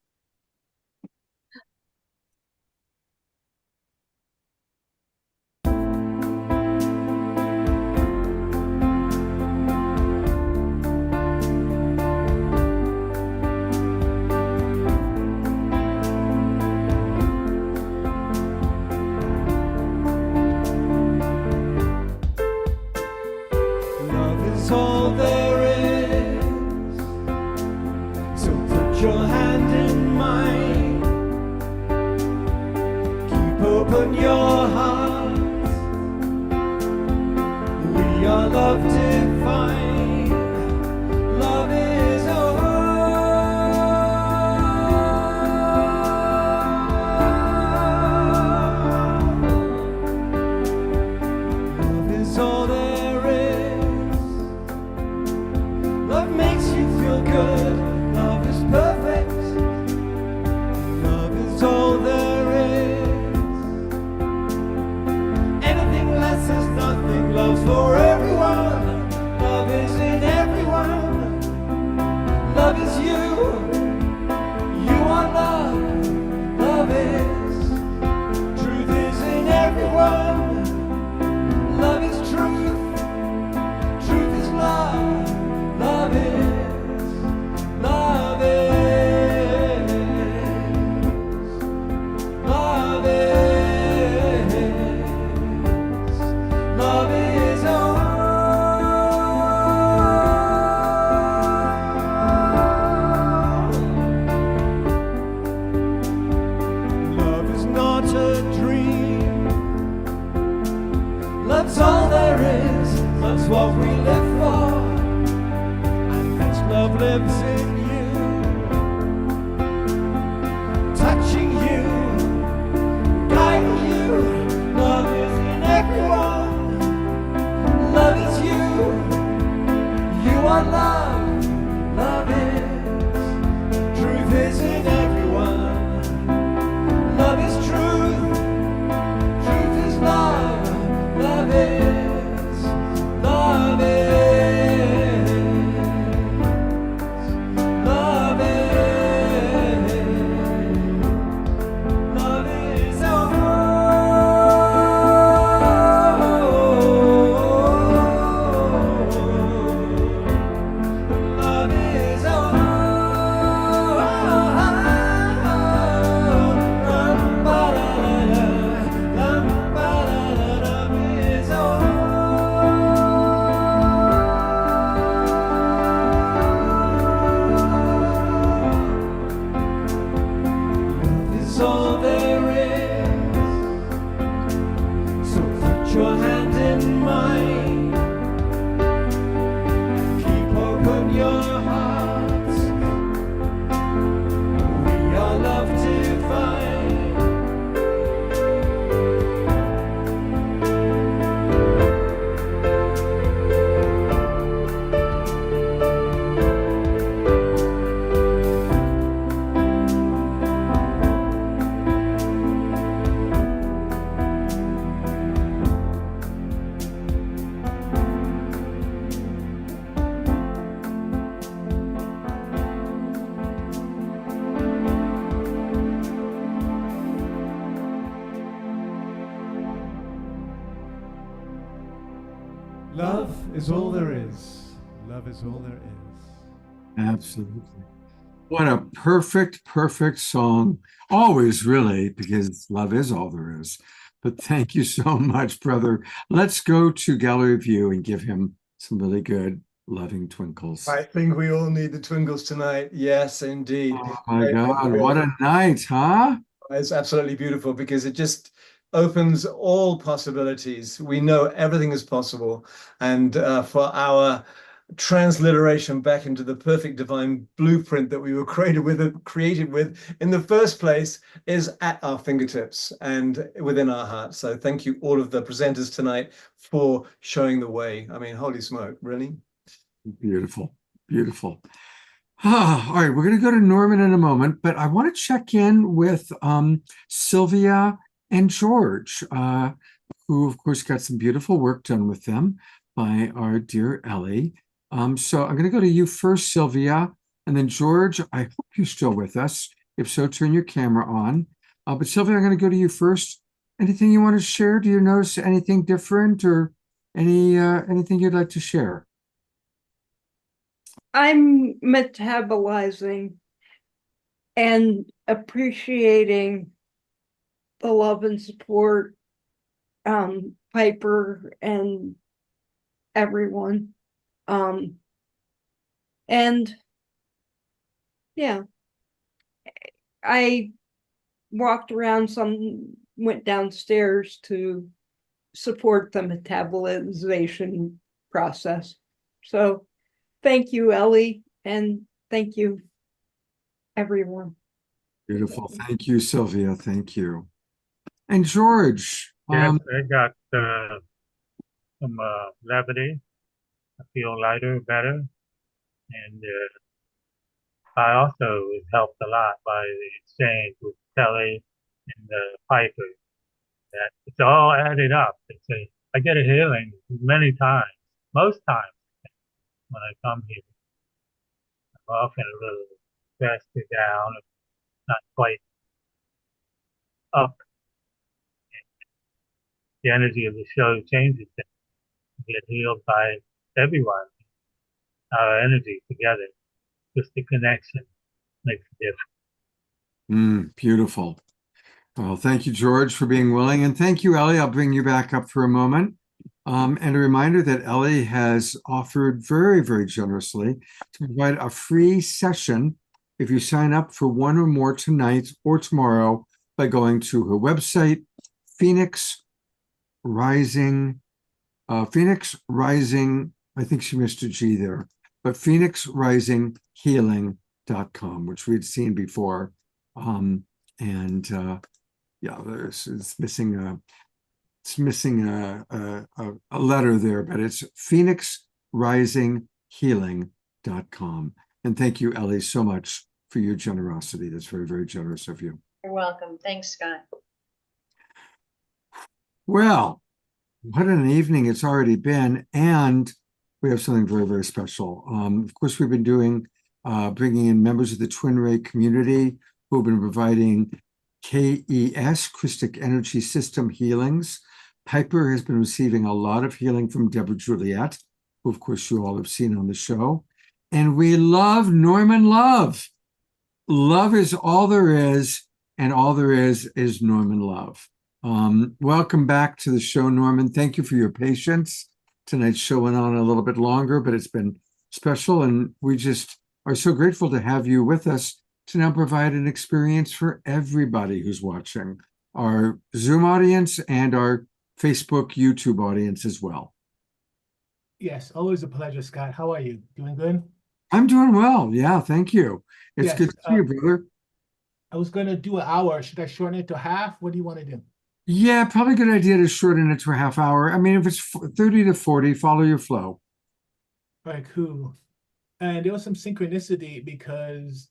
[SPEAKER 5] All there is. So put your hand in mine. open your heart. We are love divine. Love is all. Love is all there is. Love makes you feel good. Love is perfect. Love is all there is. Anything less is nothing. Love's for everyone. Love is in everyone. Love is you. You are love. Love is. Truth is in everyone. Love is truth. Truth is love. Love is. Love is. Love is. Love is all. Love is not a dream. Love's all there is. Love's what we live for. And this love lives in you. Touching you. Guiding you. Love is in everyone. Love is you. You are love. Love is. Truth is in everyone. Love is truth. Truth is love. Love is. Love is. Love is. Love is all. Love is all. Love is all. Love is all there is. So put your hand in mine. Keep open your hearts. We are love divine. Love is all there is. Love is all there is.
[SPEAKER 1] Absolutely. What a perfect song. Always, really, because love is all there is. But thank you so much, brother. Let's go to Gallery View and give him some really good, loving twinkles.
[SPEAKER 4] I think we all need the twinkles tonight. Yes, indeed.
[SPEAKER 1] Oh my God, what a night, huh?
[SPEAKER 4] It's absolutely beautiful because it just opens all possibilities. We know everything is possible. And for our transliteration back into the perfect divine blueprint that we were created with in the first place is at our fingertips and within our hearts. So thank you all of the presenters tonight for showing the way. I mean, holy smoke, really?
[SPEAKER 1] Beautiful, beautiful. All right, we're going to go to Norman in a moment, but I want to check in with Sylvia and George, who, of course, got some beautiful work done with them by our dear Ellie. So I'm going to go to you first, Sylvia, and then George, I hope you're still with us. If so, turn your camera on. But Sylvia, I'm going to go to you first. Anything you want to share? Do you notice anything different or anything you'd like to share?
[SPEAKER 11] I'm metabolizing and appreciating the love and support, Piper and everyone. And yeah, I walked around some went downstairs to support the metabolization process. So thank you, Ellie, and thank you, everyone.
[SPEAKER 1] Beautiful. Thank you, Sylvia. Thank you. And George,
[SPEAKER 10] Yes, I got some levity. I feel lighter, better, and I also was helped a lot by the exchange with Kelly and Piper. That it's all added up. I get a healing many times, most times when I come here. I'm often a little stressed or down, not quite up. The energy of the show changes things. You get healed by everyone. Our energy together, just the connection makes a difference.
[SPEAKER 1] Beautiful. Well, thank you, George, for being willing. And thank you, Ellie. I'll bring you back up for a moment. And a reminder that Ellie has offered very, very generously to provide a free session if you sign up for one or more tonight or tomorrow by going to her website, Phoenix Rising, I think she missed a G there, but phoenixrisinghealing.com, which we'd seen before. Yeah, it's missing a letter there, but it's phoenixrisinghealing.com. And thank you, Ellie, so much for your generosity. That's very, very generous of you.
[SPEAKER 7] You're welcome. Thanks, Scott.
[SPEAKER 1] Well, what an evening it's already been, and we have something very, very special. Of course, we've been doing bringing in members of the Twin Ray community who have been providing KES, Christic Energy System healings. Piper has been receiving a lot of healing from Deborah Juliet, who of course you all have seen on the show. And we love Norman Love. Love is all there is, and all there is Norman Love. Welcome back to the show, Norman. Thank you for your patience. Tonight's show went on a little bit longer, but it's been special, and we just are so grateful to have you with us to now provide an experience for everybody who's watching, our Zoom audience and our Facebook, YouTube audience as well.
[SPEAKER 15] Yes, always a pleasure, Scott. How are you? Doing good?
[SPEAKER 1] I'm doing well. Yeah, thank you. It's
[SPEAKER 15] Yes,
[SPEAKER 1] good to see you, brother.
[SPEAKER 15] I was going to do an hour. Should I shorten it to half? What do you want to do?
[SPEAKER 1] Yeah, probably a good idea to shorten it to a half hour. I mean, if it's 30 to 40, follow your flow.
[SPEAKER 15] All right, cool. And there was some synchronicity because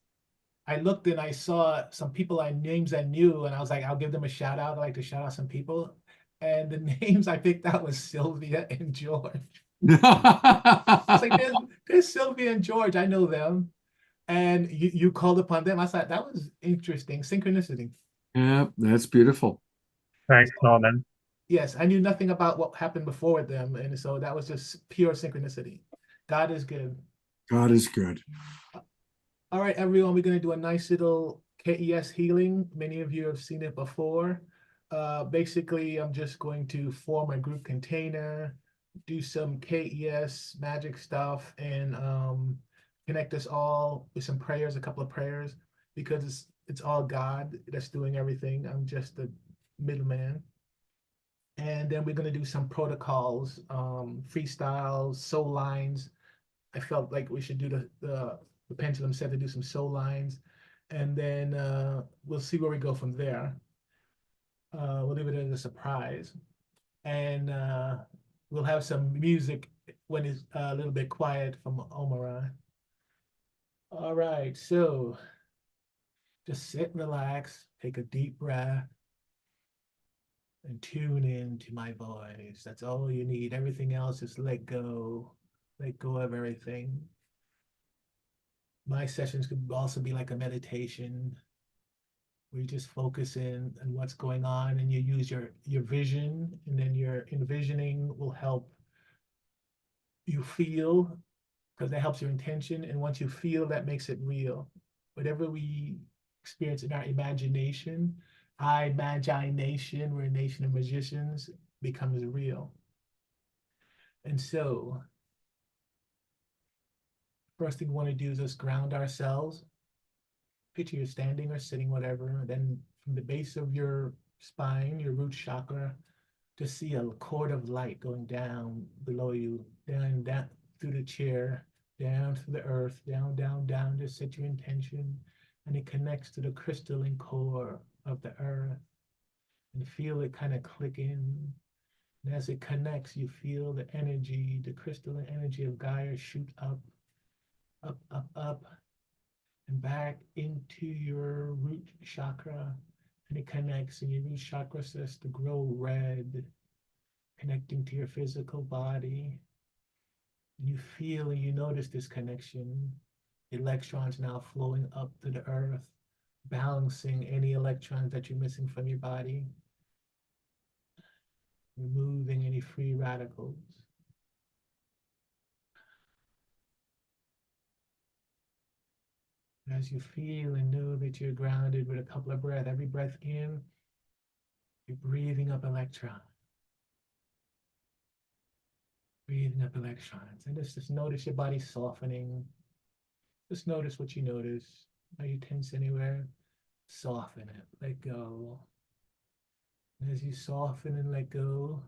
[SPEAKER 15] I looked and I saw some people names I knew, and I was like, I'll give them a shout out. I like to shout out some people. And the names I picked out was Sylvia and George. I was like, there's Sylvia and George. I know them. And you called upon them. I thought that was interesting. Synchronicity.
[SPEAKER 1] Yeah, that's beautiful.
[SPEAKER 10] Thanks, Norman.
[SPEAKER 15] Yes, I knew nothing about what happened before with them. And so that was just pure synchronicity. God is good.
[SPEAKER 1] God is good.
[SPEAKER 15] All right, everyone, we're going to do a nice little KES healing. Many of you have seen it before. Basically, I'm just going to form a group container, do some KES magic stuff, and connect us all with some prayers, a couple of prayers, because it's all God that's doing everything. I'm just the middleman. And then we're going to do some protocols, freestyles, soul lines. I felt like we should do the pendulum said to do some soul lines, and then we'll see where we go from there. We'll leave it as a surprise, and we'll have some music when it's a little bit quiet from Omaran. All right, so just sit, relax, take a deep breath, and tune in to my voice. That's all you need. Everything else is let go of everything. My sessions could also be like a meditation where you just focus in on what's going on, and you use your vision, and then your envisioning will help you feel, because that helps your intention. And once you feel, that makes it real. Whatever we experience in our imagination, we're a nation of magicians, becomes real. And so first thing we want to do is just ground ourselves. Picture you're standing or sitting, whatever. And then from the base of your spine, your root chakra, to see a cord of light going down below you, down through the chair, down to the earth, down, down, down. Just set your intention, and it connects to the crystalline core of the earth, and feel it kind of clicking. And as it connects, you feel the energy, the crystalline energy of Gaia shoot up, up, up, up, and back into your root chakra. And it connects, and your root chakra starts to grow red, connecting to your physical body. You feel and you notice this connection. Electrons now flowing up to the earth, balancing any electrons that you're missing from your body, removing any free radicals. As you feel and know that you're grounded with a couple of breaths, every breath in, you're breathing up electrons. Breathing up electrons. And just notice your body softening. Just notice what you notice. Are you tense anywhere? Soften it. Let go. And as you soften and let go,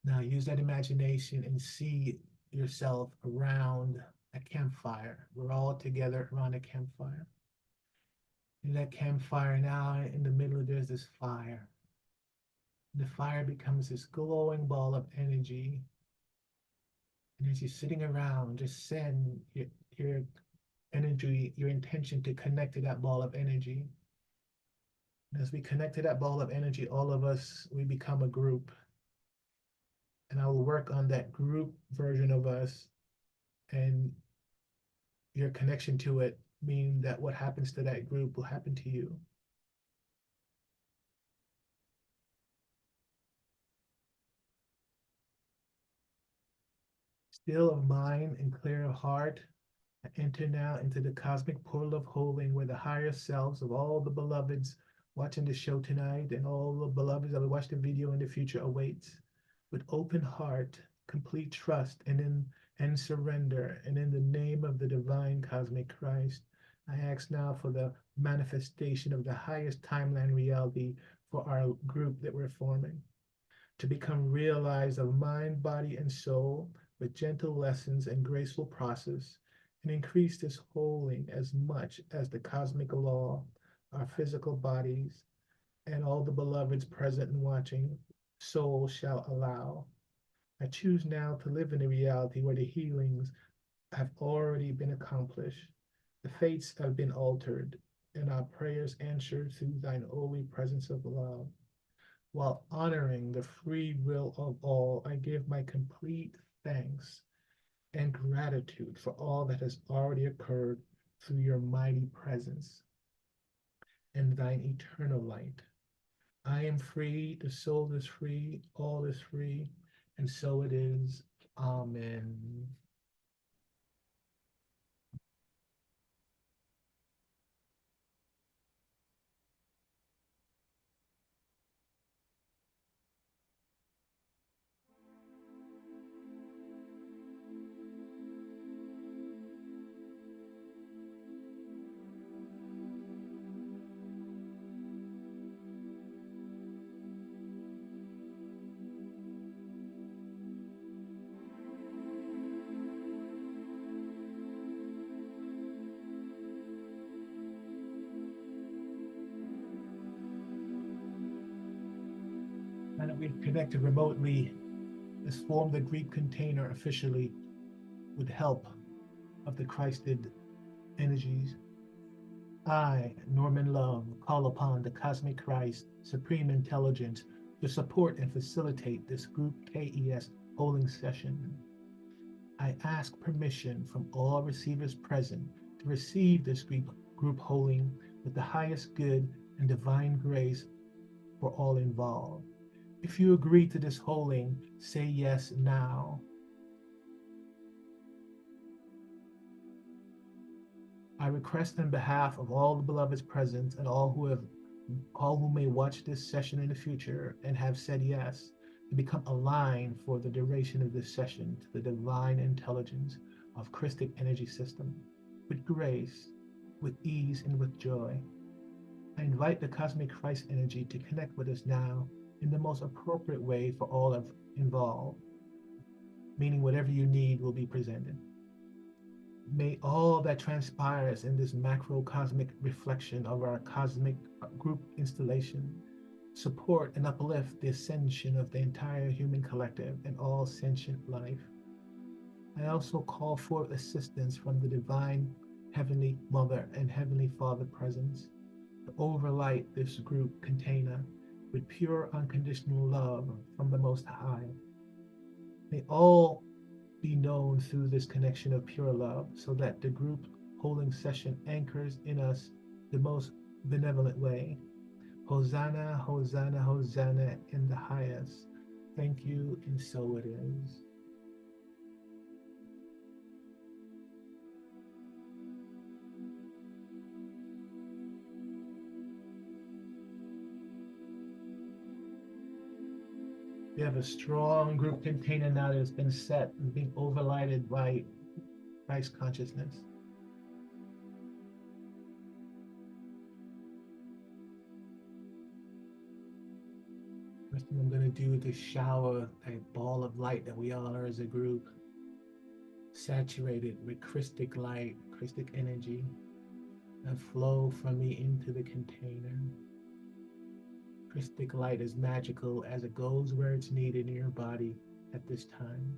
[SPEAKER 15] now use that imagination and see yourself around a campfire. We're all together around a campfire. In that campfire now, in the middle, there's this fire. The fire becomes this glowing ball of energy. And as you're sitting around, just send your energy, your intention to connect to that ball of energy. And as we connect to that ball of energy, all of us, we become a group. And I will work on that group version of us and your connection to it, meaning that what happens to that group will happen to you. Still of mind and clear of heart, I enter now into the cosmic portal of holding, where the higher selves of all the beloveds watching the show tonight and all the beloveds that will watch the video in the future awaits. With open heart, complete trust, and surrender, and in the name of the divine cosmic Christ, I ask now for the manifestation of the highest timeline reality for our group that we're forming, to become realized of mind, body, and soul with gentle lessons and graceful process, and increase this holding as much as the cosmic law, our physical bodies, and all the beloveds present and watching, soul shall allow. I choose now to live in a reality where the healings have already been accomplished, the fates have been altered, and our prayers answered through thine holy presence of love. While honoring the free will of all, I give my complete thanks and gratitude for all that has already occurred through your mighty presence and thine eternal light. I am free, the soul is free, all is free, and so it is. Amen. Now that we've connected remotely, let's form the Greek container officially with help of the Christed energies. I, Norman Love, call upon the Cosmic Christ, Supreme Intelligence, to support and facilitate this group KES polling session. I ask permission from all receivers present to receive this group polling with the highest good and divine grace for all involved. If you agree to this holding, say yes now. I request on behalf of all the beloveds present and all who may watch this session in the future and have said yes, to become aligned for the duration of this session to the divine intelligence of Christic energy system, with grace, with ease, and with joy. I invite the cosmic Christ energy to connect with us now in the most appropriate way for all involved, meaning whatever you need will be presented. May all that transpires in this macrocosmic reflection of our cosmic group installation support and uplift the ascension of the entire human collective and all sentient life. I also call forth assistance from the divine Heavenly Mother and Heavenly Father presence to overlight this group container with pure unconditional love from the Most High. May all be known through this connection of pure love so that the group holding session anchors in us the most benevolent way. Hosanna, Hosanna, Hosanna in the highest. Thank you, and so it is. We have a strong group container now that has been set and being overlighted by Christ consciousness. First thing I'm going to do is shower a ball of light that we all are as a group, saturated with Christic light, Christic energy, that flow from me into the container. Christic light is magical as it goes where it's needed in your body at this time.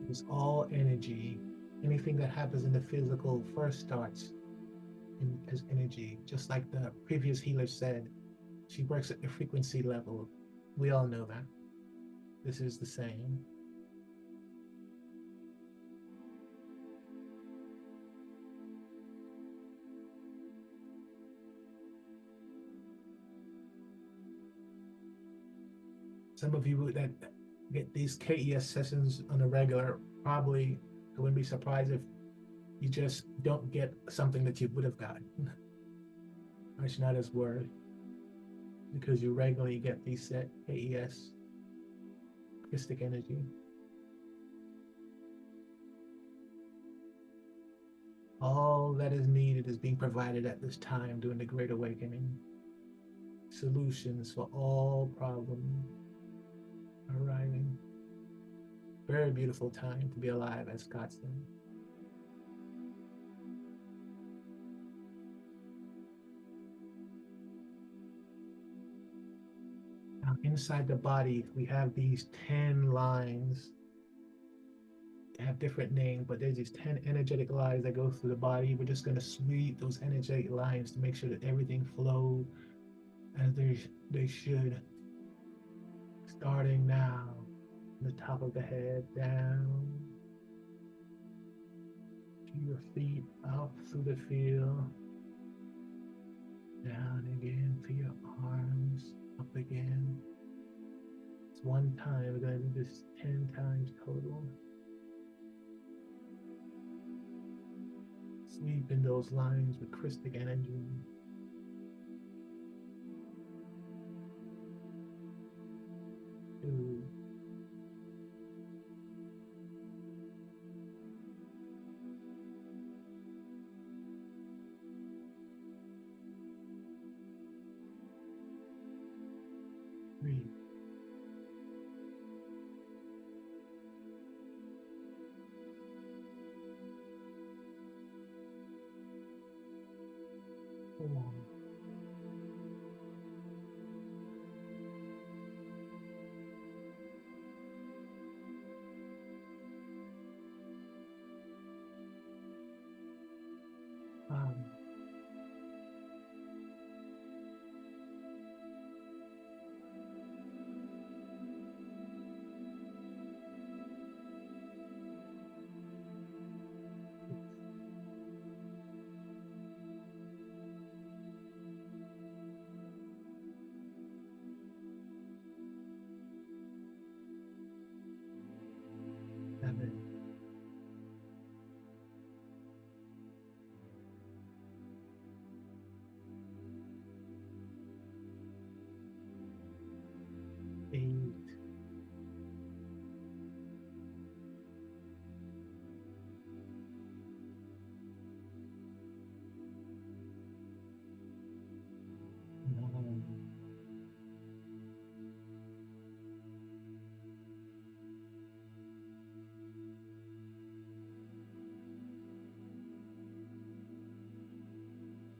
[SPEAKER 15] It's all energy. Anything that happens in the physical first starts as energy. Just like the previous healer said, she works at the frequency level. We all know that. This is the same. Some of you that get these KES sessions on a regular, probably I wouldn't be surprised if you just don't get something that you would have gotten. It's not as word, because you regularly get these set KES, Christic energy. All that is needed is being provided at this time during the Great Awakening. Solutions for all problems arriving. Very beautiful time to be alive, as Scott said. Now, inside the body, we have these 10 lines. They have different names, but there's these 10 energetic lines that go through the body. We're just going to sweep those energetic lines to make sure that everything flows as they should. Starting now, from the top of the head down to your feet, out through the field, down again to your arms, up again. It's one time. We're going to do this 10 times total. Sweeping those lines with Christic energy.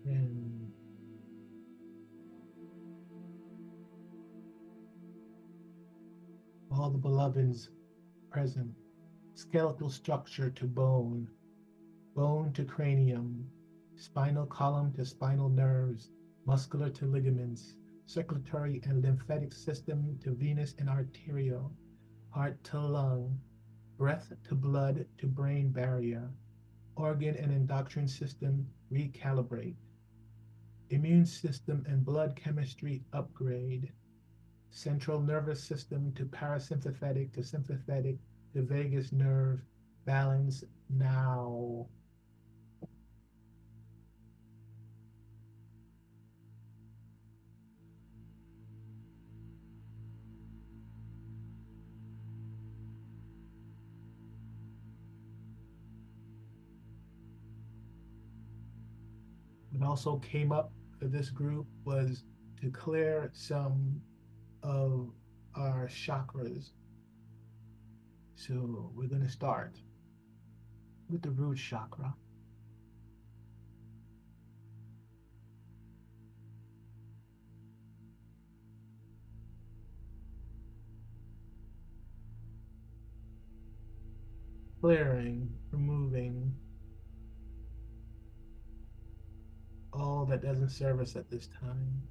[SPEAKER 15] And all the beloveds present, skeletal structure to bone, bone to cranium, spinal column to spinal nerves, muscular to ligaments, circulatory and lymphatic system to venous and arterial, heart to lung, breath to blood to brain barrier, organ and endocrine system recalibrate, immune system and blood chemistry upgrade, central nervous system to parasympathetic to sympathetic to vagus nerve balance now. What also came up for this group was to clear some of our chakras. So we're going to start with the root chakra. Clearing, removing all that doesn't serve us at this time.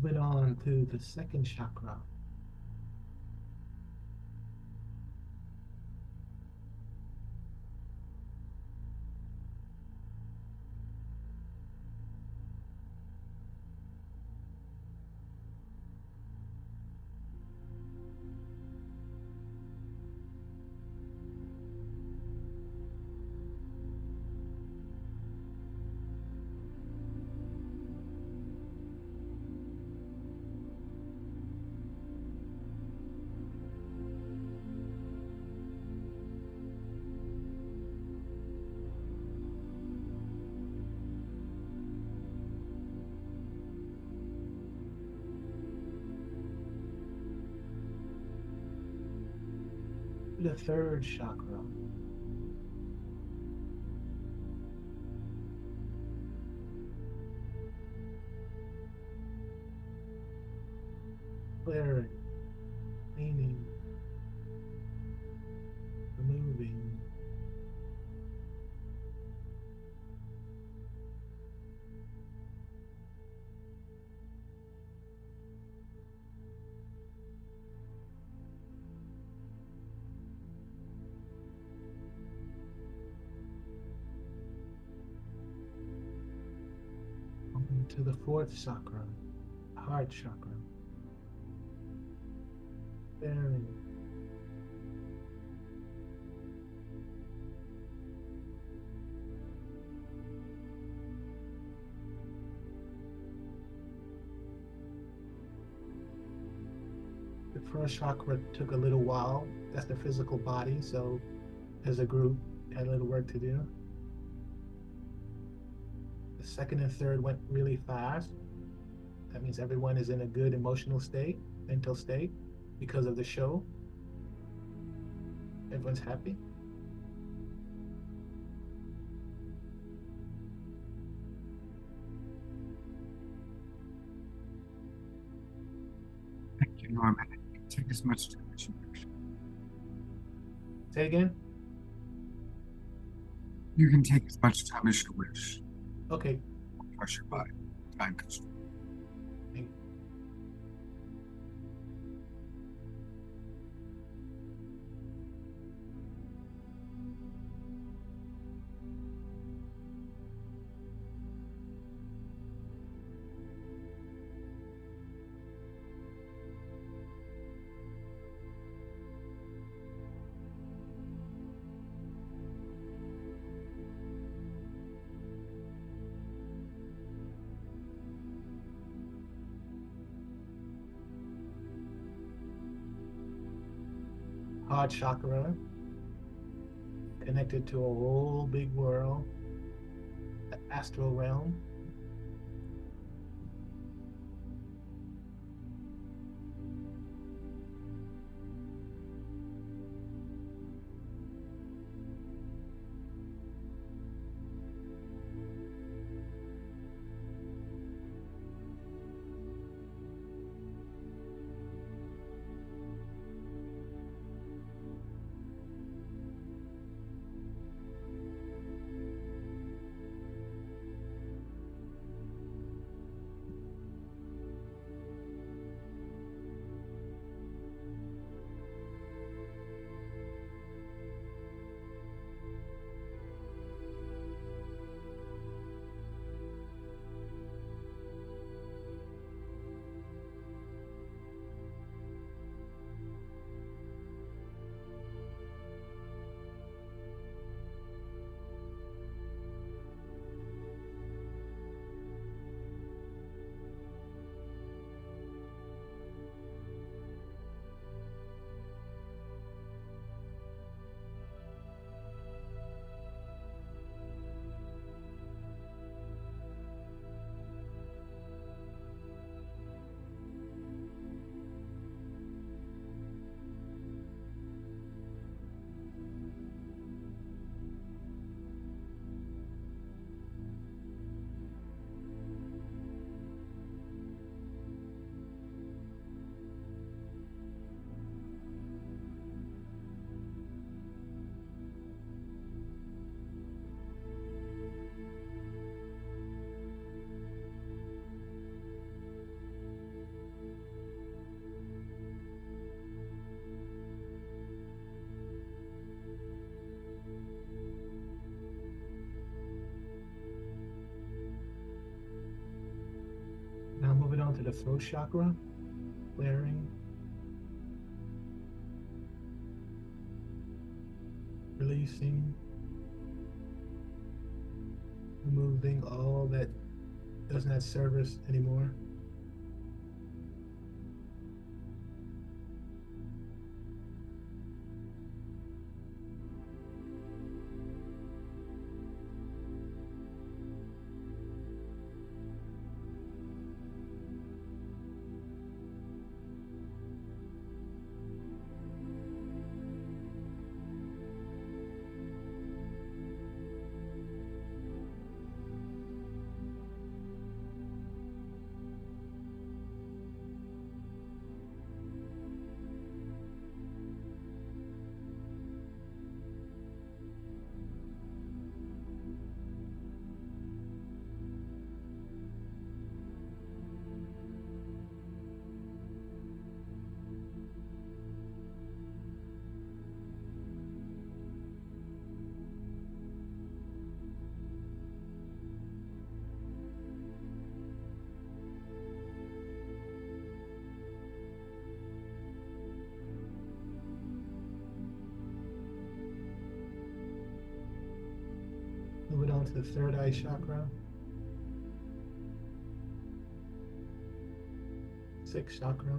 [SPEAKER 15] Moving on to the second chakra. The third chakra. Clearing, cleaning, removing. On to the fourth chakra, heart chakra. Clearing. The first chakra took a little while. That's the physical body. So as a group, had a little work to do. The second and third went really fast. That means everyone is in a good emotional state, mental state, because of the show. Everyone's happy.
[SPEAKER 1] Thank you, Norman. Take as much time as you wish.
[SPEAKER 15] Say again?
[SPEAKER 1] You can take as much time as you wish.
[SPEAKER 15] Okay.
[SPEAKER 1] Pressure by time constraint.
[SPEAKER 15] Heart chakra, connected to a whole big world, the astral realm. to the throat chakra, clearing, releasing, removing all that doesn't have service anymore. Moving on to the third eye chakra, sixth chakra,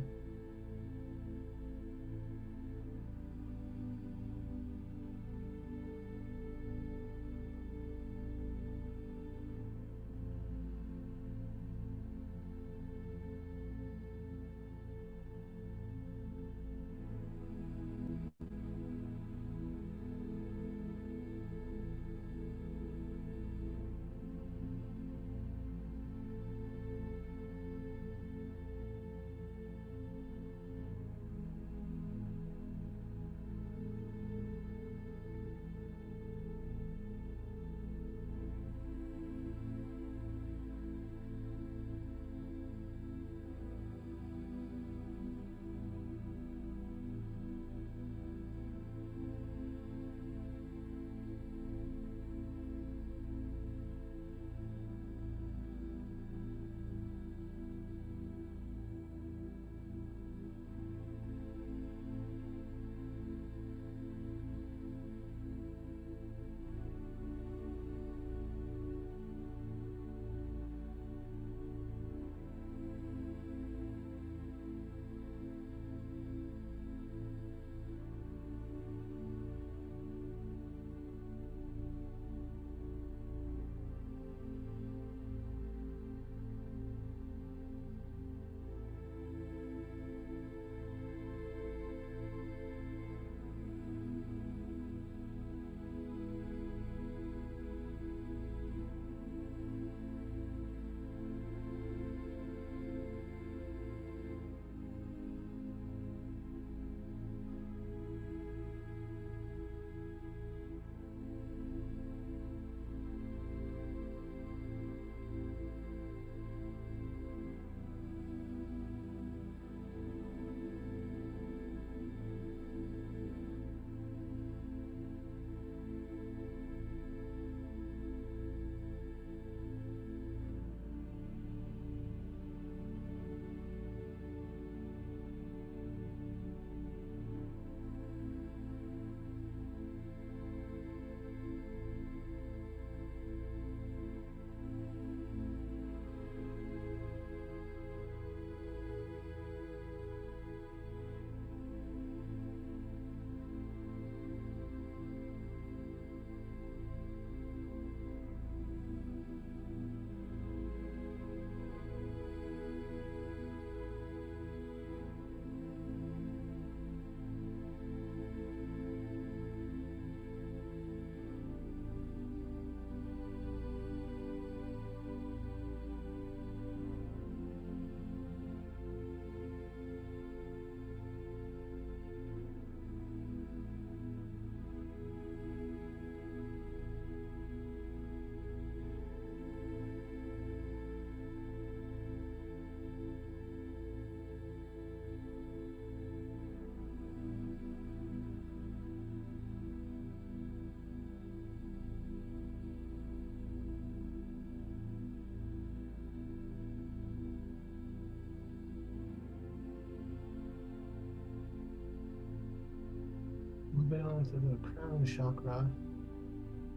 [SPEAKER 15] bit onto the crown chakra,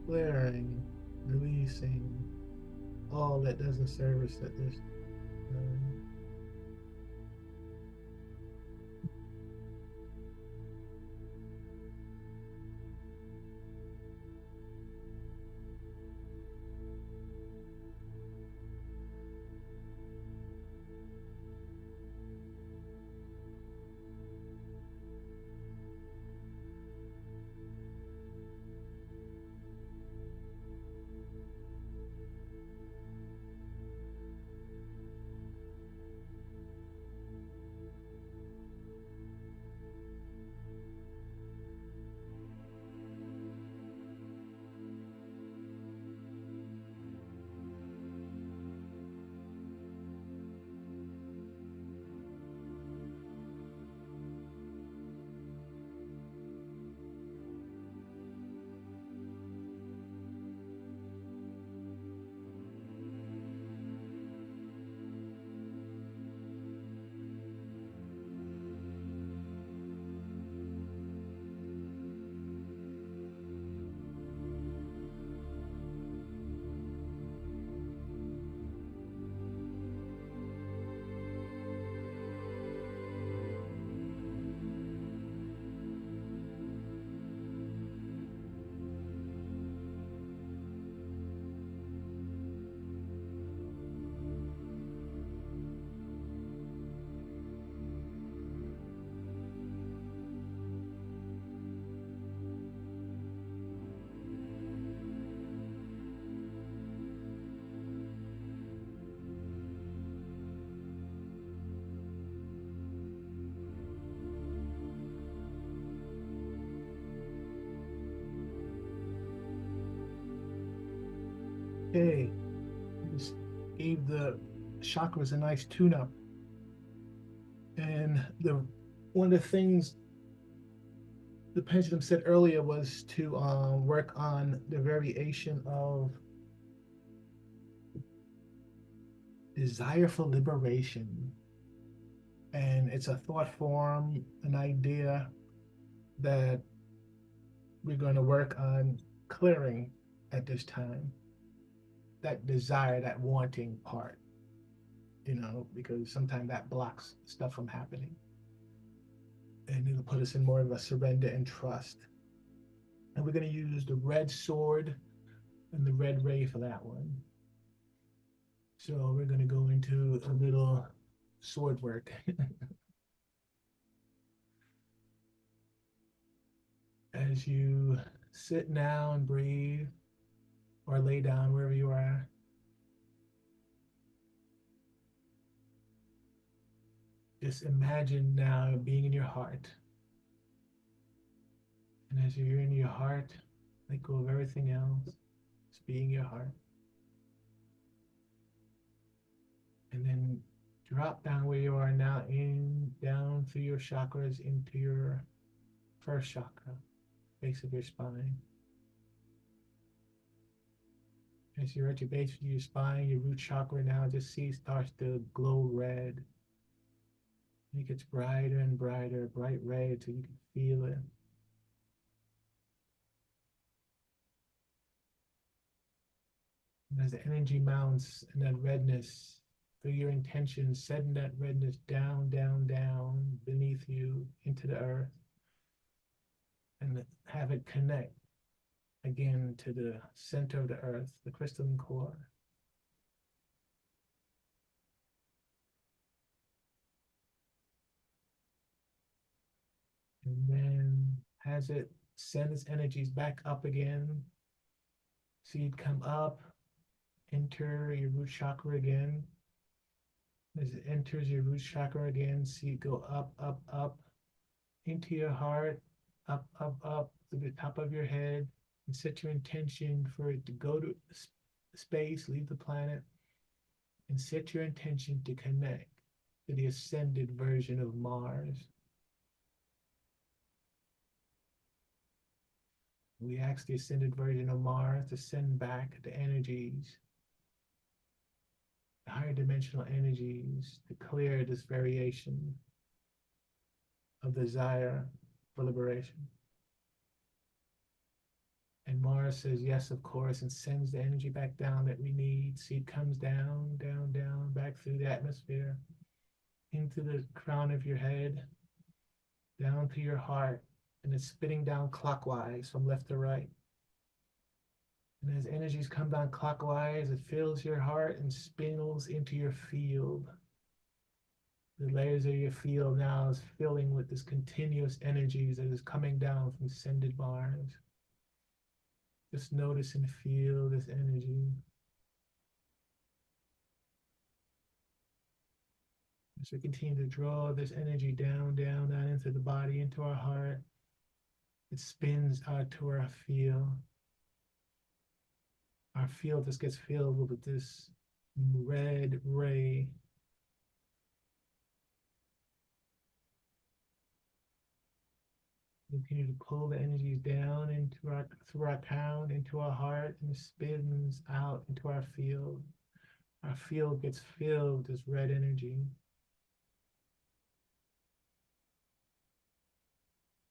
[SPEAKER 15] clearing, releasing all that doesn't serve us at this time. Okay, just gave the chakras a nice tune-up. And one of the things the pendulum said earlier was to work on the variation of desire for liberation. And it's a thought form, an idea that we're going to work on clearing at this time. That desire, that wanting part, because sometimes that blocks stuff from happening. And it'll put us in more of a surrender and trust. And we're going to use the red sword and the red ray for that one. So we're going to go into a little sword work. As you sit now and breathe, or lay down wherever you are, just imagine now being in your heart. And as you're in your heart, let go of everything else. Just being your heart. And then drop down where you are now, down through your chakras into your first chakra, base of your spine. As you're at your base of your spine, your root chakra now starts to glow red. And it gets brighter and brighter, bright red, till you can feel it. And as the energy mounts and that redness, through your intention, sending that redness down, down, down beneath you into the earth, and have it connect again to the center of the earth, the crystalline core. And then as it sends its energies back up again, see it come up, enter your root chakra again. As it enters your root chakra again, see it go up, up, up into your heart, up, up, up to the top of your head, and set your intention for it to go to space, leave the planet, and set your intention to connect to the ascended version of Mars. We ask the ascended version of Mars to send back the energies, the higher dimensional energies, to clear this variation of desire for liberation. And Mars says, yes, of course, and sends the energy back down that we need. See, it comes down, down, down, back through the atmosphere, into the crown of your head, down to your heart, and it's spinning down clockwise from left to right. And as energies come down clockwise, it fills your heart and spins into your field. The layers of your field now is filling with this continuous energies that is coming down from ascended Mars. Just notice and feel this energy. As we continue to draw this energy down, down, down into the body, into our heart, it spins out to our field. Our field just gets filled with this red ray. We continue to pull the energies down into our through our crown, into our heart, and it spins out into our field. Our field gets filled with this red energy.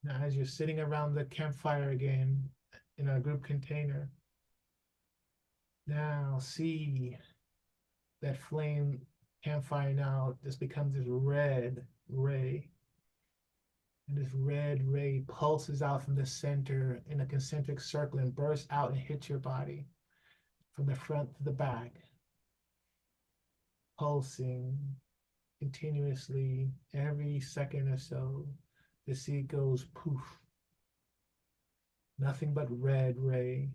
[SPEAKER 15] Now, as you're sitting around the campfire again in our group container, now see that flame campfire now just becomes this red ray. And this red ray pulses out from the center in a concentric circle and bursts out and hits your body from the front to the back, pulsing continuously every second or so. The seed goes poof. Nothing but red ray.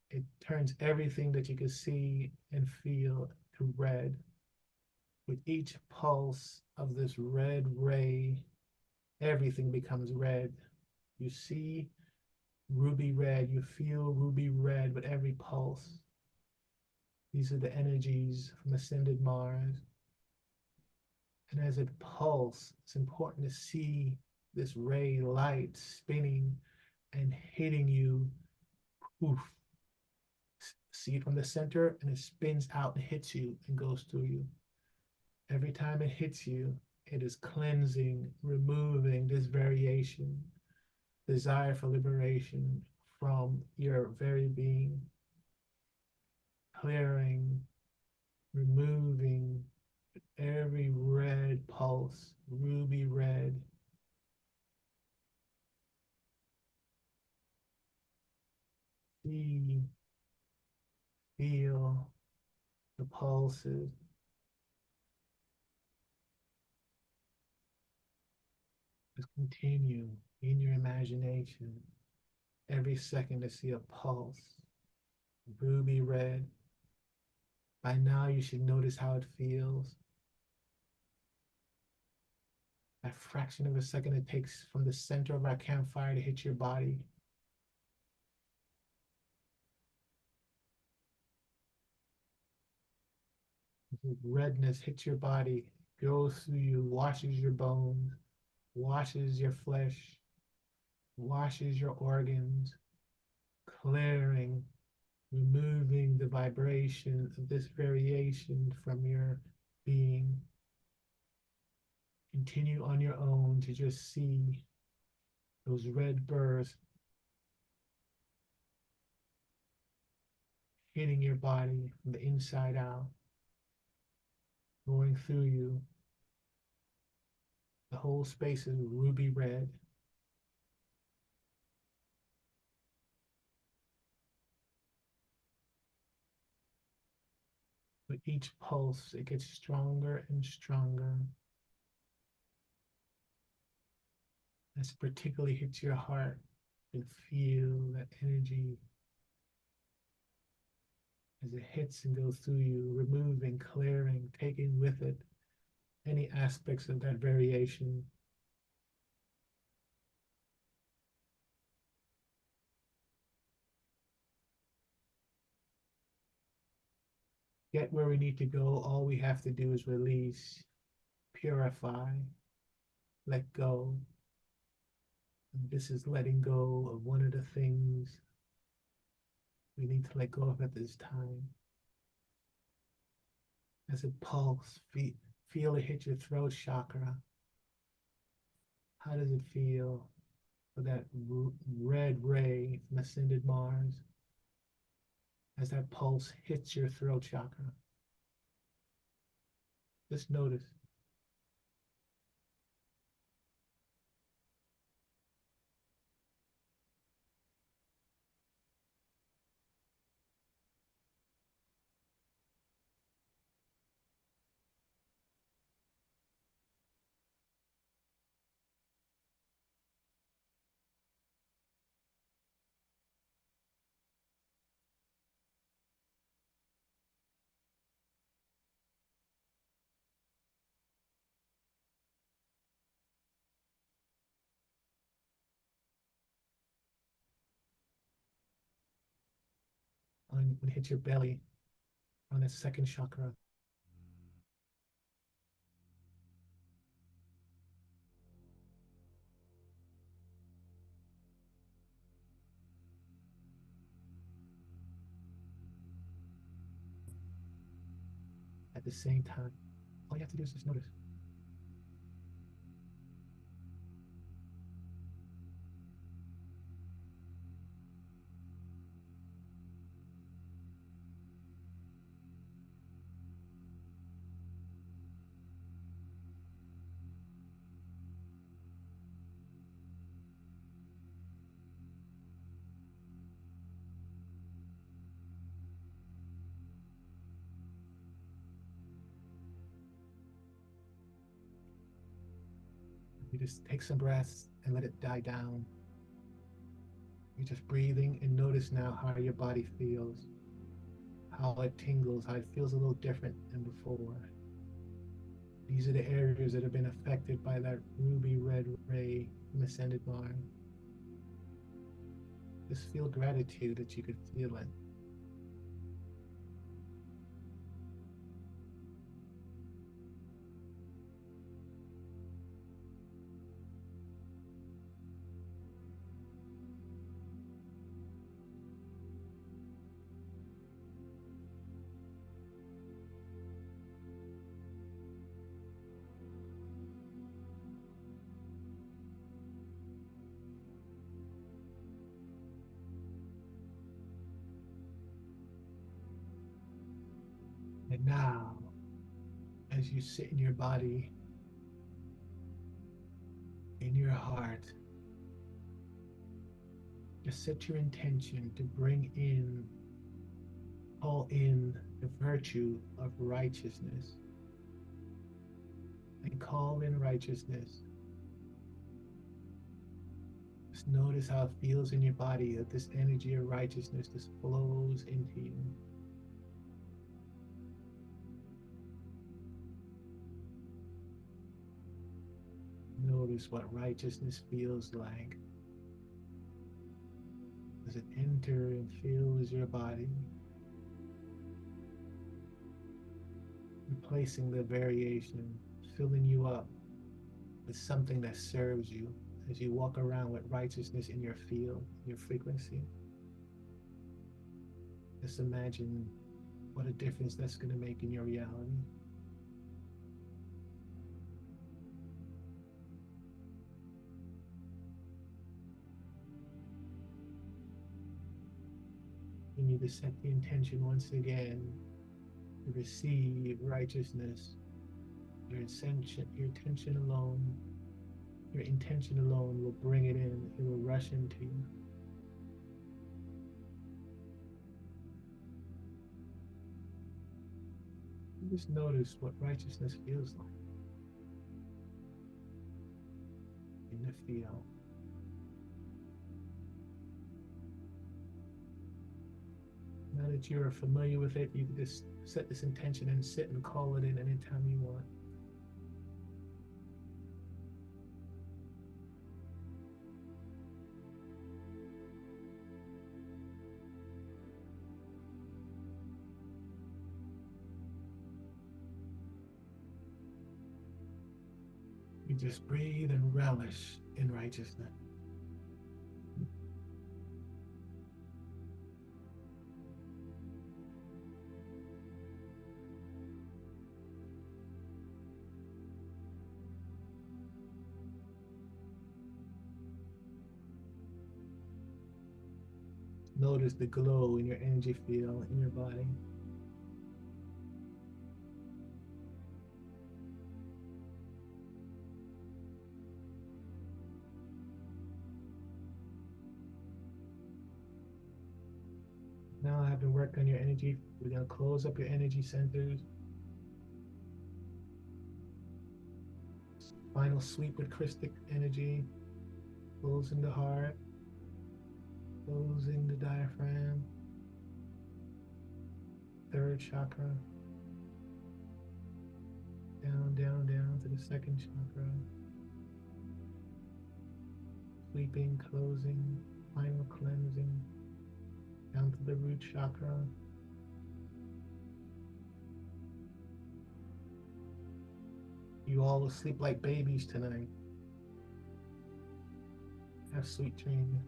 [SPEAKER 15] It turns everything that you can see and feel to red. With each pulse of this red ray, everything becomes red. You see ruby red, you feel ruby red with every pulse. These are the energies from ascended Mars. And as it pulses, it's important to see this ray light spinning and hitting you. Poof. See it from the center, and it spins out and hits you and goes through you. Every time it hits you, it is cleansing, removing this variation, desire for liberation from your very being, clearing, removing every red pulse, ruby red. See, feel the pulses. Just continue in your imagination every second to see a pulse, ruby red. By now you should notice how it feels. That fraction of a second it takes from the center of our campfire to hit your body. Redness hits your body, goes through you, washes your bones, washes your flesh, washes your organs, clearing, removing the vibration of this variation from your being. Continue on your own to just see those red bursts hitting your body from the inside out, going through you. The whole space is ruby red. With each pulse, it gets stronger and stronger. As it particularly hits your heart, you feel that energy as it hits and goes through you, removing, clearing, taking with it any aspects of that variation. Get where we need to go. All we have to do is release, purify, let go. And this is letting go of one of the things we need to let go of at this time. As it pulses, feel it hit your throat chakra. How does it feel for that red ray from ascended Mars as that pulse hits your throat chakra. Just notice. When it hits your belly, on the second chakra. At the same time, all you have to do is just notice. You just take some breaths and let it die down. You're just breathing and notice now how your body feels, how it tingles, how it feels a little different than before. These are the areas that have been affected by that ruby red ray from Ascended Mars. Just feel gratitude that you could feel it. And now, as you sit in your body, in your heart, just set your intention to bring in, call in the virtue of righteousness. And call in righteousness. Just notice how it feels in your body that this energy of righteousness just flows into you. Notice what righteousness feels like as it enters and fills your body, replacing the variation, filling you up with something that serves you as you walk around with righteousness in your field, your frequency. Just imagine what a difference that's going to make in your reality. You need to set the intention once again to receive righteousness. Your intention alone will bring it in. It will rush into you. Just notice what righteousness feels like in the field. Now that you're familiar with it, you can just set this intention and sit and call it in anytime you want. You just breathe and relish in righteousness. notice the glow in your energy field in your body. Now I have to work on your energy. We're going to close up your energy centers. Final sweep with Christic energy. Closing the heart. Closing the diaphragm. Third chakra. Down, down, down to the second chakra. Sweeping, closing, final cleansing. Down to the root chakra. You all will sleep like babies tonight. Have sweet dreams.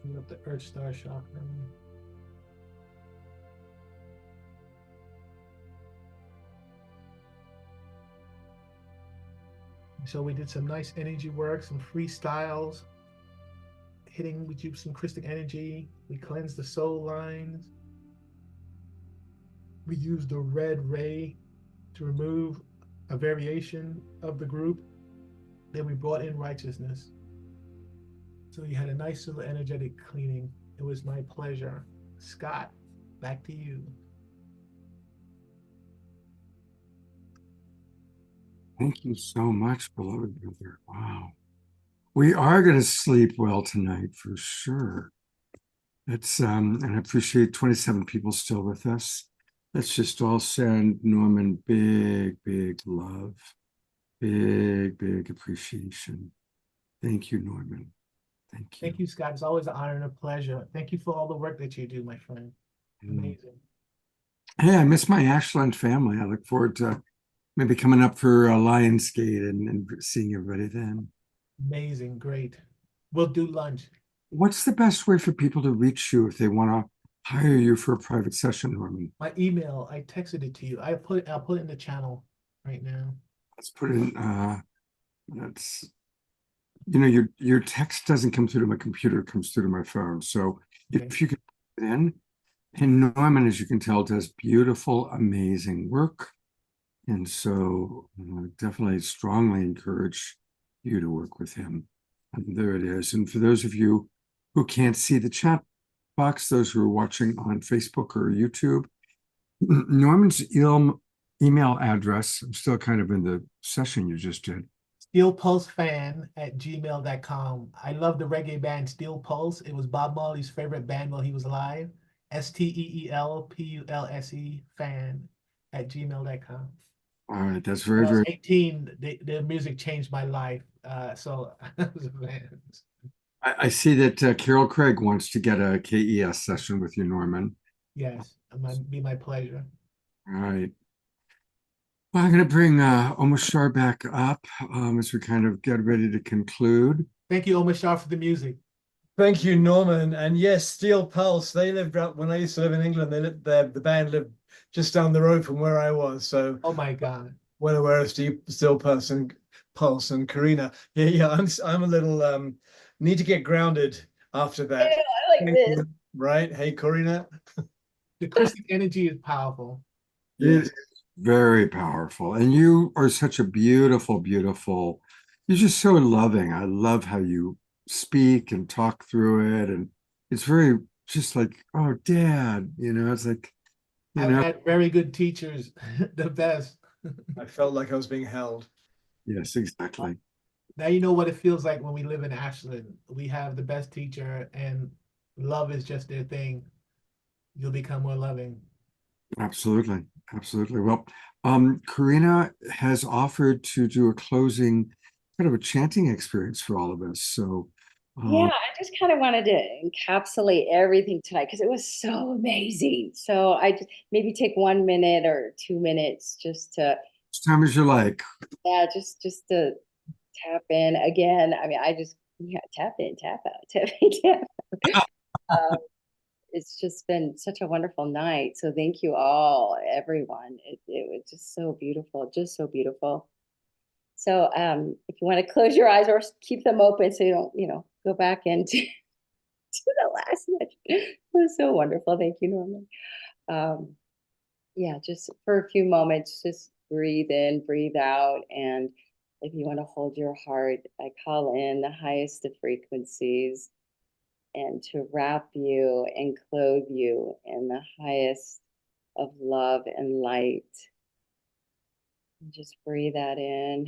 [SPEAKER 15] Open up the Earth Star chakra. So we did some nice energy work, some freestyles, hitting with you some Christic energy. We cleansed the soul lines. We used the red ray to remove a variation of the group. Then we brought in righteousness. So you had a nice little energetic cleaning. It was my pleasure. Scott, back to you.
[SPEAKER 1] Thank you so much, beloved brother. Wow. We are going to sleep well tonight for sure. It's and I appreciate 27 people still with us. Let's just all send Norman big, big love. Big, big appreciation. Thank you, Norman. Thank you.
[SPEAKER 15] Thank you, Scott. It's always an honor and a pleasure. Thank you for all the work that you do, my friend. Amazing.
[SPEAKER 1] Hey, I miss my Ashland family. I look forward to maybe coming up for a Lionsgate and seeing everybody then.
[SPEAKER 15] Amazing. Great. We'll do lunch.
[SPEAKER 1] What's the best way for people to reach you if they want to hire you for a private session, Norman?
[SPEAKER 15] My email, I texted it to you. I'll put it in the channel right now.
[SPEAKER 1] Let's put in that's you know, your text doesn't come through to my computer, it comes through to my phone. So if you could put it in, and Norman, as you can tell, does beautiful, amazing work. And so definitely strongly encourage you to work with him. And there it is. And for those of you who can't see the chat box, those who are watching on Facebook or YouTube, Norman's email address, I'm still kind of in the session you just did.
[SPEAKER 15] steelpulsefan@gmail.com. I love the reggae band Steel Pulse. It was Bob Marley's favorite band while he was alive. STEELPULSE fan@gmail.com.
[SPEAKER 1] All right, that's
[SPEAKER 15] When
[SPEAKER 1] very,
[SPEAKER 15] I was
[SPEAKER 1] very
[SPEAKER 15] 18, the music changed my life. So I was a fan.
[SPEAKER 1] I see that Carol Craig wants to get a KES session with you, Norman.
[SPEAKER 15] Yes, it might be my pleasure.
[SPEAKER 1] All right. Well, I'm going to bring Omashar back up as we kind of get ready to conclude.
[SPEAKER 15] Thank you, Omashar, for the music.
[SPEAKER 4] Thank you, Norman. And yes, Steel Pulse, they lived up when I used to live in England. They lived there, the band lived just down the road from where I was. So
[SPEAKER 15] oh my God.
[SPEAKER 4] Well aware of Steel Pulse and Karina. Yeah, I'm a little need to get grounded after that.
[SPEAKER 3] Yeah, I like this.
[SPEAKER 4] Right? Hey, Karina.
[SPEAKER 15] The Christic energy is powerful.
[SPEAKER 1] Yes. Very powerful. And you are such a beautiful, beautiful, you're just so loving. I love how you speak and talk through it. And it's very just like, oh, Dad, it's like,
[SPEAKER 15] I've had very good teachers, the best.
[SPEAKER 4] I felt like I was being held.
[SPEAKER 1] Yes, exactly.
[SPEAKER 15] Now you know what it feels like when we live in Ashland. We have the best teacher and love is just their thing. You'll become more loving.
[SPEAKER 1] Absolutely. Absolutely. Well, Karina has offered to do a closing kind of a chanting experience for all of us. So
[SPEAKER 3] yeah, I just kind of wanted to encapsulate everything tonight because it was so amazing. So I just maybe take 1 minute or 2 minutes just to
[SPEAKER 1] as time as you like.
[SPEAKER 3] Yeah, just to tap in again. I mean, I just Yeah, tap in, tap out, tap in, tap out. It's just been such a wonderful night. So thank you all, everyone. It was just so beautiful, just so beautiful. So if you want to close your eyes or keep them open so you don't, go back into to the last night. It was so wonderful. Thank you, Norman. Yeah, just for a few moments, just breathe in, breathe out. And if you want to hold your heart, I call in the highest of frequencies and to wrap you and clothe you in the highest of love and light. And just breathe that in.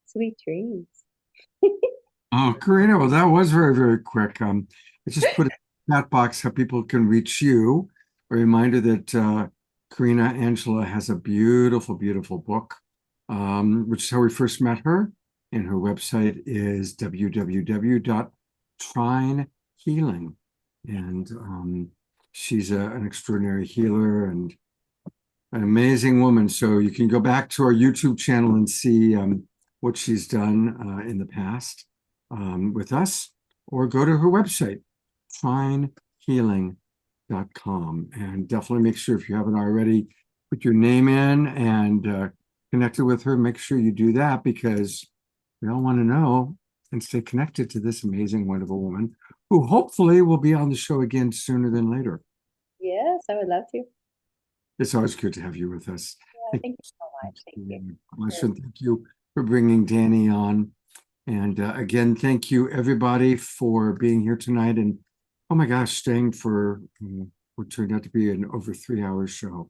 [SPEAKER 3] Sweet dreams.
[SPEAKER 1] Oh, Karina, well, that was very, very quick. I just put in the chat box how people can reach you. A reminder that Karina Angela has a beautiful, beautiful book, which is how we first met her. And her website is www.trinehealing. And she's an extraordinary healer and an amazing woman. So you can go back to our YouTube channel and see what she's done in the past with us, or go to her website, trinehealing.com. And definitely make sure, if you haven't already, put your name in and connected with her. Make sure you do that, because we all want to know and stay connected to this amazing, wonderful woman who hopefully will be on the show again sooner than later.
[SPEAKER 3] Yes, I would love to.
[SPEAKER 1] It's always good to have you with us.
[SPEAKER 3] Yeah, thank you so much. Thank you.
[SPEAKER 1] Pleasure. And thank you for bringing Danny on. And again, thank you everybody for being here tonight. And oh my gosh, staying for what turned out to be an over 3-hour show.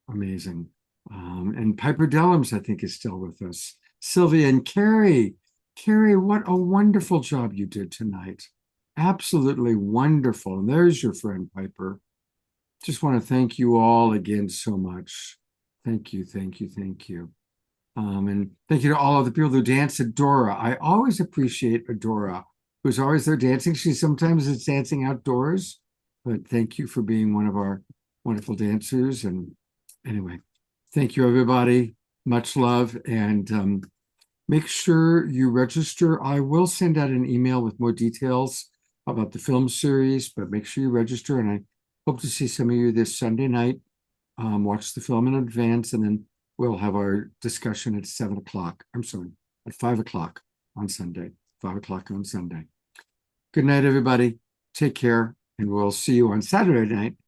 [SPEAKER 1] Amazing. And Piper Dellums, I think, is still with us. Sylvia and Carrie. Carrie, what a wonderful job you did tonight. Absolutely wonderful. And there's your friend, Piper. Just want to thank you all again so much. Thank you, thank you, thank you. And thank you to all of the people who dance. Adora. I always appreciate Adora, who's always there dancing. She sometimes is dancing outdoors, but thank you for being one of our wonderful dancers. And anyway, thank you, everybody. Much love. And make sure you register. I will send out an email with more details about the film series, but make sure you register. And I hope to see some of you this Sunday night. Watch the film in advance, and then we'll have our discussion at 7 o'clock. I'm sorry, at 5 o'clock on Sunday. 5 o'clock on Sunday. Good night, everybody. Take care, and we'll see you on Saturday night